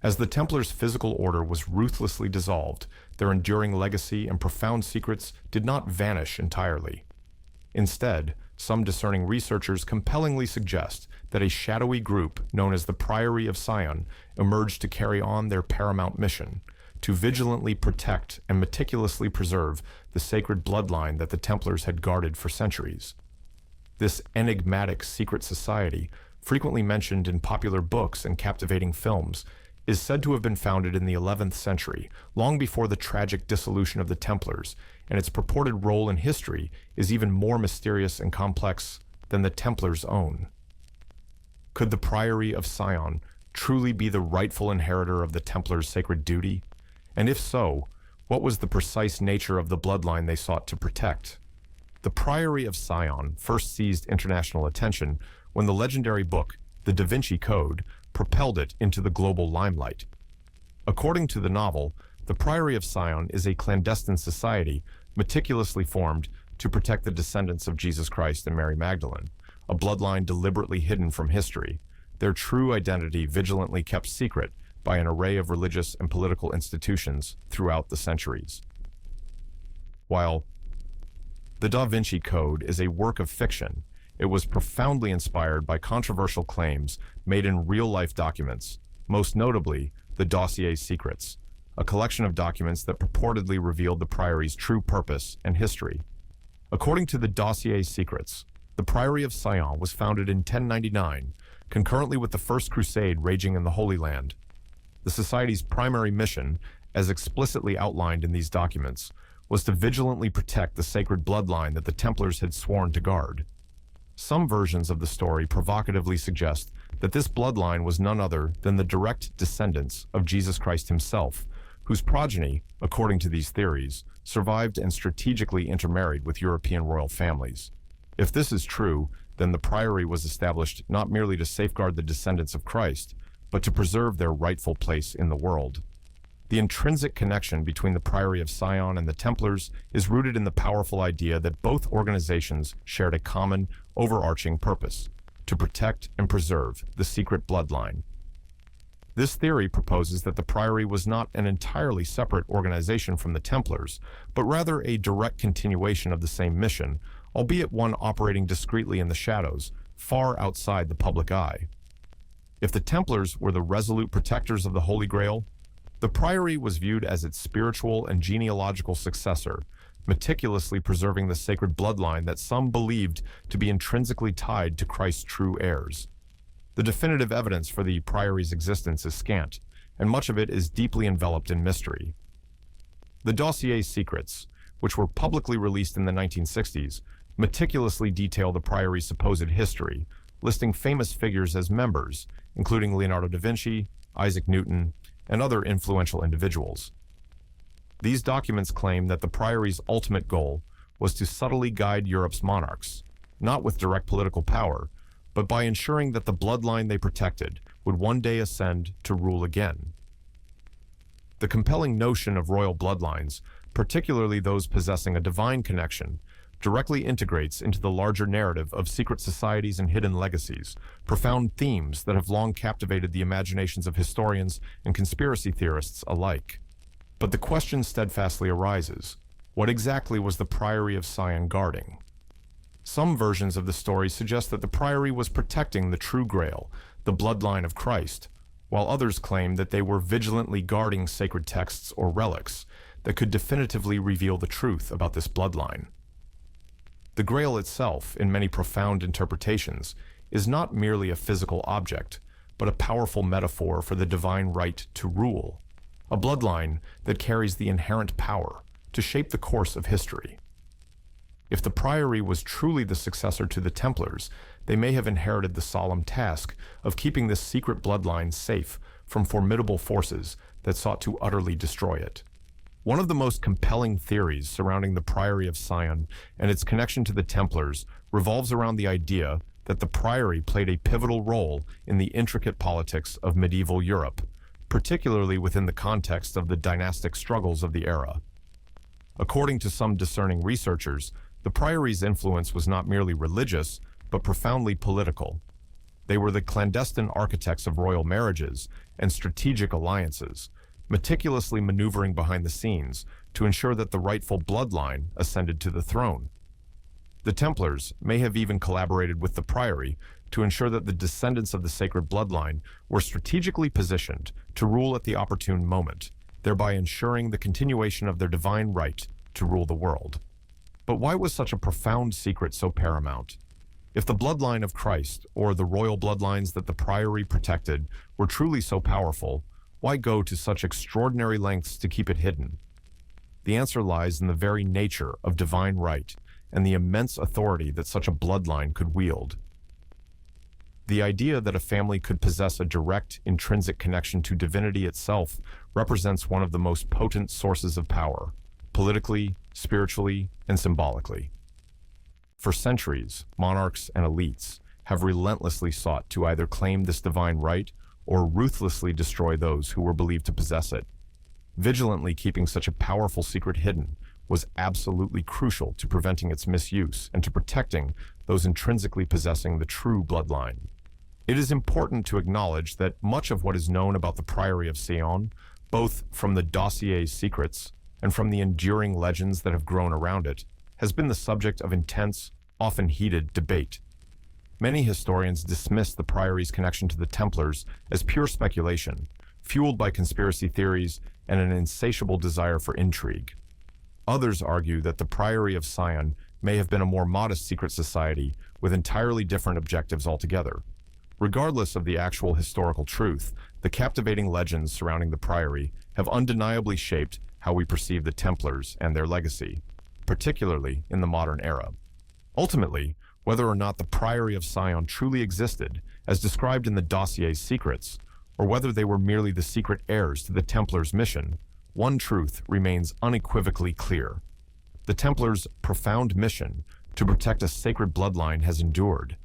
As the Templars' physical order was ruthlessly dissolved, their enduring legacy and profound secrets did not vanish entirely. Instead, some discerning researchers compellingly suggest that a shadowy group known as the Priory of Sion emerged to carry on their paramount mission, to vigilantly protect and meticulously preserve the sacred bloodline that the Templars had guarded for centuries. This enigmatic secret society, frequently mentioned in popular books and captivating films, is said to have been founded in the 11th century, long before the tragic dissolution of the Templars, and its purported role in history is even more mysterious and complex than the Templars' own. Could the Priory of Sion truly be the rightful inheritor of the Templars' sacred duty? And if so, what was the precise nature of the bloodline they sought to protect? The Priory of Sion first seized international attention when the legendary book, The Da Vinci Code, propelled it into the global limelight. According to the novel, the Priory of Sion is a clandestine society meticulously formed to protect the descendants of Jesus Christ and Mary Magdalene, a bloodline deliberately hidden from history, their true identity vigilantly kept secret by an array of religious and political institutions throughout the centuries. While the Da Vinci Code is a work of fiction, it was profoundly inspired by controversial claims made in real-life documents, most notably the Dossier Secrets, a collection of documents that purportedly revealed the Priory's true purpose and history. According to the Dossier Secrets, the Priory of Sion was founded in 1099, concurrently with the First Crusade raging in the Holy Land. The Society's primary mission, as explicitly outlined in these documents, was to vigilantly protect the sacred bloodline that the Templars had sworn to guard. Some versions of the story provocatively suggest that this bloodline was none other than the direct descendants of Jesus Christ himself, whose progeny, according to these theories, survived and strategically intermarried with European royal families. If this is true, then the Priory was established not merely to safeguard the descendants of Christ, but to preserve their rightful place in the world. The intrinsic connection between the Priory of Sion and the Templars is rooted in the powerful idea that both organizations shared a common, overarching purpose: to protect and preserve the secret bloodline. This theory proposes that the Priory was not an entirely separate organization from the Templars, but rather a direct continuation of the same mission, albeit one operating discreetly in the shadows, far outside the public eye. If the Templars were the resolute protectors of the Holy Grail, the Priory was viewed as its spiritual and genealogical successor, meticulously preserving the sacred bloodline that some believed to be intrinsically tied to Christ's true heirs. The definitive evidence for the Priory's existence is scant, and much of it is deeply enveloped in mystery. The Dossier Secrets, which were publicly released in the 1960s, meticulously detail the Priory's supposed history, listing famous figures as members, including Leonardo da Vinci, Isaac Newton, and other influential individuals. These documents claim that the Priory's ultimate goal was to subtly guide Europe's monarchs, not with direct political power, but by ensuring that the bloodline they protected would one day ascend to rule again. The compelling notion of royal bloodlines, particularly those possessing a divine connection, directly integrates into the larger narrative of secret societies and hidden legacies, profound themes that have long captivated the imaginations of historians and conspiracy theorists alike. But the question steadfastly arises: what exactly was the Priory of Sion guarding? Some versions of the story suggest that the Priory was protecting the true Grail, the bloodline of Christ, while others claim that they were vigilantly guarding sacred texts or relics that could definitively reveal the truth about this bloodline. The Grail itself, in many profound interpretations, is not merely a physical object, but a powerful metaphor for the divine right to rule, a bloodline that carries the inherent power to shape the course of history. If the Priory was truly the successor to the Templars, they may have inherited the solemn task of keeping this secret bloodline safe from formidable forces that sought to utterly destroy it. One of the most compelling theories surrounding the Priory of Sion and its connection to the Templars revolves around the idea that the Priory played a pivotal role in the intricate politics of medieval Europe, particularly within the context of the dynastic struggles of the era. According to some discerning researchers, the Priory's influence was not merely religious, but profoundly political. They were the clandestine architects of royal marriages and strategic alliances, meticulously maneuvering behind the scenes to ensure that the rightful bloodline ascended to the throne. The Templars may have even collaborated with the Priory to ensure that the descendants of the sacred bloodline were strategically positioned to rule at the opportune moment, thereby ensuring the continuation of their divine right to rule the world. But why was such a profound secret so paramount? If the bloodline of Christ, or the royal bloodlines that the priory protected, were truly so powerful, why go to such extraordinary lengths to keep it hidden? The answer lies in the very nature of divine right and the immense authority that such a bloodline could wield. The idea that a family could possess a direct, intrinsic connection to divinity itself represents one of the most potent sources of power, politically, spiritually, and symbolically. For centuries, monarchs and elites have relentlessly sought to either claim this divine right or ruthlessly destroy those who were believed to possess it. Vigilantly keeping such a powerful secret hidden was absolutely crucial to preventing its misuse and to protecting those intrinsically possessing the true bloodline. It is important to acknowledge that much of what is known about the Priory of Sion, both from the dossier's secrets and from the enduring legends that have grown around it, has been the subject of intense, often heated debate. Many historians dismiss the Priory's connection to the Templars as pure speculation, fueled by conspiracy theories and an insatiable desire for intrigue. Others argue that the Priory of Sion may have been a more modest secret society with entirely different objectives altogether. Regardless of the actual historical truth, the captivating legends surrounding the Priory have undeniably shaped how we perceive the Templars and their legacy, particularly in the modern era. Ultimately, whether or not the Priory of Sion truly existed, as described in the dossier's secrets, or whether they were merely the secret heirs to the Templars' mission, one truth remains unequivocally clear. The Templars' profound mission to protect a sacred bloodline has endured.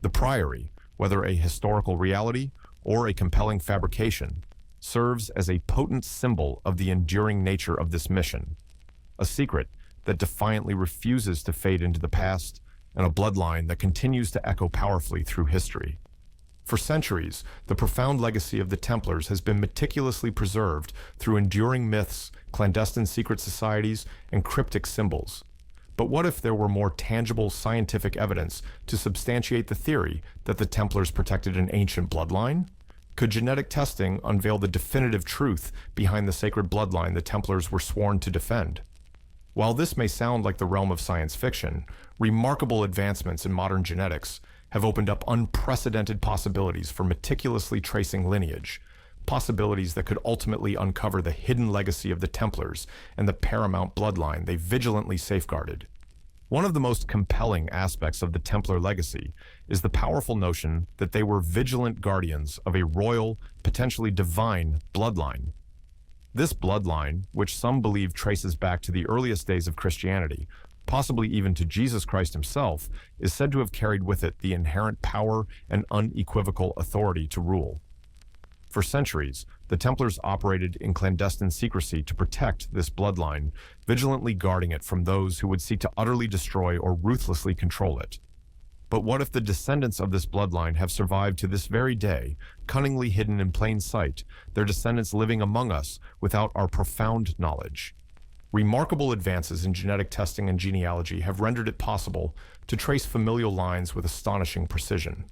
The Priory, whether a historical reality or a compelling fabrication, serves as a potent symbol of the enduring nature of this mission, a secret that defiantly refuses to fade into the past, and a bloodline that continues to echo powerfully through history. For centuries, the profound legacy of the Templars has been meticulously preserved through enduring myths, clandestine secret societies, and cryptic symbols. But what if there were more tangible scientific evidence to substantiate the theory that the Templars protected an ancient bloodline? Could genetic testing unveil the definitive truth behind the sacred bloodline the Templars were sworn to defend? While this may sound like the realm of science fiction, remarkable advancements in modern genetics have opened up unprecedented possibilities for meticulously tracing lineage, possibilities that could ultimately uncover the hidden legacy of the Templars and the paramount bloodline they vigilantly safeguarded. One of the most compelling aspects of the Templar legacy is the powerful notion that they were vigilant guardians of a royal, potentially divine bloodline. This bloodline, which some believe traces back to the earliest days of Christianity, possibly even to Jesus Christ himself, is said to have carried with it the inherent power and unequivocal authority to rule. For centuries, the Templars operated in clandestine secrecy to protect this bloodline, vigilantly guarding it from those who would seek to utterly destroy or ruthlessly control it. But what if the descendants of this bloodline have survived to this very day, cunningly hidden in plain sight, their descendants living among us without our profound knowledge? Remarkable advances in genetic testing and genealogy have rendered it possible to trace familial lines with astonishing precision.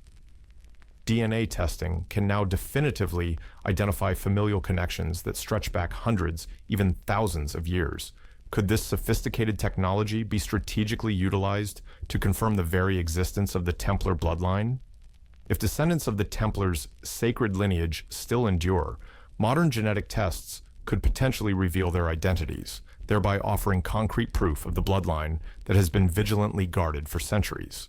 DNA testing can now definitively identify familial connections that stretch back hundreds, even thousands of years. Could this sophisticated technology be strategically utilized to confirm the very existence of the Templar bloodline? If descendants of the Templars' sacred lineage still endure, modern genetic tests could potentially reveal their identities, thereby offering concrete proof of the bloodline that has been vigilantly guarded for centuries.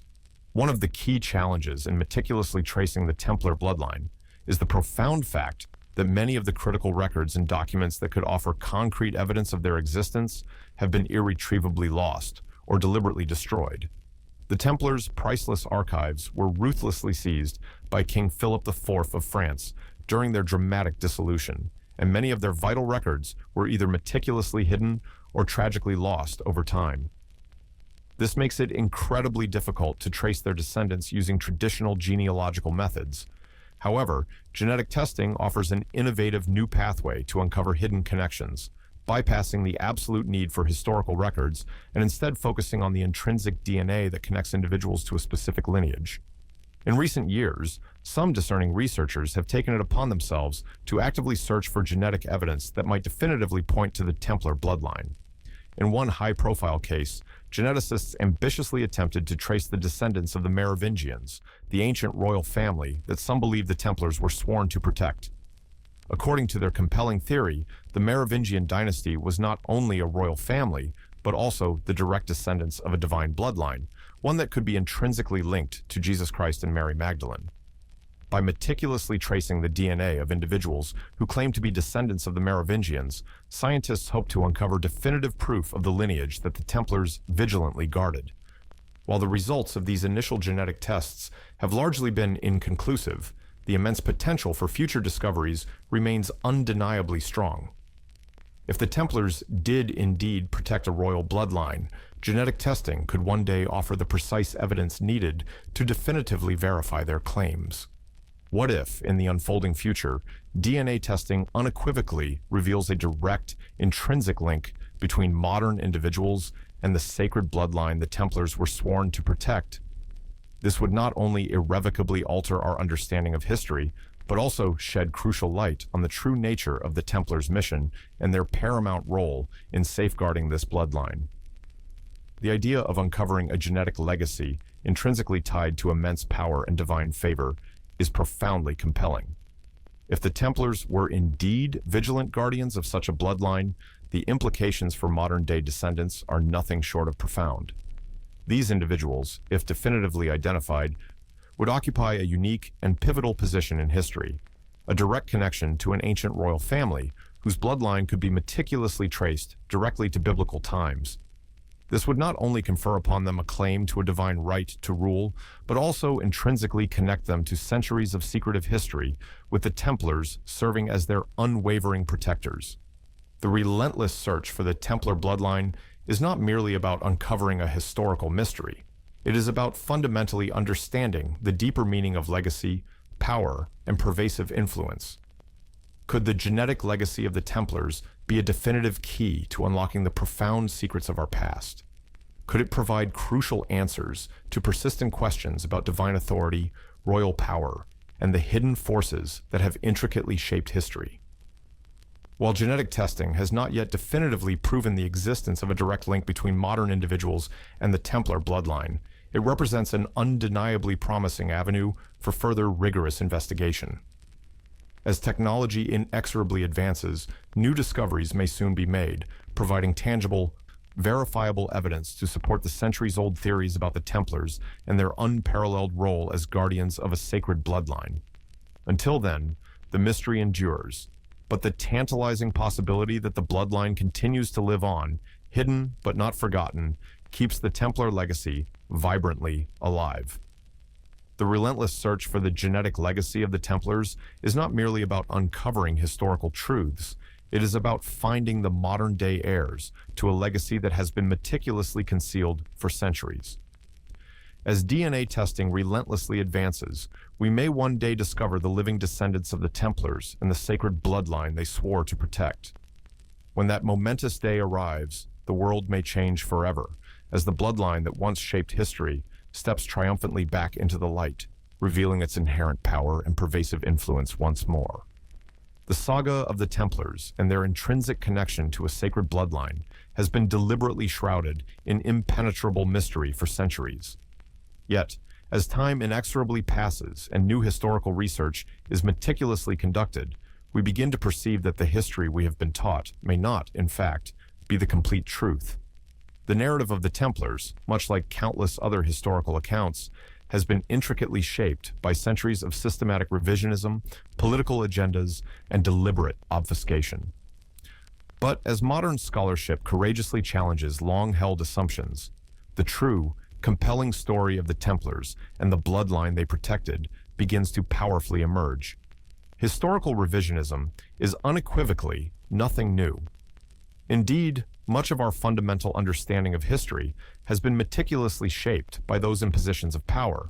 One of the key challenges in meticulously tracing the Templar bloodline is the profound fact that many of the critical records and documents that could offer concrete evidence of their existence have been irretrievably lost or deliberately destroyed. The Templars' priceless archives were ruthlessly seized by King Philip IV of France during their dramatic dissolution, and many of their vital records were either meticulously hidden or tragically lost over time. This makes it incredibly difficult to trace their descendants using traditional genealogical methods. However, genetic testing offers an innovative new pathway to uncover hidden connections, bypassing the absolute need for historical records and instead focusing on the intrinsic DNA that connects individuals to a specific lineage. In recent years, some discerning researchers have taken it upon themselves to actively search for genetic evidence that might definitively point to the Templar bloodline. In one high-profile case, geneticists ambitiously attempted to trace the descendants of the Merovingians, the ancient royal family that some believe the Templars were sworn to protect. According to their compelling theory, the Merovingian dynasty was not only a royal family, but also the direct descendants of a divine bloodline, one that could be intrinsically linked to Jesus Christ and Mary Magdalene. By meticulously tracing the DNA of individuals who claim to be descendants of the Merovingians, scientists hope to uncover definitive proof of the lineage that the Templars vigilantly guarded. While the results of these initial genetic tests have largely been inconclusive, the immense potential for future discoveries remains undeniably strong. If the Templars did indeed protect a royal bloodline, genetic testing could one day offer the precise evidence needed to definitively verify their claims. What if, in the unfolding future, DNA testing unequivocally reveals a direct, intrinsic link between modern individuals and the sacred bloodline the Templars were sworn to protect? This would not only irrevocably alter our understanding of history, but also shed crucial light on the true nature of the Templars' mission and their paramount role in safeguarding this bloodline. The idea of uncovering a genetic legacy intrinsically tied to immense power and divine favor is profoundly compelling. If the Templars were indeed vigilant guardians of such a bloodline, the implications for modern-day descendants are nothing short of profound. These individuals, if definitively identified, would occupy a unique and pivotal position in history, a direct connection to an ancient royal family whose bloodline could be meticulously traced directly to biblical times. This would not only confer upon them a claim to a divine right to rule, but also intrinsically connect them to centuries of secretive history, with the Templars serving as their unwavering protectors. The relentless search for the Templar bloodline is not merely about uncovering a historical mystery. It is about fundamentally understanding the deeper meaning of legacy, power, and pervasive influence. Could the genetic legacy of the Templars be a definitive key to unlocking the profound secrets of our past? Could it provide crucial answers to persistent questions about divine authority, royal power, and the hidden forces that have intricately shaped history? While genetic testing has not yet definitively proven the existence of a direct link between modern individuals and the Templar bloodline, it represents an undeniably promising avenue for further rigorous investigation. As technology inexorably advances, new discoveries may soon be made, providing tangible, verifiable evidence to support the centuries-old theories about the Templars and their unparalleled role as guardians of a sacred bloodline. Until then, the mystery endures, but the tantalizing possibility that the bloodline continues to live on, hidden but not forgotten, keeps the Templar legacy vibrantly alive. The relentless search for the genetic legacy of the Templars is not merely about uncovering historical truths. It is about finding the modern-day heirs to a legacy that has been meticulously concealed for centuries. As DNA testing relentlessly advances, we may one day discover the living descendants of the Templars and the sacred bloodline they swore to protect. When that momentous day arrives, the world may change forever, as the bloodline that once shaped history steps triumphantly back into the light, revealing its inherent power and pervasive influence once more. The saga of the Templars and their intrinsic connection to a sacred bloodline has been deliberately shrouded in impenetrable mystery for centuries. Yet, as time inexorably passes and new historical research is meticulously conducted, we begin to perceive that the history we have been taught may not, in fact, be the complete truth. The narrative of the Templars, much like countless other historical accounts, has been intricately shaped by centuries of systematic revisionism, political agendas, and deliberate obfuscation. But as modern scholarship courageously challenges long-held assumptions, the true, compelling story of the Templars and the bloodline they protected begins to powerfully emerge. Historical revisionism is unequivocally nothing new. Indeed, much of our fundamental understanding of history has been meticulously shaped by those in positions of power.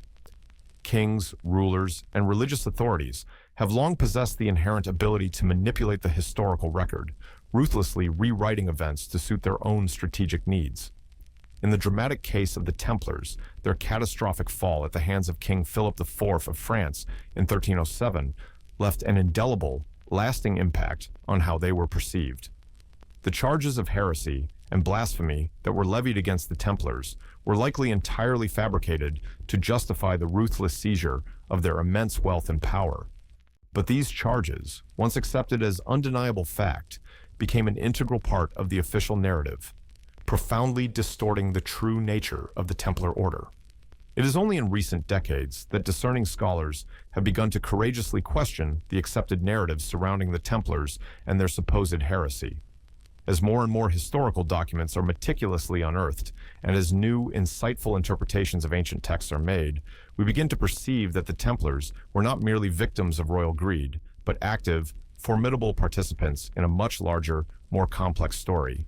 Kings, rulers, and religious authorities have long possessed the inherent ability to manipulate the historical record, ruthlessly rewriting events to suit their own strategic needs. In the dramatic case of the Templars, their catastrophic fall at the hands of King Philip IV of France in 1307 left an indelible, lasting impact on how they were perceived. The charges of heresy and blasphemy that were levied against the Templars were likely entirely fabricated to justify the ruthless seizure of their immense wealth and power. But these charges, once accepted as undeniable fact, became an integral part of the official narrative, profoundly distorting the true nature of the Templar Order. It is only in recent decades that discerning scholars have begun to courageously question the accepted narratives surrounding the Templars and their supposed heresy. As more and more historical documents are meticulously unearthed, and as new, insightful interpretations of ancient texts are made, we begin to perceive that the Templars were not merely victims of royal greed, but active, formidable participants in a much larger, more complex story.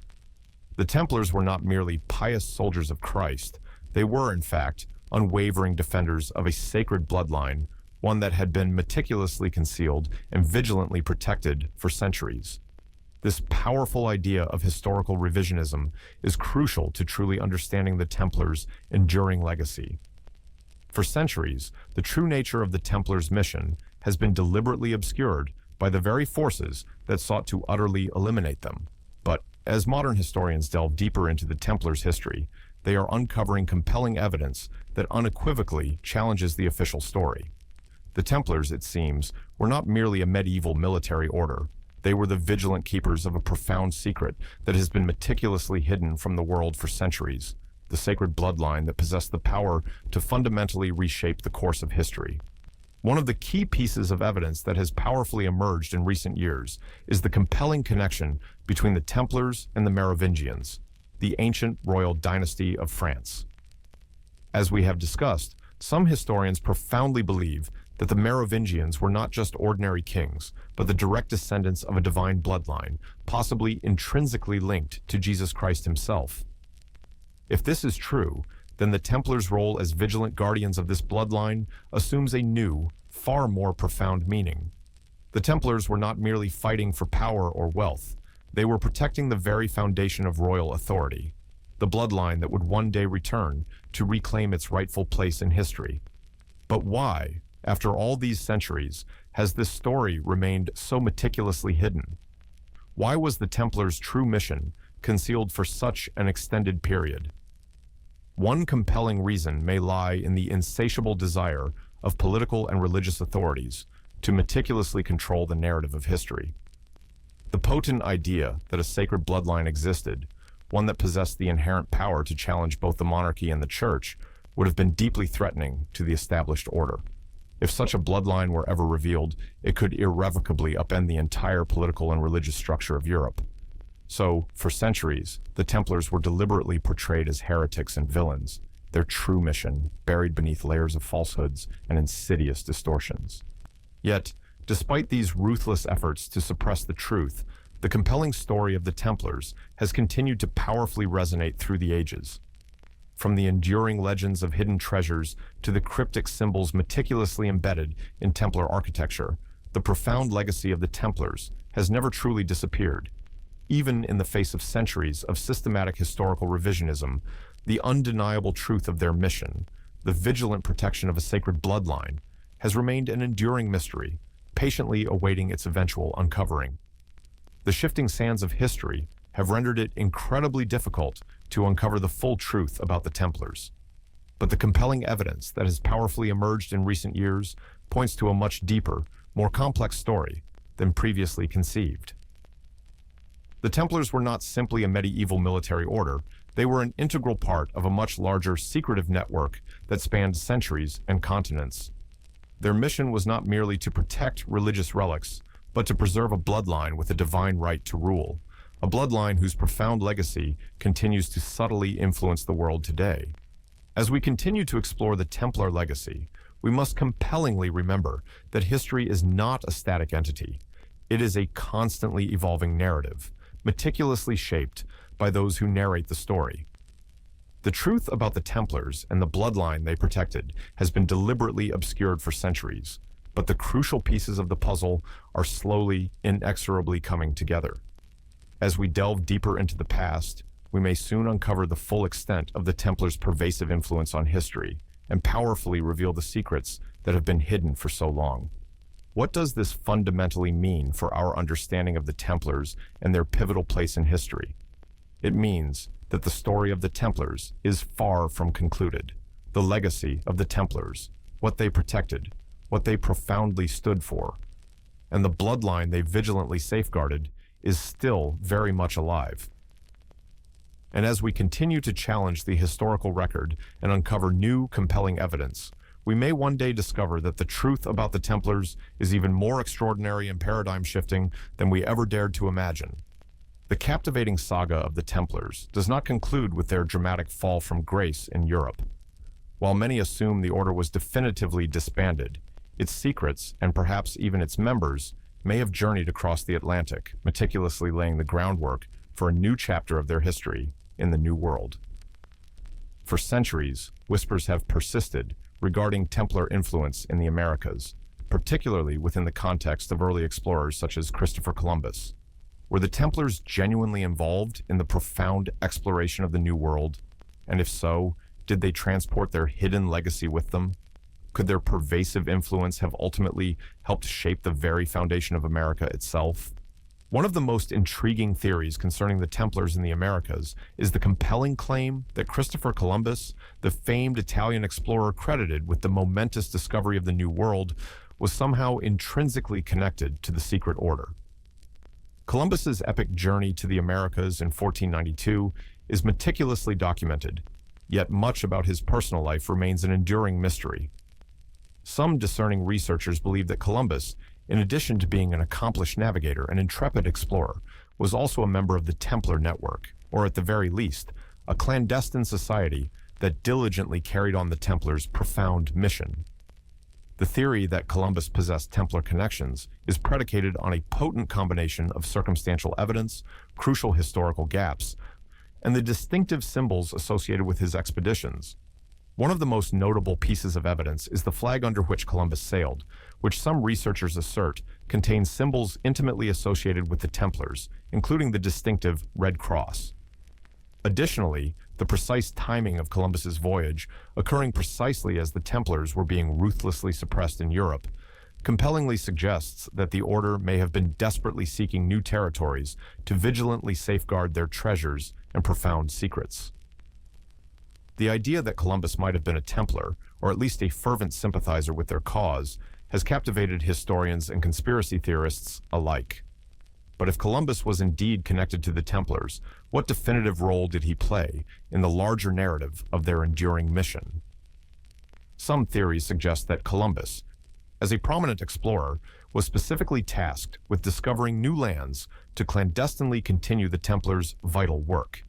The Templars were not merely pious soldiers of Christ. They were, in fact, unwavering defenders of a sacred bloodline, one that had been meticulously concealed and vigilantly protected for centuries. This powerful idea of historical revisionism is crucial to truly understanding the Templars' enduring legacy. For centuries, the true nature of the Templars' mission has been deliberately obscured by the very forces that sought to utterly eliminate them. But as modern historians delve deeper into the Templars' history, they are uncovering compelling evidence that unequivocally challenges the official story. The Templars, it seems, were not merely a medieval military order. They were the vigilant keepers of a profound secret that has been meticulously hidden from the world for centuries, the sacred bloodline that possessed the power to fundamentally reshape the course of history. One of the key pieces of evidence that has powerfully emerged in recent years is the compelling connection between the Templars and the Merovingians, the ancient royal dynasty of France. As we have discussed, some historians profoundly believe that the Merovingians were not just ordinary kings, but the direct descendants of a divine bloodline, possibly intrinsically linked to Jesus Christ himself. If this is true, then the Templars' role as vigilant guardians of this bloodline assumes a new, far more profound meaning. The Templars were not merely fighting for power or wealth. They were protecting the very foundation of royal authority, the bloodline that would one day return to reclaim its rightful place in history. But why, after all these centuries, has this story remained so meticulously hidden? Why was the Templars' true mission concealed for such an extended period? One compelling reason may lie in the insatiable desire of political and religious authorities to meticulously control the narrative of history. The potent idea that a sacred bloodline existed, one that possessed the inherent power to challenge both the monarchy and the church, would have been deeply threatening to the established order. If such a bloodline were ever revealed, it could irrevocably upend the entire political and religious structure of Europe. So, for centuries, the Templars were deliberately portrayed as heretics and villains, their true mission buried beneath layers of falsehoods and insidious distortions. Yet, despite these ruthless efforts to suppress the truth, the compelling story of the Templars has continued to powerfully resonate through the ages. From the enduring legends of hidden treasures to the cryptic symbols meticulously embedded in Templar architecture, the profound legacy of the Templars has never truly disappeared. Even in the face of centuries of systematic historical revisionism, the undeniable truth of their mission, the vigilant protection of a sacred bloodline, has remained an enduring mystery, patiently awaiting its eventual uncovering. The shifting sands of history have rendered it incredibly difficult to uncover the full truth about the Templars. But the compelling evidence that has powerfully emerged in recent years points to a much deeper, more complex story than previously conceived. The Templars were not simply a medieval military order. They were an integral part of a much larger secretive network that spanned centuries and continents. Their mission was not merely to protect religious relics, but to preserve a bloodline with a divine right to rule, a bloodline whose profound legacy continues to subtly influence the world today. As we continue to explore the Templar legacy, we must compellingly remember that history is not a static entity. It is a constantly evolving narrative, meticulously shaped by those who narrate the story. The truth about the Templars and the bloodline they protected has been deliberately obscured for centuries, but the crucial pieces of the puzzle are slowly, inexorably coming together. As we delve deeper into the past, we may soon uncover the full extent of the Templars' pervasive influence on history and powerfully reveal the secrets that have been hidden for so long. What does this fundamentally mean for our understanding of the Templars and their pivotal place in history? It means that the story of the Templars is far from concluded. The legacy of the Templars, what they protected, what they profoundly stood for, and the bloodline they vigilantly safeguarded is still very much alive. And as we continue to challenge the historical record and uncover new, compelling evidence, we may one day discover that the truth about the Templars is even more extraordinary and paradigm-shifting than we ever dared to imagine. The captivating saga of the Templars does not conclude with their dramatic fall from grace in Europe. While many assume the order was definitively disbanded, its secrets, and perhaps even its members, may have journeyed across the Atlantic, meticulously laying the groundwork for a new chapter of their history in the New World. For centuries, whispers have persisted regarding Templar influence in the Americas, particularly within the context of early explorers such as Christopher Columbus. Were the Templars genuinely involved in the profound exploration of the New World? And if so, did they transport their hidden legacy with them? Could their pervasive influence have ultimately helped shape the very foundation of America itself? One of the most intriguing theories concerning the Templars in the Americas is the compelling claim that Christopher Columbus, the famed Italian explorer credited with the momentous discovery of the New World, was somehow intrinsically connected to the secret order. Columbus's epic journey to the Americas in 1492 is meticulously documented, yet much about his personal life remains an enduring mystery. Some discerning researchers believe that Columbus, in addition to being an accomplished navigator and intrepid explorer, was also a member of the Templar network, or at the very least, a clandestine society that diligently carried on the Templars' profound mission. The theory that Columbus possessed Templar connections is predicated on a potent combination of circumstantial evidence, crucial historical gaps, and the distinctive symbols associated with his expeditions. One of the most notable pieces of evidence is the flag under which Columbus sailed, which some researchers assert contains symbols intimately associated with the Templars, including the distinctive Red Cross. Additionally, the precise timing of Columbus's voyage, occurring precisely as the Templars were being ruthlessly suppressed in Europe, compellingly suggests that the order may have been desperately seeking new territories to vigilantly safeguard their treasures and profound secrets. The idea that Columbus might have been a Templar, or at least a fervent sympathizer with their cause, has captivated historians and conspiracy theorists alike. But if Columbus was indeed connected to the Templars, what definitive role did he play in the larger narrative of their enduring mission? Some theories suggest that Columbus, as a prominent explorer, was specifically tasked with discovering new lands to clandestinely continue the Templars' vital work.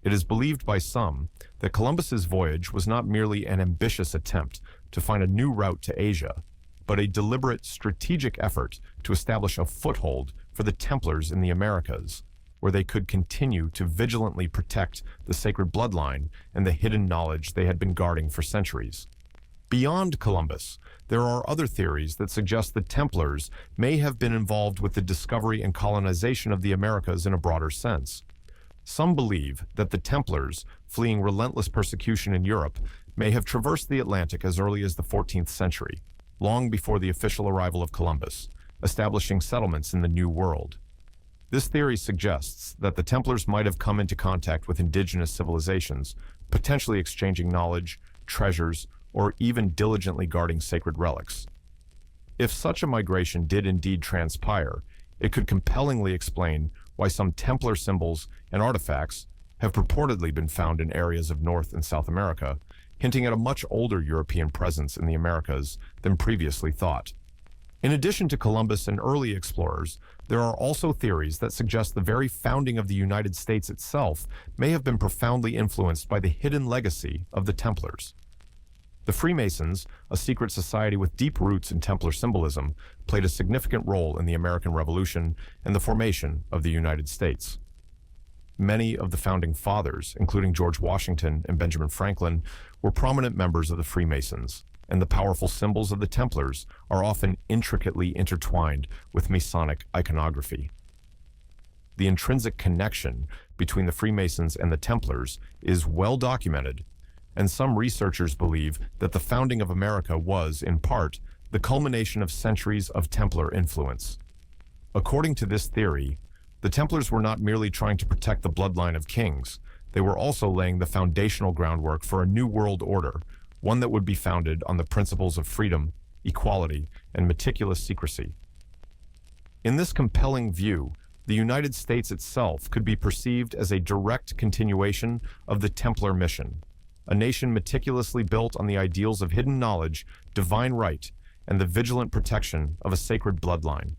It is believed by some that Columbus's voyage was not merely an ambitious attempt to find a new route to Asia, but a deliberate strategic effort to establish a foothold for the Templars in the Americas, where they could continue to vigilantly protect the sacred bloodline and the hidden knowledge they had been guarding for centuries. Beyond Columbus, there are other theories that suggest the Templars may have been involved with the discovery and colonization of the Americas in a broader sense. Some believe that the Templars, fleeing relentless persecution in Europe, may have traversed the Atlantic as early as the 14th century, long before the official arrival of Columbus, establishing settlements in the New World. This theory suggests that the Templars might have come into contact with indigenous civilizations, potentially exchanging knowledge, treasures, or even diligently guarding sacred relics. If such a migration did indeed transpire, it could compellingly explain why some Templar symbols and artifacts have purportedly been found in areas of North and South America, hinting at a much older European presence in the Americas than previously thought. In addition to Columbus and early explorers, there are also theories that suggest the very founding of the United States itself may have been profoundly influenced by the hidden legacy of the Templars. The Freemasons, a secret society with deep roots in Templar symbolism, played a significant role in the American Revolution and the formation of the United States. Many of the founding fathers, including George Washington and Benjamin Franklin, were prominent members of the Freemasons, and the powerful symbols of the Templars are often intricately intertwined with Masonic iconography. the intrinsic connection between the Freemasons and the Templars is well documented, and some researchers believe that the founding of America was, in part, the culmination of centuries of Templar influence. According to this theory, the Templars were not merely trying to protect the bloodline of kings, they were also laying the foundational groundwork for a new world order, one that would be founded on the principles of freedom, equality, and meticulous secrecy. In this compelling view, the United States itself could be perceived as a direct continuation of the Templar mission, a nation meticulously built on the ideals of hidden knowledge, divine right, and the vigilant protection of a sacred bloodline.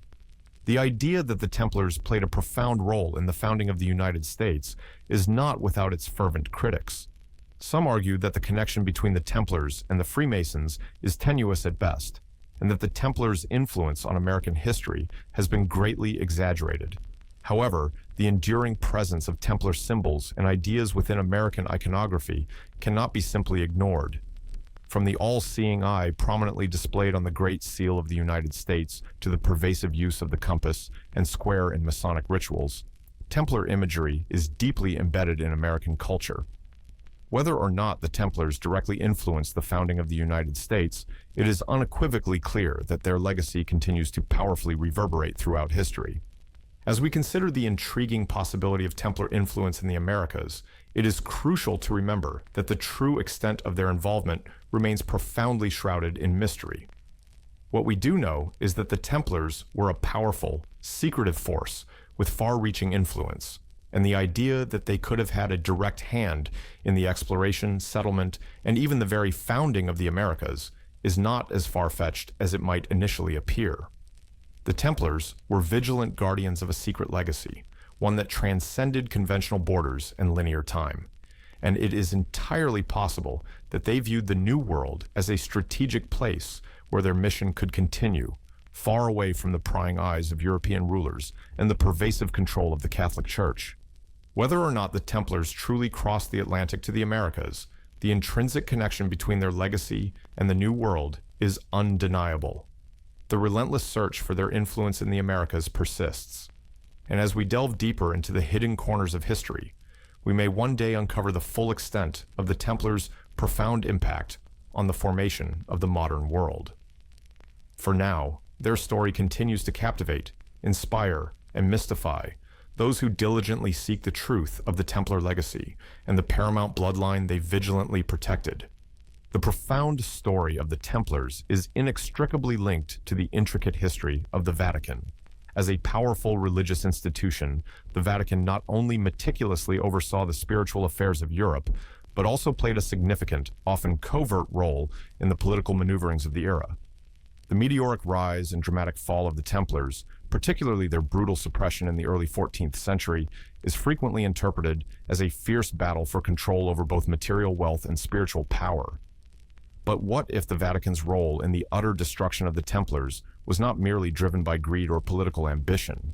The idea that the Templars played a profound role in the founding of the United States is not without its fervent critics. Some argue that the connection between the Templars and the Freemasons is tenuous at best, and that the Templars' influence on American history has been greatly exaggerated. However, the enduring presence of Templar symbols and ideas within American iconography cannot be simply ignored. From the all-seeing eye prominently displayed on the Great Seal of the United States to the pervasive use of the compass and square in Masonic rituals, Templar imagery is deeply embedded in American culture. Whether or not the Templars directly influenced the founding of the United States, it is unequivocally clear that their legacy continues to powerfully reverberate throughout history. As we consider the intriguing possibility of Templar influence in the Americas, it is crucial to remember that the true extent of their involvement remains profoundly shrouded in mystery. What we do know is that the Templars were a powerful, secretive force with far-reaching influence, and the idea that they could have had a direct hand in the exploration, settlement, and even the very founding of the Americas is not as far-fetched as it might initially appear. The Templars were vigilant guardians of a secret legacy, one that transcended conventional borders and linear time, and it is entirely possible that they viewed the New World as a strategic place where their mission could continue, far away from the prying eyes of European rulers and the pervasive control of the Catholic Church. Whether or not the Templars truly crossed the Atlantic to the Americas, the intrinsic connection between their legacy and the New World is undeniable. The relentless search for their influence in the Americas persists, and as we delve deeper into the hidden corners of history, we may one day uncover the full extent of the Templars' profound impact on the formation of the modern world. For now, their story continues to captivate, inspire, and mystify those who diligently seek the truth of the Templar legacy and the paramount bloodline they vigilantly protected. The profound story of the Templars is inextricably linked to the intricate history of the Vatican. As a powerful religious institution, the Vatican not only meticulously oversaw the spiritual affairs of Europe, but also played a significant, often covert role in the political maneuverings of the era. The meteoric rise and dramatic fall of the Templars, particularly their brutal suppression in the early 14th century, is frequently interpreted as a fierce battle for control over both material wealth and spiritual power. But what if the Vatican's role in the utter destruction of the Templars was not merely driven by greed or political ambition?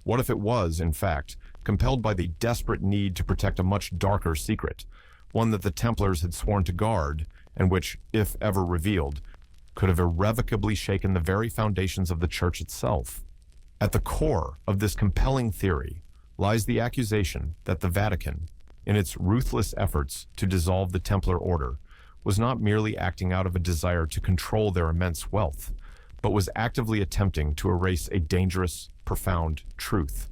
What if it was, in fact, compelled by the desperate need to protect a much darker secret, one that the Templars had sworn to guard, and which, if ever revealed, could have irrevocably shaken the very foundations of the Church itself? At the core of this compelling theory lies the accusation that the Vatican, in its ruthless efforts to dissolve the Templar order, was not merely acting out of a desire to control their immense wealth, but was actively attempting to erase a dangerous, profound truth.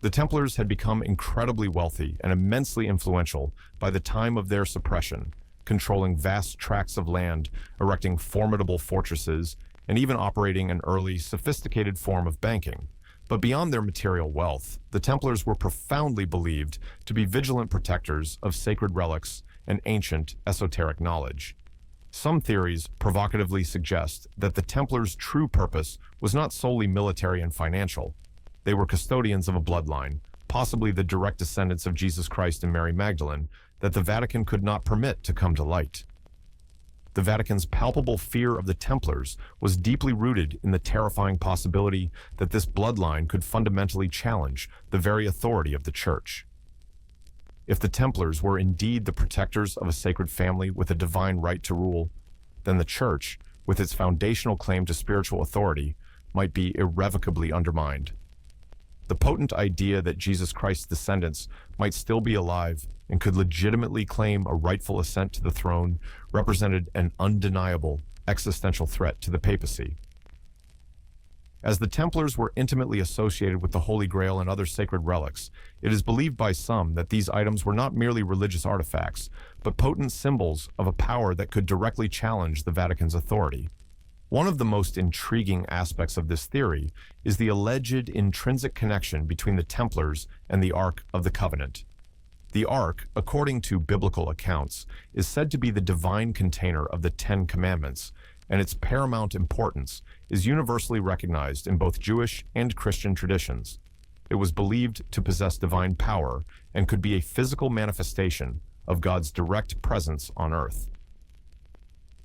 The Templars had become incredibly wealthy and immensely influential by the time of their suppression, controlling vast tracts of land, erecting formidable fortresses, and even operating an early, sophisticated form of banking. But beyond their material wealth, the Templars were profoundly believed to be vigilant protectors of sacred relics and ancient esoteric knowledge. Some theories provocatively suggest that the Templars' true purpose was not solely military and financial. They were custodians of a bloodline, possibly the direct descendants of Jesus Christ and Mary Magdalene, that the Vatican could not permit to come to light. The Vatican's palpable fear of the Templars was deeply rooted in the terrifying possibility that this bloodline could fundamentally challenge the very authority of the Church. If the Templars were indeed the protectors of a sacred family with a divine right to rule, then the Church, with its foundational claim to spiritual authority, might be irrevocably undermined. The potent idea that Jesus Christ's descendants might still be alive and could legitimately claim a rightful ascent to the throne represented an undeniable existential threat to the papacy. As the Templars were intimately associated with the Holy Grail and other sacred relics, it is believed by some that these items were not merely religious artifacts, but potent symbols of a power that could directly challenge the Vatican's authority. One of the most intriguing aspects of this theory is the alleged intrinsic connection between the Templars and the Ark of the Covenant. The Ark, according to biblical accounts, is said to be the divine container of the Ten Commandments, and its paramount importance is universally recognized in both Jewish and Christian traditions. It was believed to possess divine power and could be a physical manifestation of God's direct presence on earth.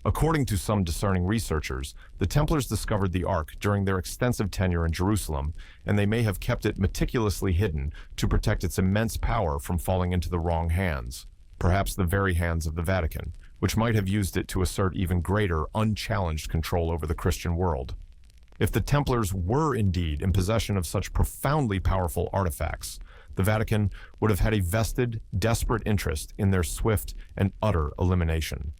According to some discerning researchers, the Templars discovered the Ark during their extensive tenure in Jerusalem, and they may have kept it meticulously hidden to protect its immense power from falling into the wrong hands, perhaps the very hands of the Vatican, which might have used it to assert even greater, unchallenged control over the Christian world. If the Templars were indeed in possession of such profoundly powerful artifacts, the Vatican would have had a vested, desperate interest in their swift and utter elimination.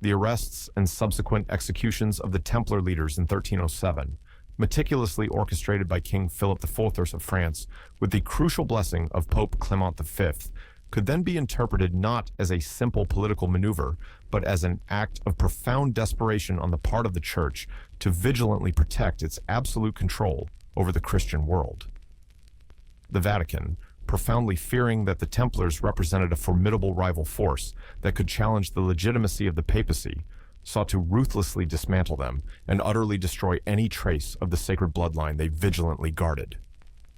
The arrests and subsequent executions of the Templar leaders in 1307, meticulously orchestrated by King Philip IV of France with the crucial blessing of Pope Clement V, could then be interpreted not as a simple political maneuver, but as an act of profound desperation on the part of the Church to vigilantly protect its absolute control over the Christian world. The Vatican, profoundly fearing that the Templars represented a formidable rival force that could challenge the legitimacy of the papacy, sought to ruthlessly dismantle them and utterly destroy any trace of the sacred bloodline they vigilantly guarded.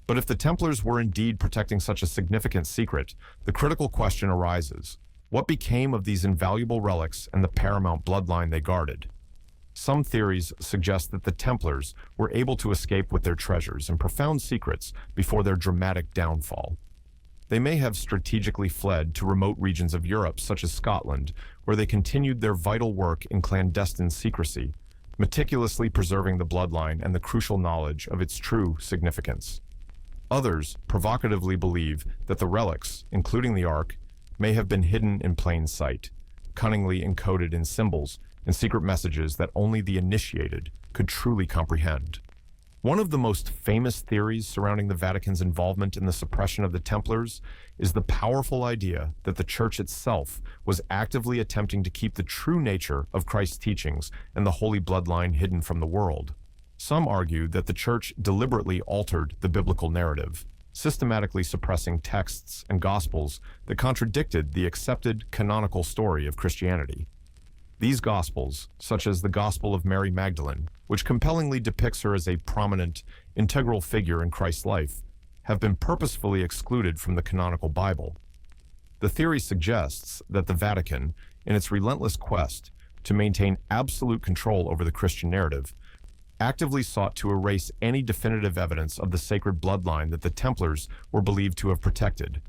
But if the Templars were indeed protecting such a significant secret, the critical question arises: what became of these invaluable relics and the paramount bloodline they guarded? Some theories suggest that the Templars were able to escape with their treasures and profound secrets before their dramatic downfall. They may have strategically fled to remote regions of Europe, such as Scotland, where they continued their vital work in clandestine secrecy, meticulously preserving the bloodline and the crucial knowledge of its true significance. Others provocatively believe that the relics, including the Ark, may have been hidden in plain sight, cunningly encoded in symbols and secret messages that only the initiated could truly comprehend. One of the most famous theories surrounding the Vatican's involvement in the suppression of the Templars is the powerful idea that the Church itself was actively attempting to keep the true nature of Christ's teachings and the holy bloodline hidden from the world. Some argue that the Church deliberately altered the biblical narrative, systematically suppressing texts and gospels that contradicted the accepted canonical story of Christianity. These gospels, such as the Gospel of Mary Magdalene, which compellingly depicts her as a prominent, integral figure in Christ's life, have been purposefully excluded from the canonical Bible. The theory suggests that the Vatican, in its relentless quest to maintain absolute control over the Christian narrative, actively sought to erase any definitive evidence of the sacred bloodline that the Templars were believed to have protected.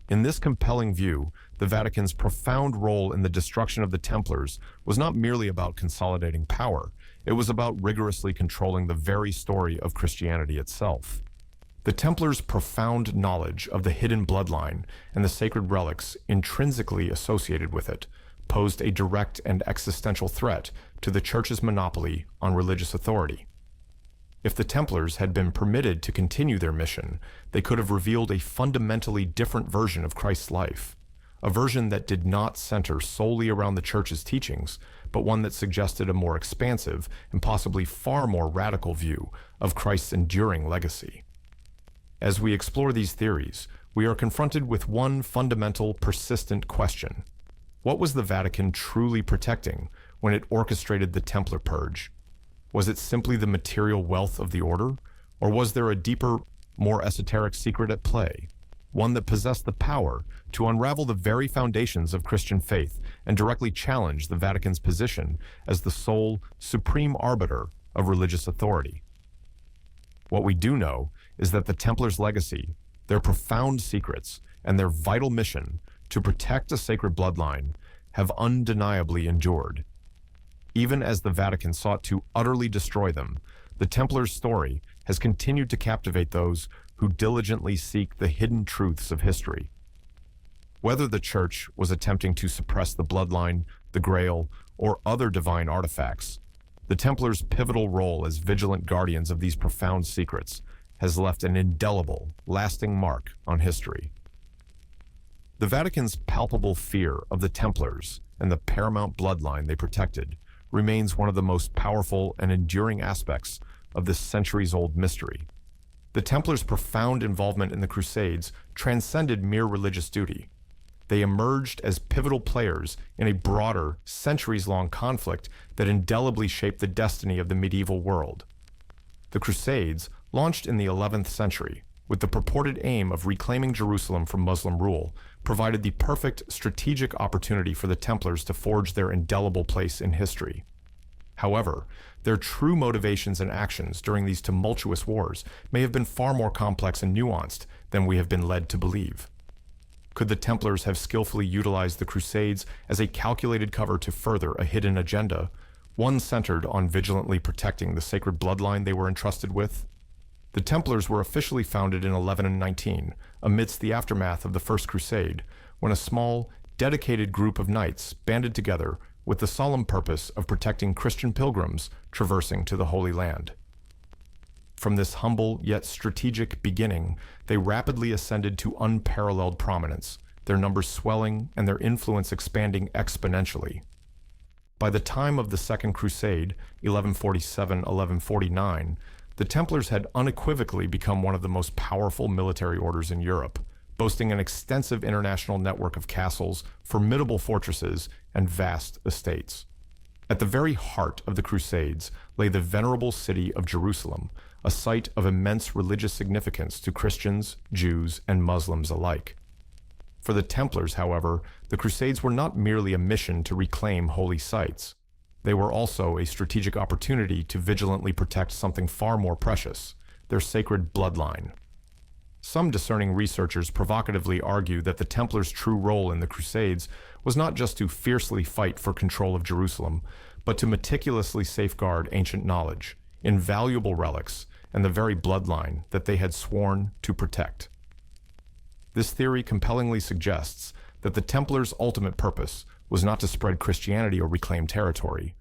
In this compelling view, the Vatican's profound role in the destruction of the Templars was not merely about consolidating power, it was about rigorously controlling the very story of Christianity itself. The Templars' profound knowledge of the hidden bloodline and the sacred relics intrinsically associated with it posed a direct and existential threat to the Church's monopoly on religious authority. If the Templars had been permitted to continue their mission, they could have revealed a fundamentally different version of Christ's life, a version that did not center solely around the Church's teachings, but one that suggested a more expansive and possibly far more radical view of Christ's enduring legacy. As we explore these theories, we are confronted with one fundamental, persistent question. What was the Vatican truly protecting when it orchestrated the Templar purge? Was it simply the material wealth of the order, or was there a deeper, more esoteric secret at play, one that possessed the power to unravel the very foundations of Christian faith and directly challenge the Vatican's position as the sole, supreme arbiter of religious authority? What we do know is that the Templars' legacy, their profound secrets, and their vital mission to protect a sacred bloodline have undeniably endured. Even as the Vatican sought to utterly destroy them, The Templars' story has continued to captivate those who diligently seek the hidden truths of history. Whether the Church was attempting to suppress the bloodline, the Grail, or other divine artifacts, the Templars' pivotal role as vigilant guardians of these profound secrets has left an indelible, lasting mark on history. The Vatican's palpable fear of the Templars and the paramount bloodline they protected remains one of the most powerful and enduring aspects of this centuries-old mystery. The Templars' profound involvement in the Crusades transcended mere religious duty. They emerged as pivotal players in a broader, centuries-long conflict that indelibly shaped the destiny of the medieval world. The Crusades, launched in the 11th century, with the purported aim of reclaiming Jerusalem from Muslim rule, provided the perfect strategic opportunity for the Templars to forge their indelible place in history. However, their true motivations and actions during these tumultuous wars may have been far more complex and nuanced than we have been led to believe. Could the Templars have skillfully utilized the Crusades as a calculated cover to further a hidden agenda, one centered on vigilantly protecting the sacred bloodline they were entrusted with? The Templars were officially founded in 1119, amidst the aftermath of the First Crusade, when a small, dedicated group of knights banded together with the solemn purpose of protecting Christian pilgrims traversing to the Holy Land. From this humble yet strategic beginning, they rapidly ascended to unparalleled prominence, their numbers swelling and their influence expanding exponentially. By the time of the Second Crusade, 1147-1149, the Templars had unequivocally become one of the most powerful military orders in Europe, boasting an extensive international network of castles, formidable fortresses, and vast estates. At the very heart of the Crusades lay the venerable city of Jerusalem, a site of immense religious significance to Christians, Jews, and Muslims alike. For the Templars, however, the Crusades were not merely a mission to reclaim holy sites. They were also a strategic opportunity to vigilantly protect something far more precious, their sacred bloodline. Some discerning researchers provocatively argue that the Templars' true role in the Crusades was not just to fiercely fight for control of Jerusalem, but to meticulously safeguard ancient knowledge, invaluable relics, and the very bloodline that they had sworn to protect. This theory compellingly suggests that the Templars' ultimate purpose was not to spread Christianity or reclaim territory,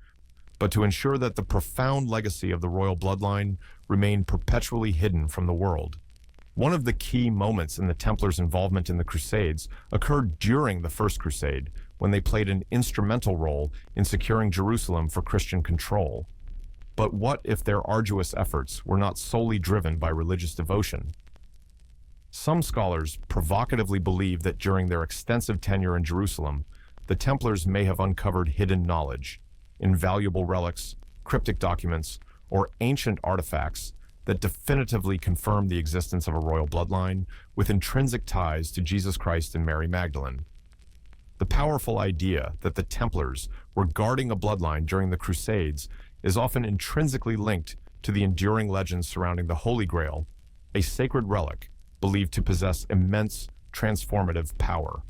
but to ensure that the profound legacy of the royal bloodline remained perpetually hidden from the world. One of the key moments in the Templars' involvement in the Crusades occurred during the First Crusade, when they played an instrumental role in securing Jerusalem for Christian control. But what if their arduous efforts were not solely driven by religious devotion? Some scholars provocatively believe that during their extensive tenure in Jerusalem, the Templars may have uncovered hidden knowledge, invaluable relics, cryptic documents, or ancient artifacts that definitively confirm the existence of a royal bloodline with intrinsic ties to Jesus Christ and Mary Magdalene. The powerful idea that the Templars were guarding a bloodline during the Crusades is often intrinsically linked to the enduring legends surrounding the Holy Grail, a sacred relic believed to possess immense transformative power.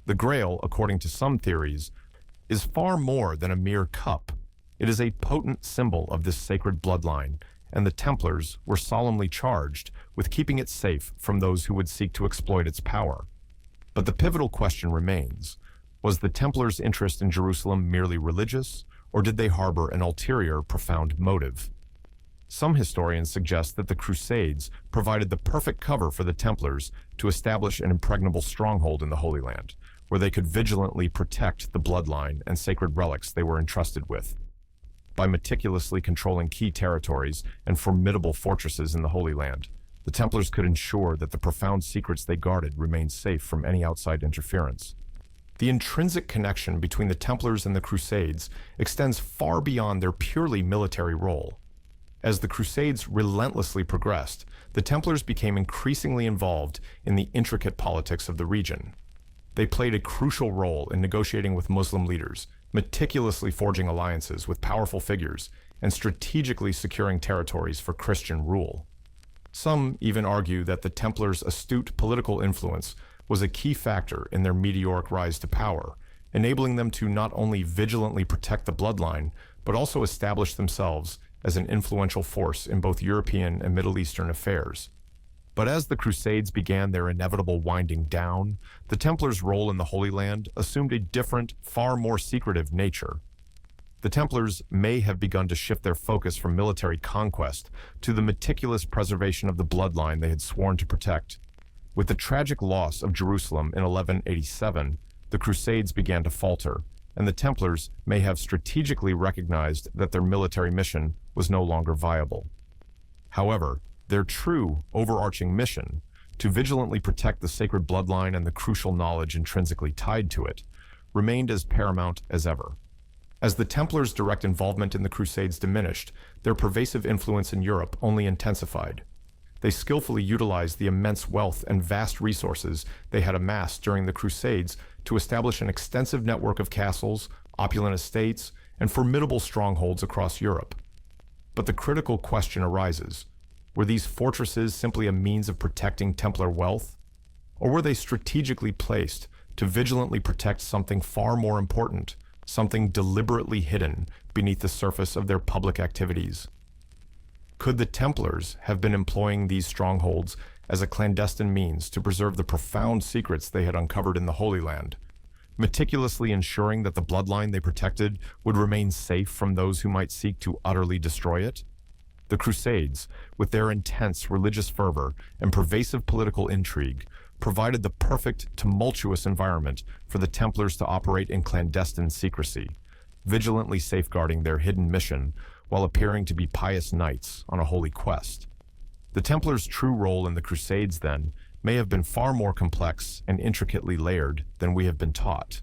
The Grail, according to some theories, is far more than a mere cup. It is a potent symbol of this sacred bloodline, and the Templars were solemnly charged with keeping it safe from those who would seek to exploit its power. But the pivotal question remains: was the Templars' interest in Jerusalem merely religious, or did they harbor an ulterior, profound motive? Some historians suggest that the Crusades provided the perfect cover for the Templars to establish an impregnable stronghold in the Holy Land, where they could vigilantly protect the bloodline and sacred relics they were entrusted with. By meticulously controlling key territories and formidable fortresses in the Holy Land, the Templars could ensure that the profound secrets they guarded remained safe from any outside interference. The intrinsic connection between the Templars and the Crusades extends far beyond their purely military role. As the Crusades relentlessly progressed, the Templars became increasingly involved in the intricate politics of the region. They played a crucial role in negotiating with Muslim leaders, meticulously forging alliances with powerful figures, and strategically securing territories for Christian rule. Some even argue that the Templars' astute political influence was a key factor in their meteoric rise to power, enabling them to not only vigilantly protect the bloodline, but also establish themselves as an influential force in both European and Middle Eastern affairs. But as the Crusades began their inevitable winding down, the Templars' role in the Holy Land assumed a different, far more secretive nature. The Templars may have begun to shift their focus from military conquest to the meticulous preservation of the bloodline they had sworn to protect. With the tragic loss of Jerusalem in 1187, the Crusades began to falter, and the Templars may have strategically recognized that their military mission was no longer viable. However, their true, overarching mission, to vigilantly protect the sacred bloodline and the crucial knowledge intrinsically tied to it, remained as paramount as ever. As the Templars' direct involvement in the Crusades diminished, their pervasive influence in Europe only intensified. They skillfully utilized the immense wealth and vast resources they had amassed during the Crusades to establish an extensive network of castles, opulent estates, and formidable strongholds across Europe. But the critical question arises: were these fortresses simply a means of protecting Templar wealth? Or were they strategically placed to vigilantly protect something far more important, something deliberately hidden beneath the surface of their public activities? Could the Templars have been employing these strongholds as a clandestine means to preserve the profound secrets they had uncovered in the Holy Land, meticulously ensuring that the bloodline they protected would remain safe from those who might seek to utterly destroy it? The Crusades, with their intense religious fervor and pervasive political intrigue, provided the perfect, tumultuous environment for the Templars to operate in clandestine secrecy, vigilantly safeguarding their hidden mission while appearing to be pious knights on a holy quest. The Templars' true role in the Crusades, then, may have been far more complex and intricately layered than we have been taught.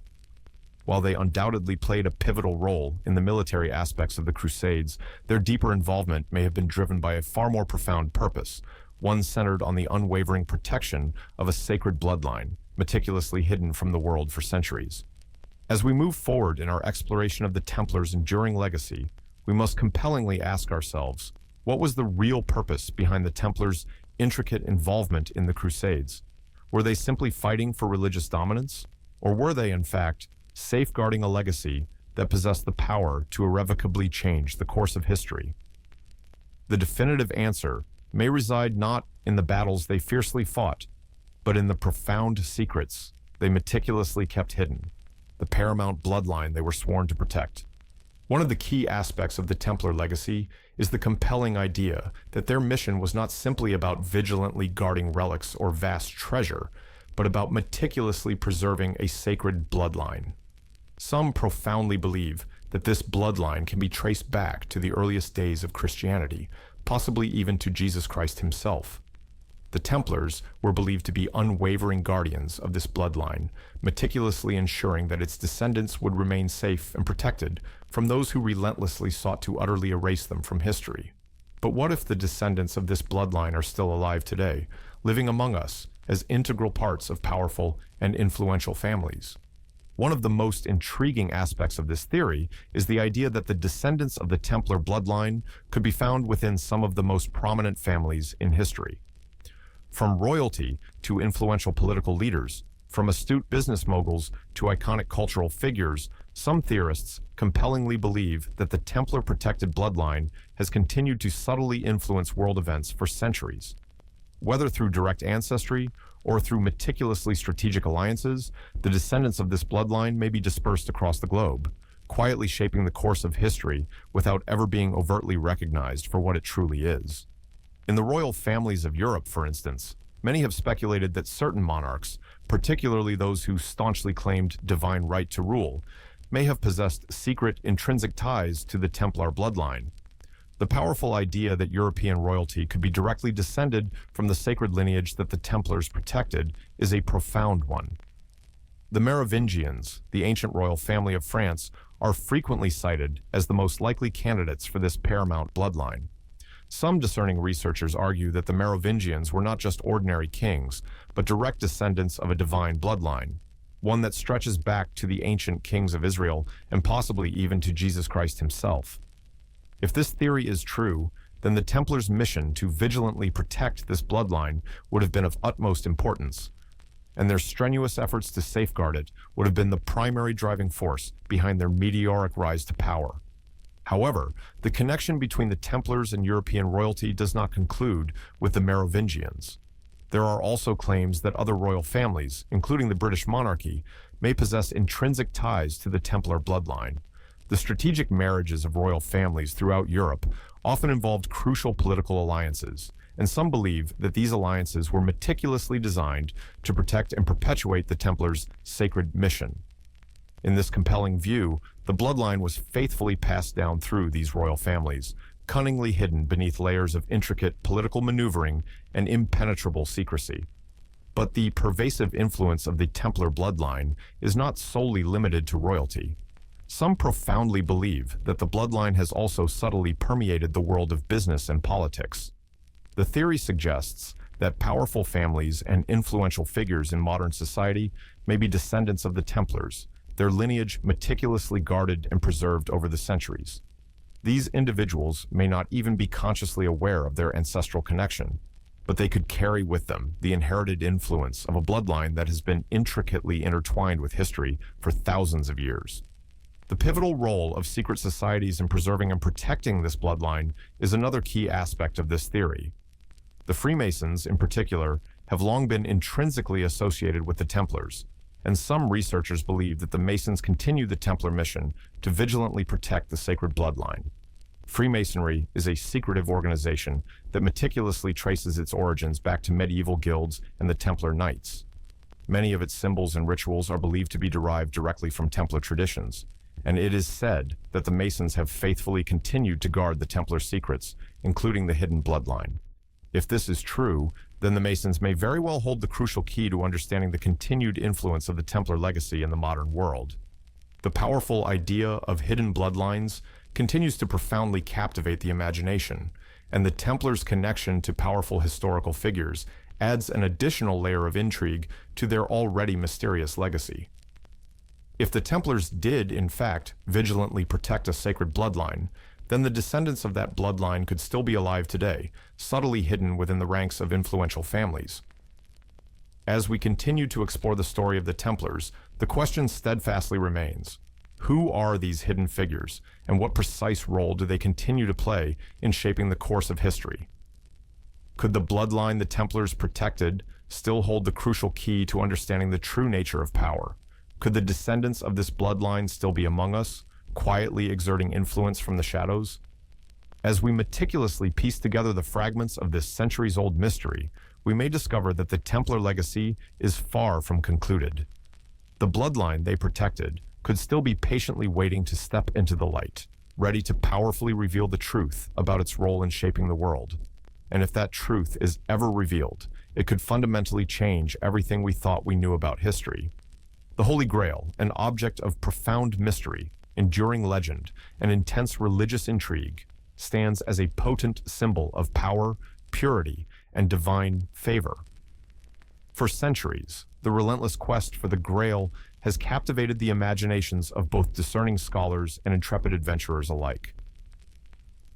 While they undoubtedly played a pivotal role in the military aspects of the Crusades, their deeper involvement may have been driven by a far more profound purpose, one centered on the unwavering protection of a sacred bloodline, meticulously hidden from the world for centuries. As we move forward in our exploration of the Templars' enduring legacy, we must compellingly ask ourselves, what was the real purpose behind the Templars' intricate involvement in the Crusades? Were they simply fighting for religious dominance? Or were they, in fact, safeguarding a legacy that possessed the power to irrevocably change the course of history? The definitive answer may reside not in the battles they fiercely fought, but in the profound secrets they meticulously kept hidden, the paramount bloodline they were sworn to protect. One of the key aspects of the Templar legacy is the compelling idea that their mission was not simply about vigilantly guarding relics or vast treasure, but about meticulously preserving a sacred bloodline. Some profoundly believe that this bloodline can be traced back to the earliest days of Christianity, possibly even to Jesus Christ himself. The Templars were believed to be unwavering guardians of this bloodline, meticulously ensuring that its descendants would remain safe and protected from those who relentlessly sought to utterly erase them from history. But what if the descendants of this bloodline are still alive today, living among us as integral parts of powerful and influential families? One of the most intriguing aspects of this theory is the idea that the descendants of the Templar bloodline could be found within some of the most prominent families in history. From royalty to influential political leaders, from astute business moguls to iconic cultural figures, some theorists compellingly believe that the Templar-protected bloodline has continued to subtly influence world events for centuries. Whether through direct ancestry or through meticulously strategic alliances, the descendants of this bloodline may be dispersed across the globe, quietly shaping the course of history without ever being overtly recognized for what it truly is. In the royal families of Europe, for instance, many have speculated that certain monarchs, particularly those who staunchly claimed divine right to rule, may have possessed secret, intrinsic ties to the Templar bloodline. The powerful idea that European royalty could be directly descended from the sacred lineage that the Templars protected is a profound one. The Merovingians, the ancient royal family of France, are frequently cited as the most likely candidates for this paramount bloodline. Some discerning researchers argue that the Merovingians were not just ordinary kings, but direct descendants of a divine bloodline, one that stretches back to the ancient kings of Israel and possibly even to Jesus Christ himself. If this theory is true, then the Templars' mission to vigilantly protect this bloodline would have been of utmost importance, and their strenuous efforts to safeguard it would have been the primary driving force behind their meteoric rise to power. However, the connection between the Templars and European royalty does not conclude with the Merovingians. There are also claims that other royal families, including the British monarchy, may possess intrinsic ties to the Templar bloodline. The strategic marriages of royal families throughout Europe often involved crucial political alliances, and some believe that these alliances were meticulously designed to protect and perpetuate the Templars' sacred mission. In this compelling view, the bloodline was faithfully passed down through these royal families, cunningly hidden beneath layers of intricate political maneuvering and impenetrable secrecy. But the pervasive influence of the Templar bloodline is not solely limited to royalty. Some profoundly believe that the bloodline has also subtly permeated the world of business and politics. The theory suggests that powerful families and influential figures in modern society may be descendants of the Templars, their lineage meticulously guarded and preserved over the centuries. These individuals may not even be consciously aware of their ancestral connection, but they could carry with them the inherited influence of a bloodline that has been intricately intertwined with history for thousands of years. The pivotal role of secret societies in preserving and protecting this bloodline is another key aspect of this theory. The Freemasons, in particular, have long been intrinsically associated with the Templars, and some researchers believe that the Masons continue the Templar mission to vigilantly protect the sacred bloodline. Freemasonry is a secretive organization that meticulously traces its origins back to medieval guilds and the Templar Knights. Many of its symbols and rituals are believed to be derived directly from Templar traditions, and it is said that the Masons have faithfully continued to guard the Templar secrets, including the hidden bloodline. If this is true, then the Masons may very well hold the crucial key to understanding the continued influence of the Templar legacy in the modern world. The powerful idea of hidden bloodlines continues to profoundly captivate the imagination, and the Templars' connection to powerful historical figures adds an additional layer of intrigue to their already mysterious legacy. If the Templars did, in fact, vigilantly protect a sacred bloodline, then the descendants of that bloodline could still be alive today, subtly hidden within the ranks of influential families. As we continue to explore the story of the Templars, the question steadfastly remains: who are these hidden figures, and what precise role do they continue to play in shaping the course of history? Could the bloodline the Templars protected still hold the crucial key to understanding the true nature of power? Could the descendants of this bloodline still be among us, quietly exerting influence from the shadows? As we meticulously piece together the fragments of this centuries-old mystery, we may discover that the Templar legacy is far from concluded. The bloodline they protected could still be patiently waiting to step into the light, ready to powerfully reveal the truth about its role in shaping the world. And if that truth is ever revealed, it could fundamentally change everything we thought we knew about history. The Holy Grail, an object of profound mystery, enduring legend, and intense religious intrigue, stands as a potent symbol of power, purity, and divine favor. For centuries, the relentless quest for the Grail has captivated the imaginations of both discerning scholars and intrepid adventurers alike.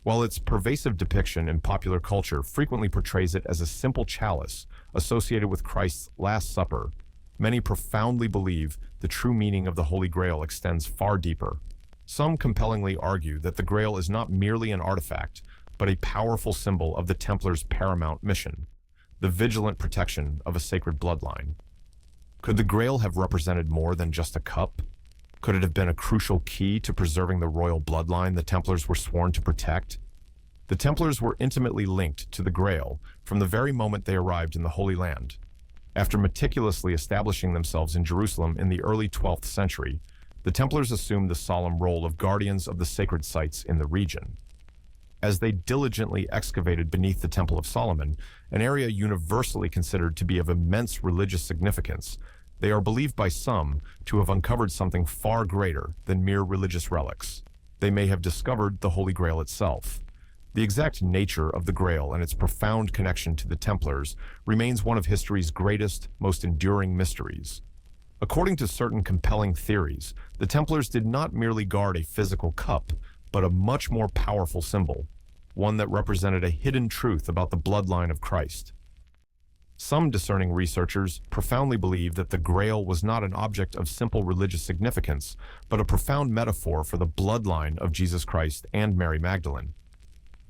While its pervasive depiction in popular culture frequently portrays it as a simple chalice associated with Christ's Last Supper, many profoundly believe the true meaning of the Holy Grail extends far deeper. Some compellingly argue that the Grail is not merely an artifact, but a powerful symbol of the Templars' paramount mission, the vigilant protection of a sacred bloodline. Could the Grail have represented more than just a cup? Could it have been a crucial key to preserving the royal bloodline the Templars were sworn to protect? The Templars were intimately linked to the Grail from the very moment they arrived in the Holy Land. After meticulously establishing themselves in Jerusalem in the early 12th century, the Templars assumed the solemn role of guardians of the sacred sites in the region. As they diligently excavated beneath the Temple of Solomon, an area universally considered to be of immense religious significance, they are believed by some to have uncovered something far greater than mere religious relics. They may have discovered the Holy Grail itself. The exact nature of the Grail and its profound connection to the Templars remains one of history's greatest, most enduring mysteries. According to certain compelling theories, the Templars did not merely guard a physical cup, but a much more powerful symbol, one that represented a hidden truth about the bloodline of Christ. Some discerning researchers profoundly believe that the Grail was not an object of simple religious significance, but a profound metaphor for the bloodline of Jesus Christ and Mary Magdalene.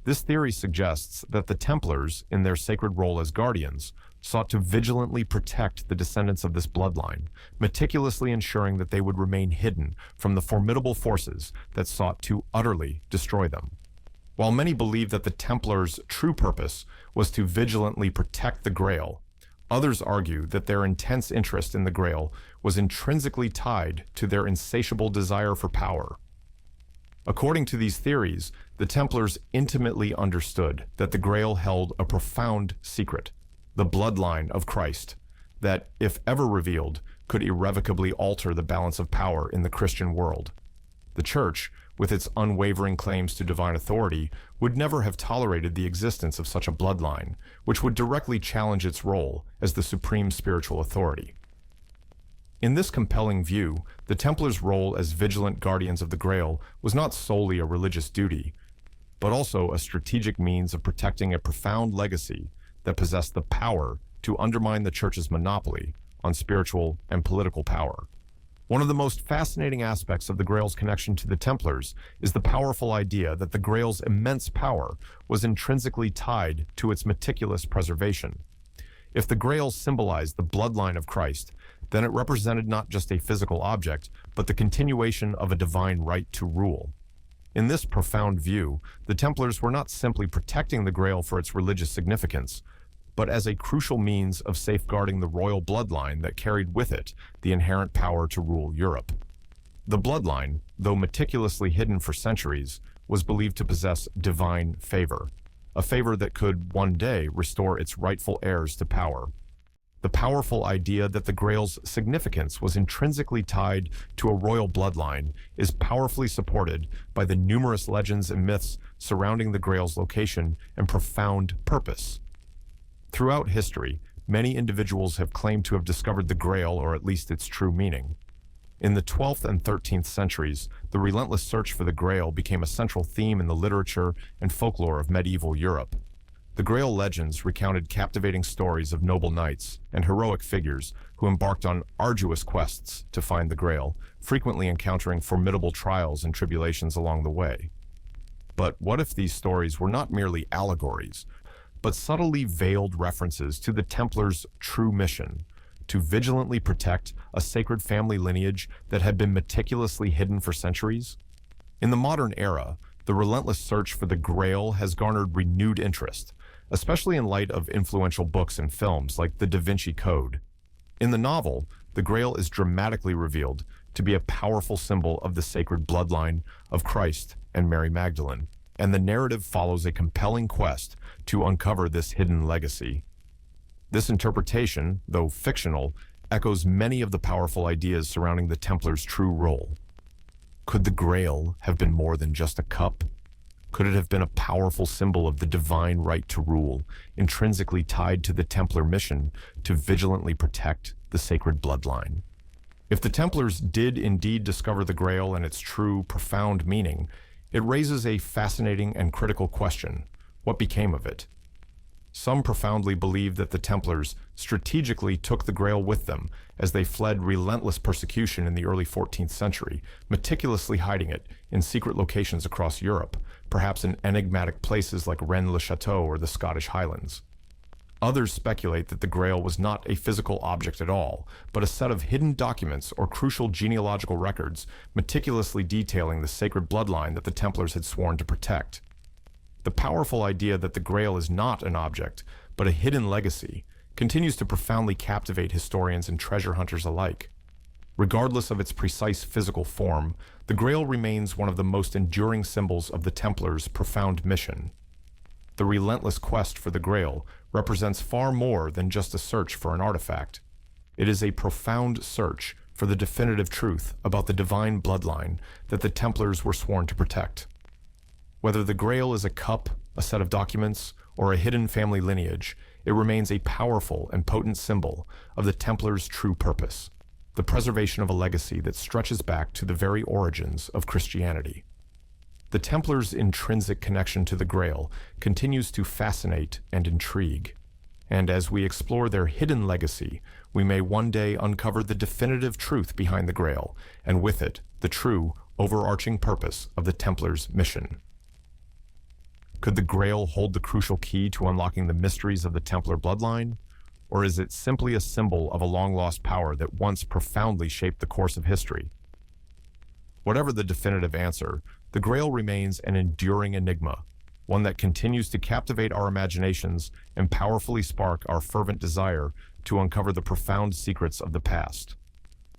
This theory suggests that the Templars, in their sacred role as guardians, sought to vigilantly protect the descendants of this bloodline, meticulously ensuring that they would remain hidden from the formidable forces that sought to utterly destroy them. While many believe that the Templars' true purpose was to vigilantly protect the Grail, others argue that their intense interest in the Grail was intrinsically tied to their insatiable desire for power. According to these theories, the Templars intimately understood that the Grail held a profound secret, the bloodline of Christ, that, if ever revealed, could irrevocably alter the balance of power in the Christian world. The Church, with its unwavering claims to divine authority, would never have tolerated the existence of such a bloodline, which would directly challenge its role as the supreme spiritual authority. In this compelling view, the Templars' role as vigilant guardians of the Grail was not solely a religious duty, but also a strategic means of protecting a profound legacy that possessed the power to undermine the Church's monopoly on spiritual and political power. One of the most fascinating aspects of the Grail's connection to the Templars is the powerful idea that the Grail's immense power was intrinsically tied to its meticulous preservation. If the Grail symbolized the bloodline of Christ, then it represented not just a physical object, but the continuation of a divine right to rule. In this profound view, the Templars were not simply protecting the Grail for its religious significance, but as a crucial means of safeguarding the royal bloodline that carried with it the inherent power to rule Europe. The bloodline, though meticulously hidden for centuries, was believed to possess divine favor, a favor that could one day restore its rightful heirs to power. The powerful idea that the Grail's significance was intrinsically tied to a royal bloodline is powerfully supported by the numerous legends and myths surrounding the Grail's location and profound purpose. Throughout history, many individuals have claimed to have discovered the Grail, or at least its true meaning. In the 12th and 13th centuries, the relentless search for the Grail became a central theme in the literature and folklore of medieval Europe. The Grail legends recounted captivating stories of noble knights and heroic figures who embarked on arduous quests to find the Grail, frequently encountering formidable trials and tribulations along the way. But what if these stories were not merely allegories, but subtly veiled references to the Templars' true mission, to vigilantly protect a sacred family lineage that had been meticulously hidden for centuries? In the modern era, the relentless search for the Grail has garnered renewed interest, especially in light of influential books and films like The Da Vinci Code. In the novel, the Grail is dramatically revealed to be a powerful symbol of the sacred bloodline of Christ and Mary Magdalene, and the narrative follows a compelling quest to uncover this hidden legacy. This interpretation, though fictional, echoes many of the powerful ideas surrounding the Templars' true role. Could the Grail have been more than just a cup? Could it have been a powerful symbol of the divine right to rule, intrinsically tied to the Templar mission to vigilantly protect the sacred bloodline? If the Templars did indeed discover the Grail and its true, profound meaning, it raises a fascinating and critical question. What became of it? Some profoundly believe that the Templars strategically took the Grail with them as they fled relentless persecution in the early 14th century, meticulously hiding it in secret locations across Europe, perhaps in enigmatic places like Rennes-le-Château or the Scottish Highlands. Others speculate that the Grail was not a physical object at all, but a set of hidden documents or crucial genealogical records meticulously detailing the sacred bloodline that the Templars had sworn to protect. The powerful idea that the Grail is not an object, but a hidden legacy, continues to profoundly captivate historians and treasure hunters alike. Regardless of its precise physical form, the Grail remains one of the most enduring symbols of the Templars' profound mission. The relentless quest for the Grail represents far more than just a search for an artifact. It is a profound search for the definitive truth about the divine bloodline that the Templars were sworn to protect. Whether the Grail is a cup, a set of documents, or a hidden family lineage, it remains a powerful and potent symbol of the Templars' true purpose, the preservation of a legacy that stretches back to the very origins of Christianity. The Templars' intrinsic connection to the Grail continues to fascinate and intrigue. And as we explore their hidden legacy, we may one day uncover the definitive truth behind the Grail, and with it, the true, overarching purpose of the Templars' mission. Could the Grail hold the crucial key to unlocking the mysteries of the Templar bloodline? Or is it simply a symbol of a long-lost power that once profoundly shaped the course of history? Whatever the definitive answer, the Grail remains an enduring enigma, one that continues to captivate our imaginations and powerfully spark our fervent desire to uncover the profound secrets of the past.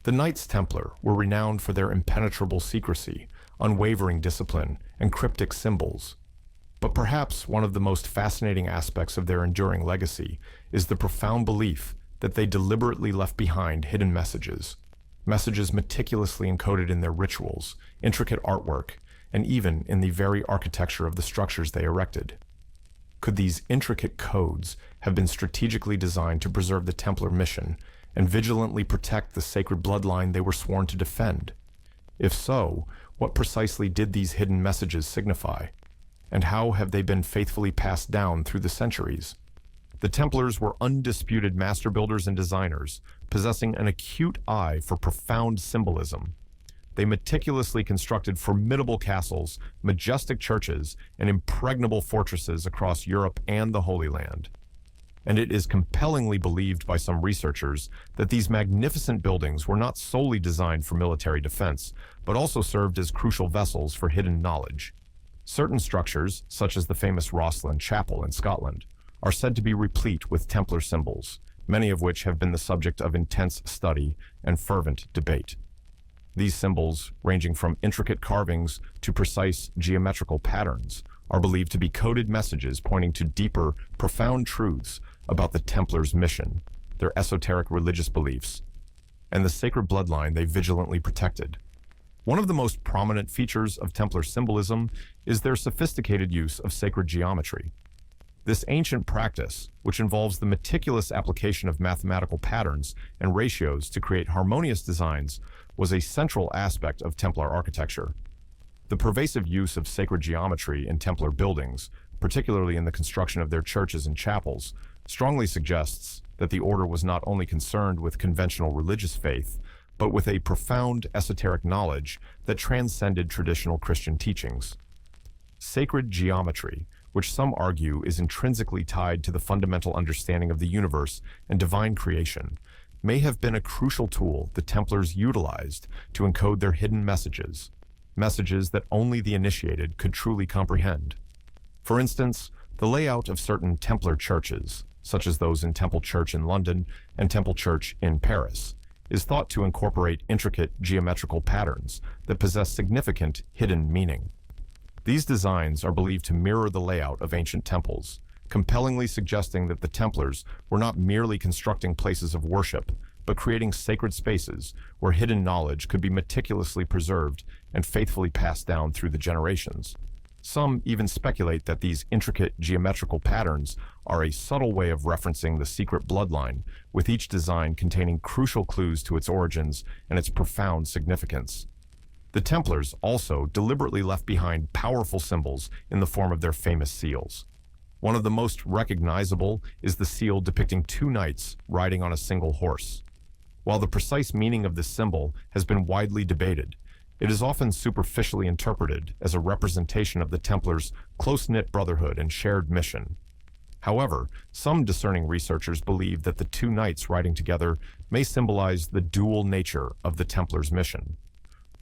The Knights Templar were renowned for their impenetrable secrecy, unwavering discipline, and cryptic symbols. But perhaps one of the most fascinating aspects of their enduring legacy is the profound belief that they deliberately left behind hidden messages meticulously encoded in their rituals, intricate artwork, and even in the very architecture of the structures they erected. Could these intricate codes have been strategically designed to preserve the Templar mission and vigilantly protect the sacred bloodline they were sworn to defend? If so, what precisely did these hidden messages signify? And how have they been faithfully passed down through the centuries? The Templars were undisputed master builders and designers, possessing an acute eye for profound symbolism. They meticulously constructed formidable castles, majestic churches, and impregnable fortresses across Europe and the Holy Land. And it is compellingly believed by some researchers that these magnificent buildings were not solely designed for military defense, but also served as crucial vessels for hidden knowledge. Certain structures, such as the famous Rosslyn Chapel in Scotland, are said to be replete with Templar symbols, many of which have been the subject of intense study and fervent debate. These symbols, ranging from intricate carvings to precise geometrical patterns, are believed to be coded messages pointing to deeper, profound truths about the Templars' mission, their esoteric religious beliefs, and the sacred bloodline they vigilantly protected. One of the most prominent features of Templar symbolism is their sophisticated use of sacred geometry. This ancient practice, which involves the meticulous application of mathematical patterns and ratios to create harmonious designs, was a central aspect of Templar architecture. The pervasive use of sacred geometry in Templar buildings, particularly in the construction of their churches and chapels, strongly suggests that the order was not only concerned with conventional religious faith, but with a profound esoteric knowledge that transcended traditional Christian teachings. Sacred geometry, which some argue is intrinsically tied to the fundamental understanding of the universe and divine creation, may have been a crucial tool the Templars utilized to encode their hidden messages that only the initiated could truly comprehend. For instance, the layout of certain Templar churches, such as those in Temple Church in London and Temple Church in Paris, is thought to incorporate intricate geometrical patterns that possess significant hidden meaning. These designs are believed to mirror the layout of ancient temples, compellingly suggesting that the Templars were not merely constructing places of worship, but creating sacred spaces where hidden knowledge could be meticulously preserved and faithfully passed down through the generations. Some even speculate that these intricate geometrical patterns are a subtle way of referencing the secret bloodline, with each design containing crucial clues to its origins and its profound significance. The Templars also deliberately left behind powerful symbols in the form of their famous seals. One of the most recognizable is the seal depicting two knights riding on a single horse. While the precise meaning of this symbol has been widely debated, it is often superficially interpreted as a representation of the Templars' close-knit brotherhood and shared mission. However, some discerning researchers believe that the two knights riding together may symbolize the dual nature of the Templars' mission.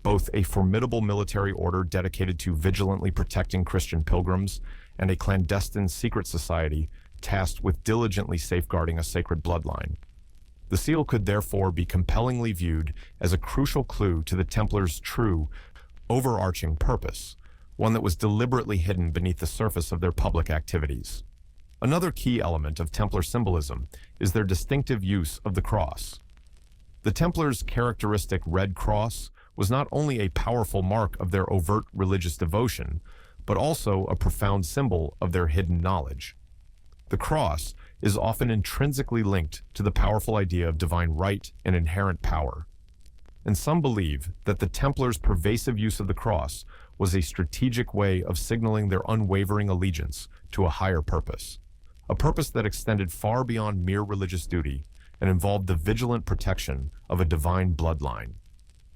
Both a formidable military order dedicated to vigilantly protecting Christian pilgrims and a clandestine secret society tasked with diligently safeguarding a sacred bloodline. The seal could therefore be compellingly viewed as a crucial clue to the Templars' true, overarching purpose, one that was deliberately hidden beneath the surface of their public activities. Another key element of Templar symbolism is their distinctive use of the cross. The Templars' characteristic red cross was not only a powerful mark of their overt religious devotion, but also a profound symbol of their hidden knowledge. The cross is often intrinsically linked to the powerful idea of divine right and inherent power. And some believe that the Templars' pervasive use of the cross was a strategic way of signaling their unwavering allegiance to a higher purpose, a purpose that extended far beyond mere religious duty and involved the vigilant protection of a divine bloodline.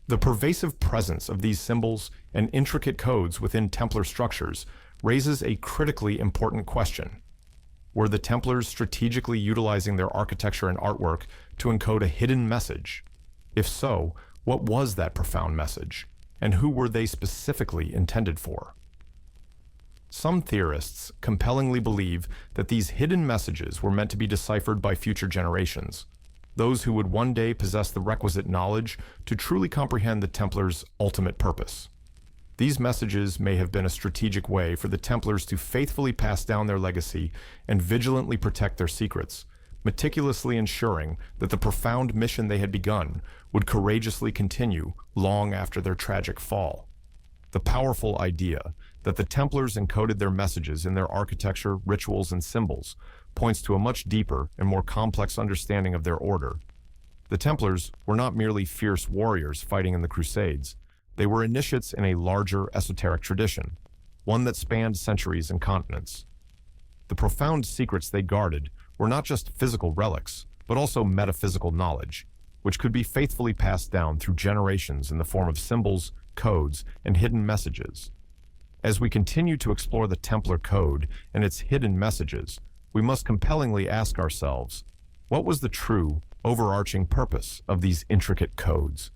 The pervasive presence of these symbols and intricate codes within Templar structures raises a critically important question. Were the Templars strategically utilizing their architecture and artwork to encode a hidden message? If so, what was that profound message, and who were they specifically intended for? Some theorists compellingly believe that these hidden messages were meant to be deciphered by future generations, those who would one day possess the requisite knowledge to truly comprehend the Templars' ultimate purpose. These messages may have been a strategic way for the Templars to faithfully pass down their legacy and vigilantly protect their secrets, meticulously ensuring that the profound mission they had begun would courageously continue long after their tragic fall. The powerful idea that the Templars encoded their messages in their architecture, rituals, and symbols points to a much deeper and more complex understanding of their order. The Templars were not merely fierce warriors fighting in the Crusades. They were initiates in a larger esoteric tradition, one that spanned centuries and continents. The profound secrets they guarded were not just physical relics, but also metaphysical knowledge, which could be faithfully passed down through generations in the form of symbols, codes, and hidden messages. As we continue to explore the Templar Code and its hidden messages, we must compellingly ask ourselves, what was the true, overarching purpose of these intricate codes?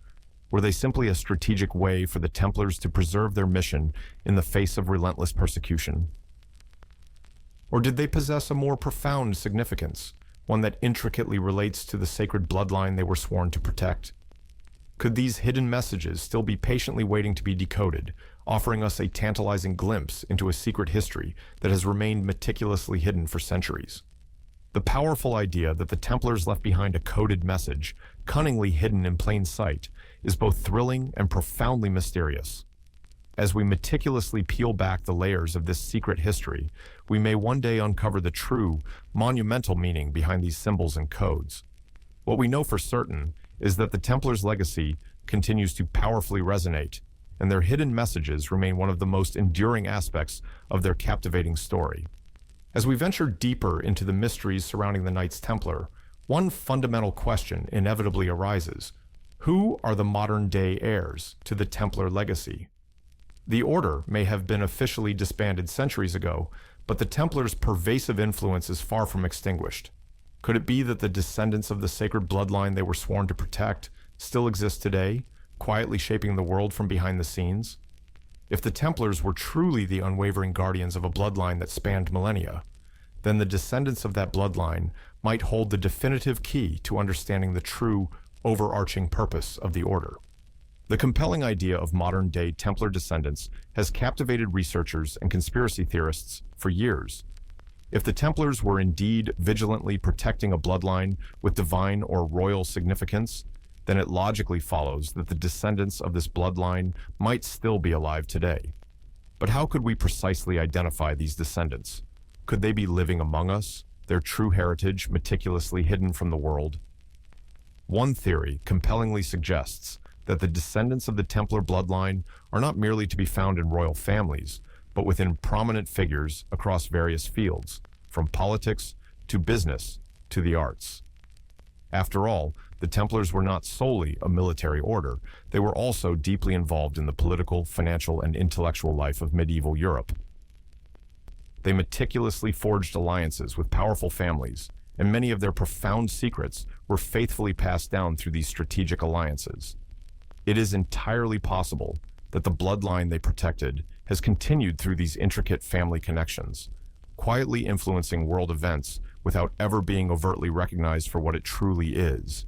Were they simply a strategic way for the Templars to preserve their mission in the face of relentless persecution? Or did they possess a more profound significance, one that intricately relates to the sacred bloodline they were sworn to protect? Could these hidden messages still be patiently waiting to be decoded, offering us a tantalizing glimpse into a secret history that has remained meticulously hidden for centuries? The powerful idea that the Templars left behind a coded message, cunningly hidden in plain sight, is both thrilling and profoundly mysterious. As we meticulously peel back the layers of this secret history, we may one day uncover the true, monumental meaning behind these symbols and codes. What we know for certain is that the Templars' legacy continues to powerfully resonate, and their hidden messages remain one of the most enduring aspects of their captivating story. As we venture deeper into the mysteries surrounding the Knights Templar, one fundamental question inevitably arises: who are the modern-day heirs to the Templar legacy? The Order may have been officially disbanded centuries ago, but the Templars' pervasive influence is far from extinguished. Could it be that the descendants of the sacred bloodline they were sworn to protect still exist today, quietly shaping the world from behind the scenes? If the Templars were truly the unwavering guardians of a bloodline that spanned millennia, then the descendants of that bloodline might hold the definitive key to understanding the true, overarching purpose of the Order. The compelling idea of modern-day Templar descendants has captivated researchers and conspiracy theorists for years. If the Templars were indeed vigilantly protecting a bloodline with divine or royal significance, then it logically follows that the descendants of this bloodline might still be alive today. But how could we precisely identify these descendants? Could they be living among us, their true heritage meticulously hidden from the world? One theory compellingly suggests that the descendants of the Templar bloodline are not merely to be found in royal families, but within prominent figures across various fields, from politics to business to the arts. After all, the Templars were not solely a military order, they were also deeply involved in the political, financial, and intellectual life of medieval Europe. They meticulously forged alliances with powerful families, and many of their profound secrets were faithfully passed down through these strategic alliances. It is entirely possible that the bloodline they protected has continued through these intricate family connections, quietly influencing world events without ever being overtly recognized for what it truly is.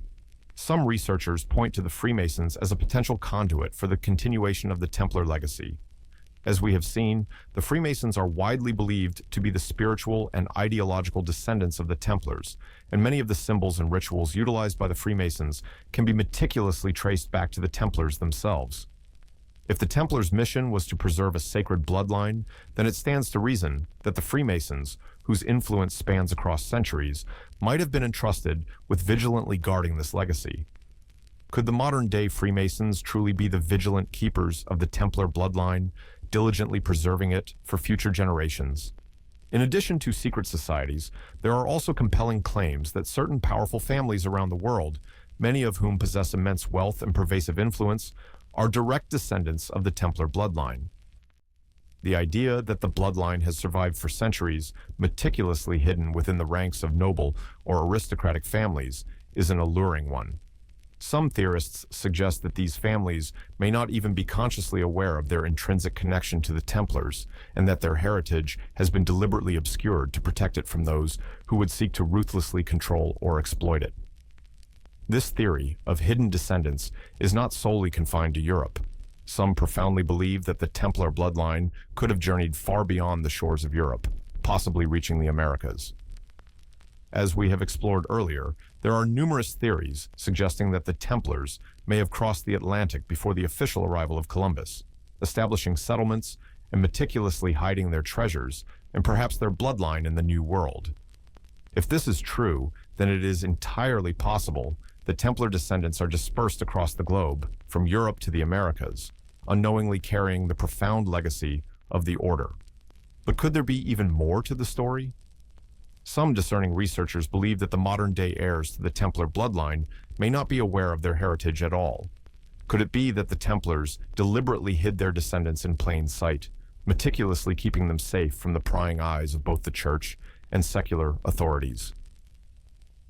Some researchers point to the Freemasons as a potential conduit for the continuation of the Templar legacy. As we have seen, the Freemasons are widely believed to be the spiritual and ideological descendants of the Templars, and many of the symbols and rituals utilized by the Freemasons can be meticulously traced back to the Templars themselves. If the Templars' mission was to preserve a sacred bloodline, then it stands to reason that the Freemasons, whose influence spans across centuries, might have been entrusted with vigilantly guarding this legacy. Could the modern-day Freemasons truly be the vigilant keepers of the Templar bloodline, diligently preserving it for future generations? In addition to secret societies, there are also compelling claims that certain powerful families around the world, many of whom possess immense wealth and pervasive influence, are direct descendants of the Templar bloodline. The idea that the bloodline has survived for centuries, meticulously hidden within the ranks of noble or aristocratic families, is an alluring one. Some theorists suggest that these families may not even be consciously aware of their intrinsic connection to the Templars, and that their heritage has been deliberately obscured to protect it from those who would seek to ruthlessly control or exploit it. This theory of hidden descendants is not solely confined to Europe. Some profoundly believe that the Templar bloodline could have journeyed far beyond the shores of Europe, possibly reaching the Americas. As we have explored earlier, there are numerous theories suggesting that the Templars may have crossed the Atlantic before the official arrival of Columbus, establishing settlements and meticulously hiding their treasures and perhaps their bloodline in the New World. If this is true, then it is entirely possible that Templar descendants are dispersed across the globe, from Europe to the Americas, unknowingly carrying the profound legacy of the Order. But could there be even more to the story? Some discerning researchers believe that the modern-day heirs to the Templar bloodline may not be aware of their heritage at all. Could it be that the Templars deliberately hid their descendants in plain sight, meticulously keeping them safe from the prying eyes of both the Church and secular authorities?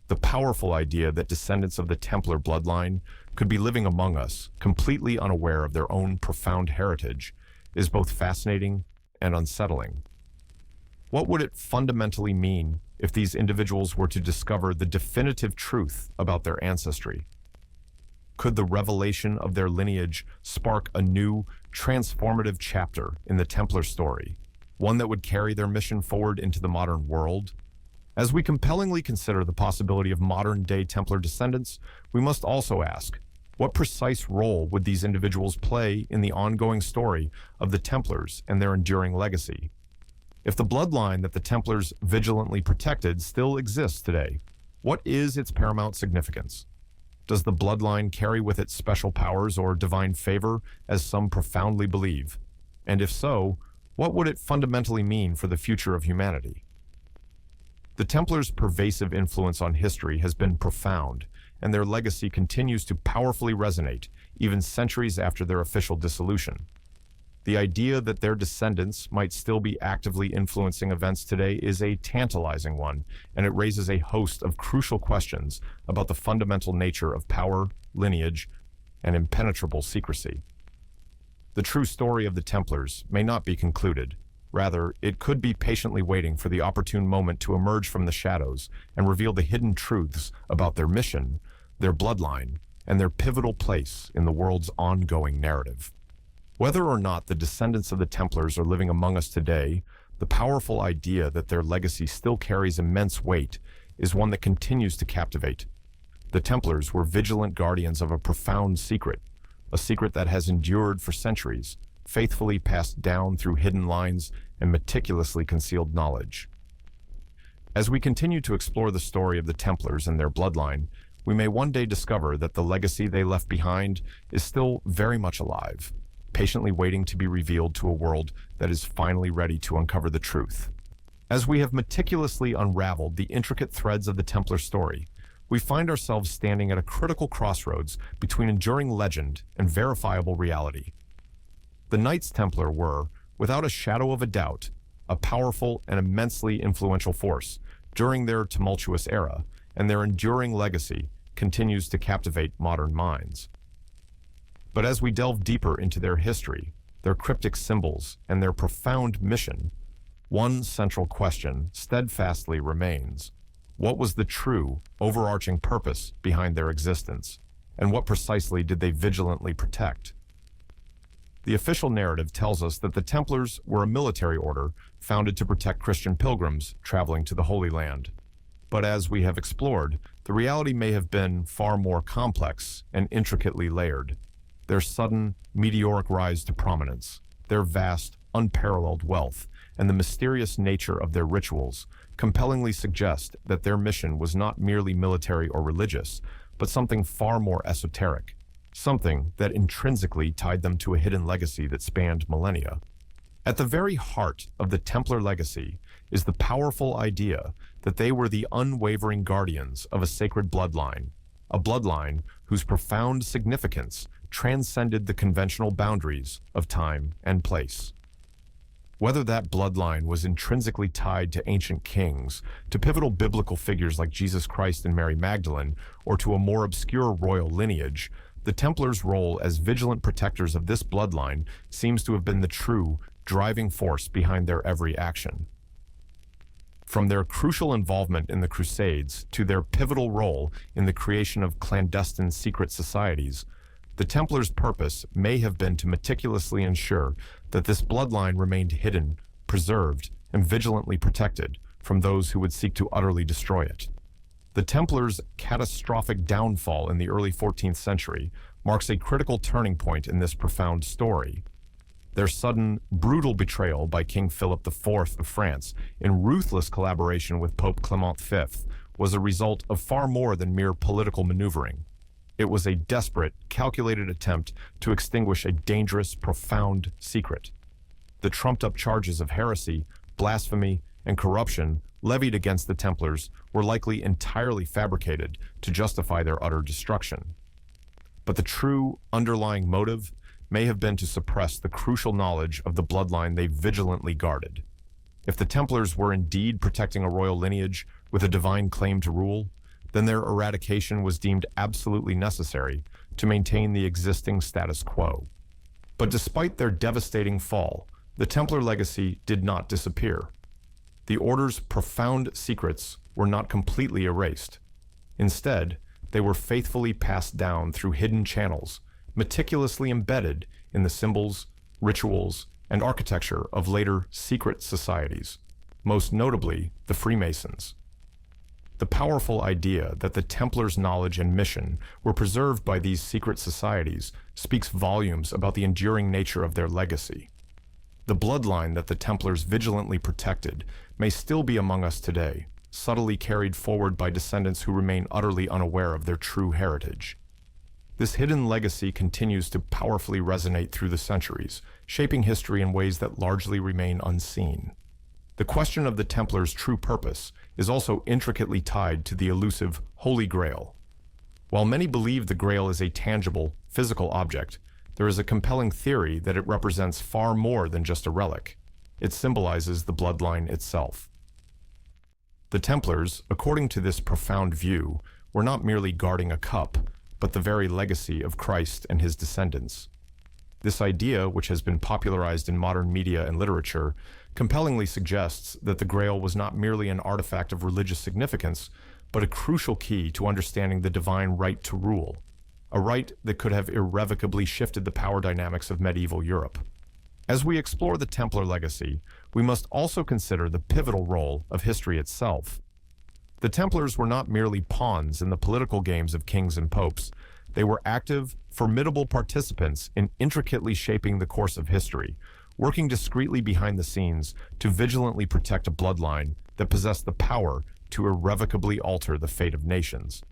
The powerful idea that descendants of the Templar bloodline could be living among us, completely unaware of their own profound heritage, is both fascinating and unsettling. What would it fundamentally mean if these individuals were to discover the definitive truth about their ancestry? Could the revelation of their lineage spark a new, transformative chapter in the Templar story, one that would carry their mission forward into the modern world? As we compellingly consider the possibility of modern-day Templar descendants, we must also ask, what precise role would these individuals play in the ongoing story of the Templars and their enduring legacy? If the bloodline that the Templars vigilantly protected still exists today, what is its paramount significance? Does the bloodline carry with it special powers or divine favor, as some profoundly believe? And if so, what would it fundamentally mean for the future of humanity? The Templars' pervasive influence on history has been profound, and their legacy continues to powerfully resonate, even centuries after their official dissolution. The idea that their descendants might still be actively influencing events today is a tantalizing one, and it raises a host of crucial questions about the fundamental nature of power, lineage, and impenetrable secrecy. The true story of the Templars may not be concluded. Rather, it could be patiently waiting for the opportune moment to emerge from the shadows and reveal the hidden truths about their mission, their bloodline, and their pivotal place in the world's ongoing narrative. Whether or not the descendants of the Templars are living among us today, the powerful idea that their legacy still carries immense weight is one that continues to captivate. The Templars were vigilant guardians of a profound secret, a secret that has endured for centuries, faithfully passed down through hidden lines and meticulously concealed knowledge. As we continue to explore the story of the Templars and their bloodline, we may one day discover that the legacy they left behind is still very much alive, patiently waiting to be revealed to a world that is finally ready to uncover the truth. As we have meticulously unraveled the intricate threads of the Templar story, we find ourselves standing at a critical crossroads between enduring legend and verifiable reality. The Knights Templar were, without a shadow of a doubt, a powerful and immensely influential force during their tumultuous era, and their enduring legacy continues to captivate modern minds. But as we delve deeper into their history, their cryptic symbols, and their profound mission, one central question steadfastly remains. What was the true, overarching purpose behind their existence, and what precisely did they vigilantly protect? The official narrative tells us that the Templars were a military order founded to protect Christian pilgrims traveling to the Holy Land. But as we have explored, the reality may have been far more complex and intricately layered. Their sudden, meteoric rise to prominence, their vast, unparalleled wealth, and the mysterious nature of their rituals compellingly suggest that their mission was not merely military or religious, but something far more esoteric, something that intrinsically tied them to a hidden legacy that spanned millennia. At the very heart of the Templar legacy is the powerful idea that they were the unwavering guardians of a sacred bloodline, a bloodline whose profound significance transcended the conventional boundaries of time and place. Whether that bloodline was intrinsically tied to ancient kings, to pivotal biblical figures like Jesus Christ and Mary Magdalene, or to a more obscure royal lineage, the Templars' role as vigilant protectors of this bloodline seems to have been the true driving force behind their every action. From their crucial involvement in the Crusades to their pivotal role in the creation of clandestine secret societies, the Templars' purpose may have been to meticulously ensure that this bloodline remained hidden, preserved, and vigilantly protected from those who would seek to utterly destroy it. The Templars' catastrophic downfall in the early 14th century marks a critical turning point in this profound story. Their sudden, brutal betrayal by King Philip IV of France in ruthless collaboration with Pope Clement V was a result of far more than mere political maneuvering. It was a desperate, calculated attempt to extinguish a dangerous, profound secret. The trumped-up charges of heresy, blasphemy, and corruption levied against the Templars were likely entirely fabricated to justify their utter destruction. But the true, underlying motive may have been to suppress the crucial knowledge of the bloodline they vigilantly guarded. If the Templars were indeed protecting a royal lineage with a divine claim to rule, then their eradication was deemed absolutely necessary to maintain the existing status quo. But despite their devastating fall, the Templar legacy did not disappear. The Order's profound secrets were not completely erased. Instead, they were faithfully passed down through hidden channels, meticulously embedded in the symbols, rituals, and architecture of later secret societies, most notably the Freemasons. The powerful idea that the Templars' knowledge and mission were preserved by these secret societies speaks volumes about the enduring nature of their legacy. The bloodline that the Templars vigilantly protected may still be among us today, subtly carried forward by descendants who remain utterly unaware of their true heritage. This hidden legacy continues to powerfully resonate through the centuries, shaping history in ways that largely remain unseen. The question of the Templars' true purpose is also intricately tied to the elusive Holy Grail. While many believe the Grail is a tangible, physical object, there is a compelling theory that it represents far more than just a relic. It symbolizes the bloodline itself. The Templars, according to this profound view, were not merely guarding a cup, but the very legacy of Christ and his descendants. This idea, which has been popularized in modern media and literature, compellingly suggests that the Grail was not merely an artifact of religious significance, but a crucial key to understanding the divine right to rule, a right that could have irrevocably shifted the power dynamics of medieval Europe. As we explore the Templar legacy, we must also consider the pivotal role of history itself. The Templars were not merely pawns in the political games of kings and popes. They were active, formidable participants in intricately shaping the course of history, working discreetly behind the scenes to vigilantly protect a bloodline that possessed the power to irrevocably alter the fate of nations.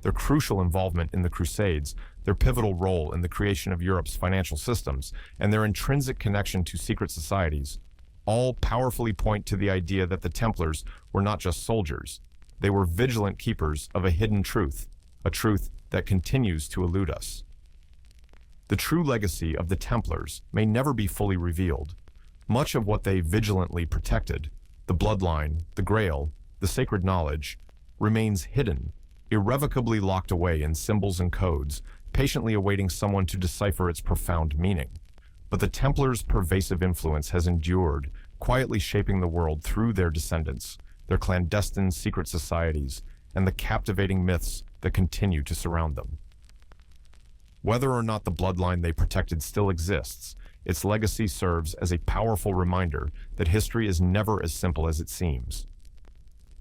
Their crucial involvement in the Crusades, their pivotal role in the creation of Europe's financial systems, and their intrinsic connection to secret societies all powerfully point to the idea that the Templars were not just soldiers. They were vigilant keepers of a hidden truth, a truth that continues to elude us. The true legacy of the Templars may never be fully revealed. Much of what they vigilantly protected, the bloodline, the Grail, the sacred knowledge, remains hidden, irrevocably locked away in symbols and codes, patiently awaiting someone to decipher its profound meaning. But the Templars' pervasive influence has endured, quietly shaping the world through their descendants, their clandestine secret societies, and the captivating myths that continue to surround them. Whether or not the bloodline they protected still exists, its legacy serves as a powerful reminder that history is never as simple as it seems.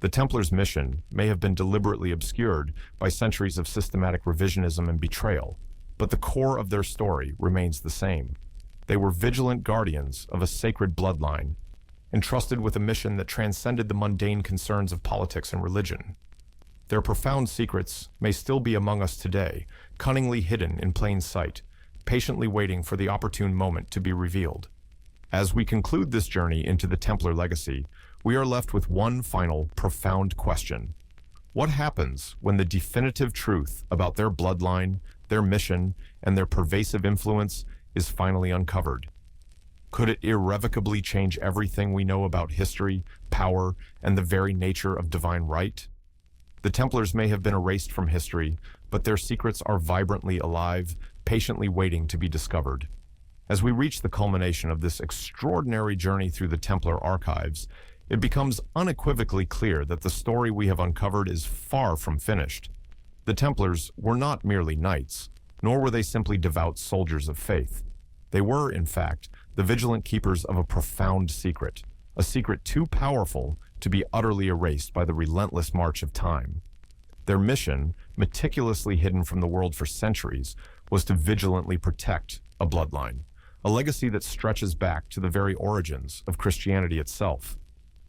The Templars' mission may have been deliberately obscured by centuries of systematic revisionism and betrayal, but the core of their story remains the same. They were vigilant guardians of a sacred bloodline, entrusted with a mission that transcended the mundane concerns of politics and religion. Their profound secrets may still be among us today, cunningly hidden in plain sight, patiently waiting for the opportune moment to be revealed. As we conclude this journey into the Templar legacy, we are left with one final, profound question. What happens when the definitive truth about their bloodline, their mission, and their pervasive influence is finally uncovered? Could it irrevocably change everything we know about history, power, and the very nature of divine right? The Templars may have been erased from history, but their secrets are vibrantly alive, patiently waiting to be discovered. As we reach the culmination of this extraordinary journey through the Templar archives, it becomes unequivocally clear that the story we have uncovered is far from finished. The Templars were not merely knights, nor were they simply devout soldiers of faith. They were, in fact, the vigilant keepers of a profound secret, a secret too powerful to be utterly erased by the relentless march of time. Their mission, meticulously hidden from the world for centuries, was to vigilantly protect a bloodline, a legacy that stretches back to the very origins of Christianity itself.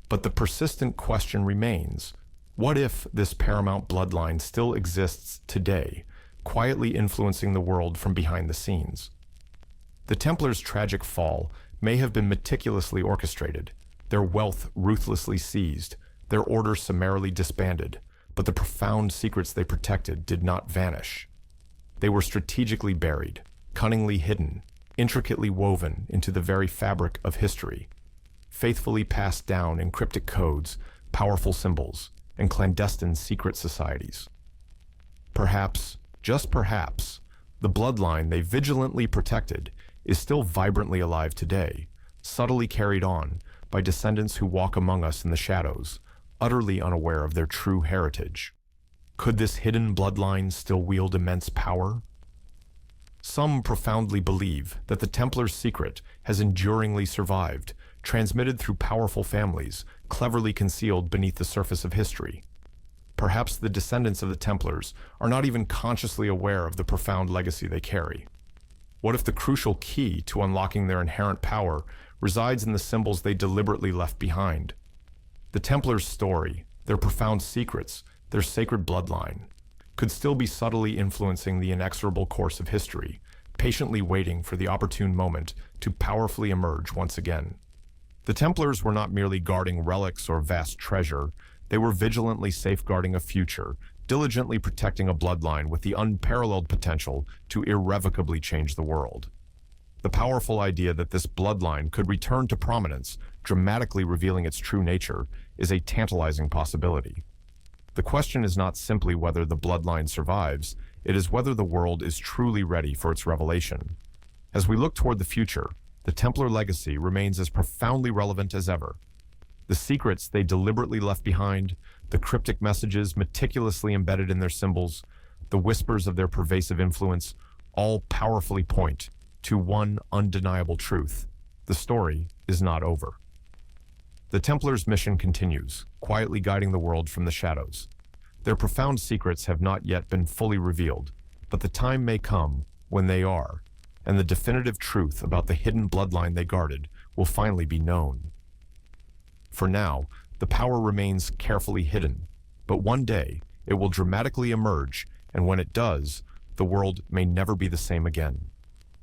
But the persistent question remains, what if this paramount bloodline still exists today, quietly influencing the world from behind the scenes? The Templars' tragic fall may have been meticulously orchestrated, their wealth ruthlessly seized, their order summarily disbanded, but the profound secrets they protected did not vanish. They were strategically buried, cunningly hidden, intricately woven into the very fabric of history, faithfully passed down in cryptic codes, powerful symbols, and clandestine secret societies. Perhaps, just perhaps, the bloodline they vigilantly protected is still vibrantly alive today, subtly carried on by descendants who walk among us in the shadows, utterly unaware of their true heritage. Could this hidden bloodline still wield immense power? Some profoundly believe that the Templar's secret has enduringly survived, transmitted through powerful families, cleverly concealed beneath the surface of history. Perhaps the descendants of the Templars are not even consciously aware of the profound legacy they carry. What if the crucial key to unlocking their inherent power resides in the symbols they deliberately left behind? The Templars' story, their profound secrets, their sacred bloodline, could still be subtly influencing the inexorable course of history, patiently waiting for the opportune moment to powerfully emerge once again. The Templars were not merely guarding relics or vast treasure, they were vigilantly safeguarding a future, diligently protecting a bloodline with the unparalleled potential to irrevocably change the world. The powerful idea that this bloodline could return to prominence, dramatically revealing its true nature, is a tantalizing possibility. The question is not simply whether the bloodline survives, it is whether the world is truly ready for its revelation. As we look toward the future, the Templar legacy remains as profoundly relevant as ever. The secrets they deliberately left behind, the cryptic messages meticulously embedded in their symbols, the whispers of their pervasive influence, all powerfully point to one undeniable truth: the story is not over. The Templars' mission continues, quietly guiding the world from the shadows. Their profound secrets have not yet been fully revealed, but the time may come when they are, and the definitive truth about the hidden bloodline they guarded will finally be known. For now, the power remains carefully hidden, but one day it will dramatically emerge, and when it does, the world may never be the same again.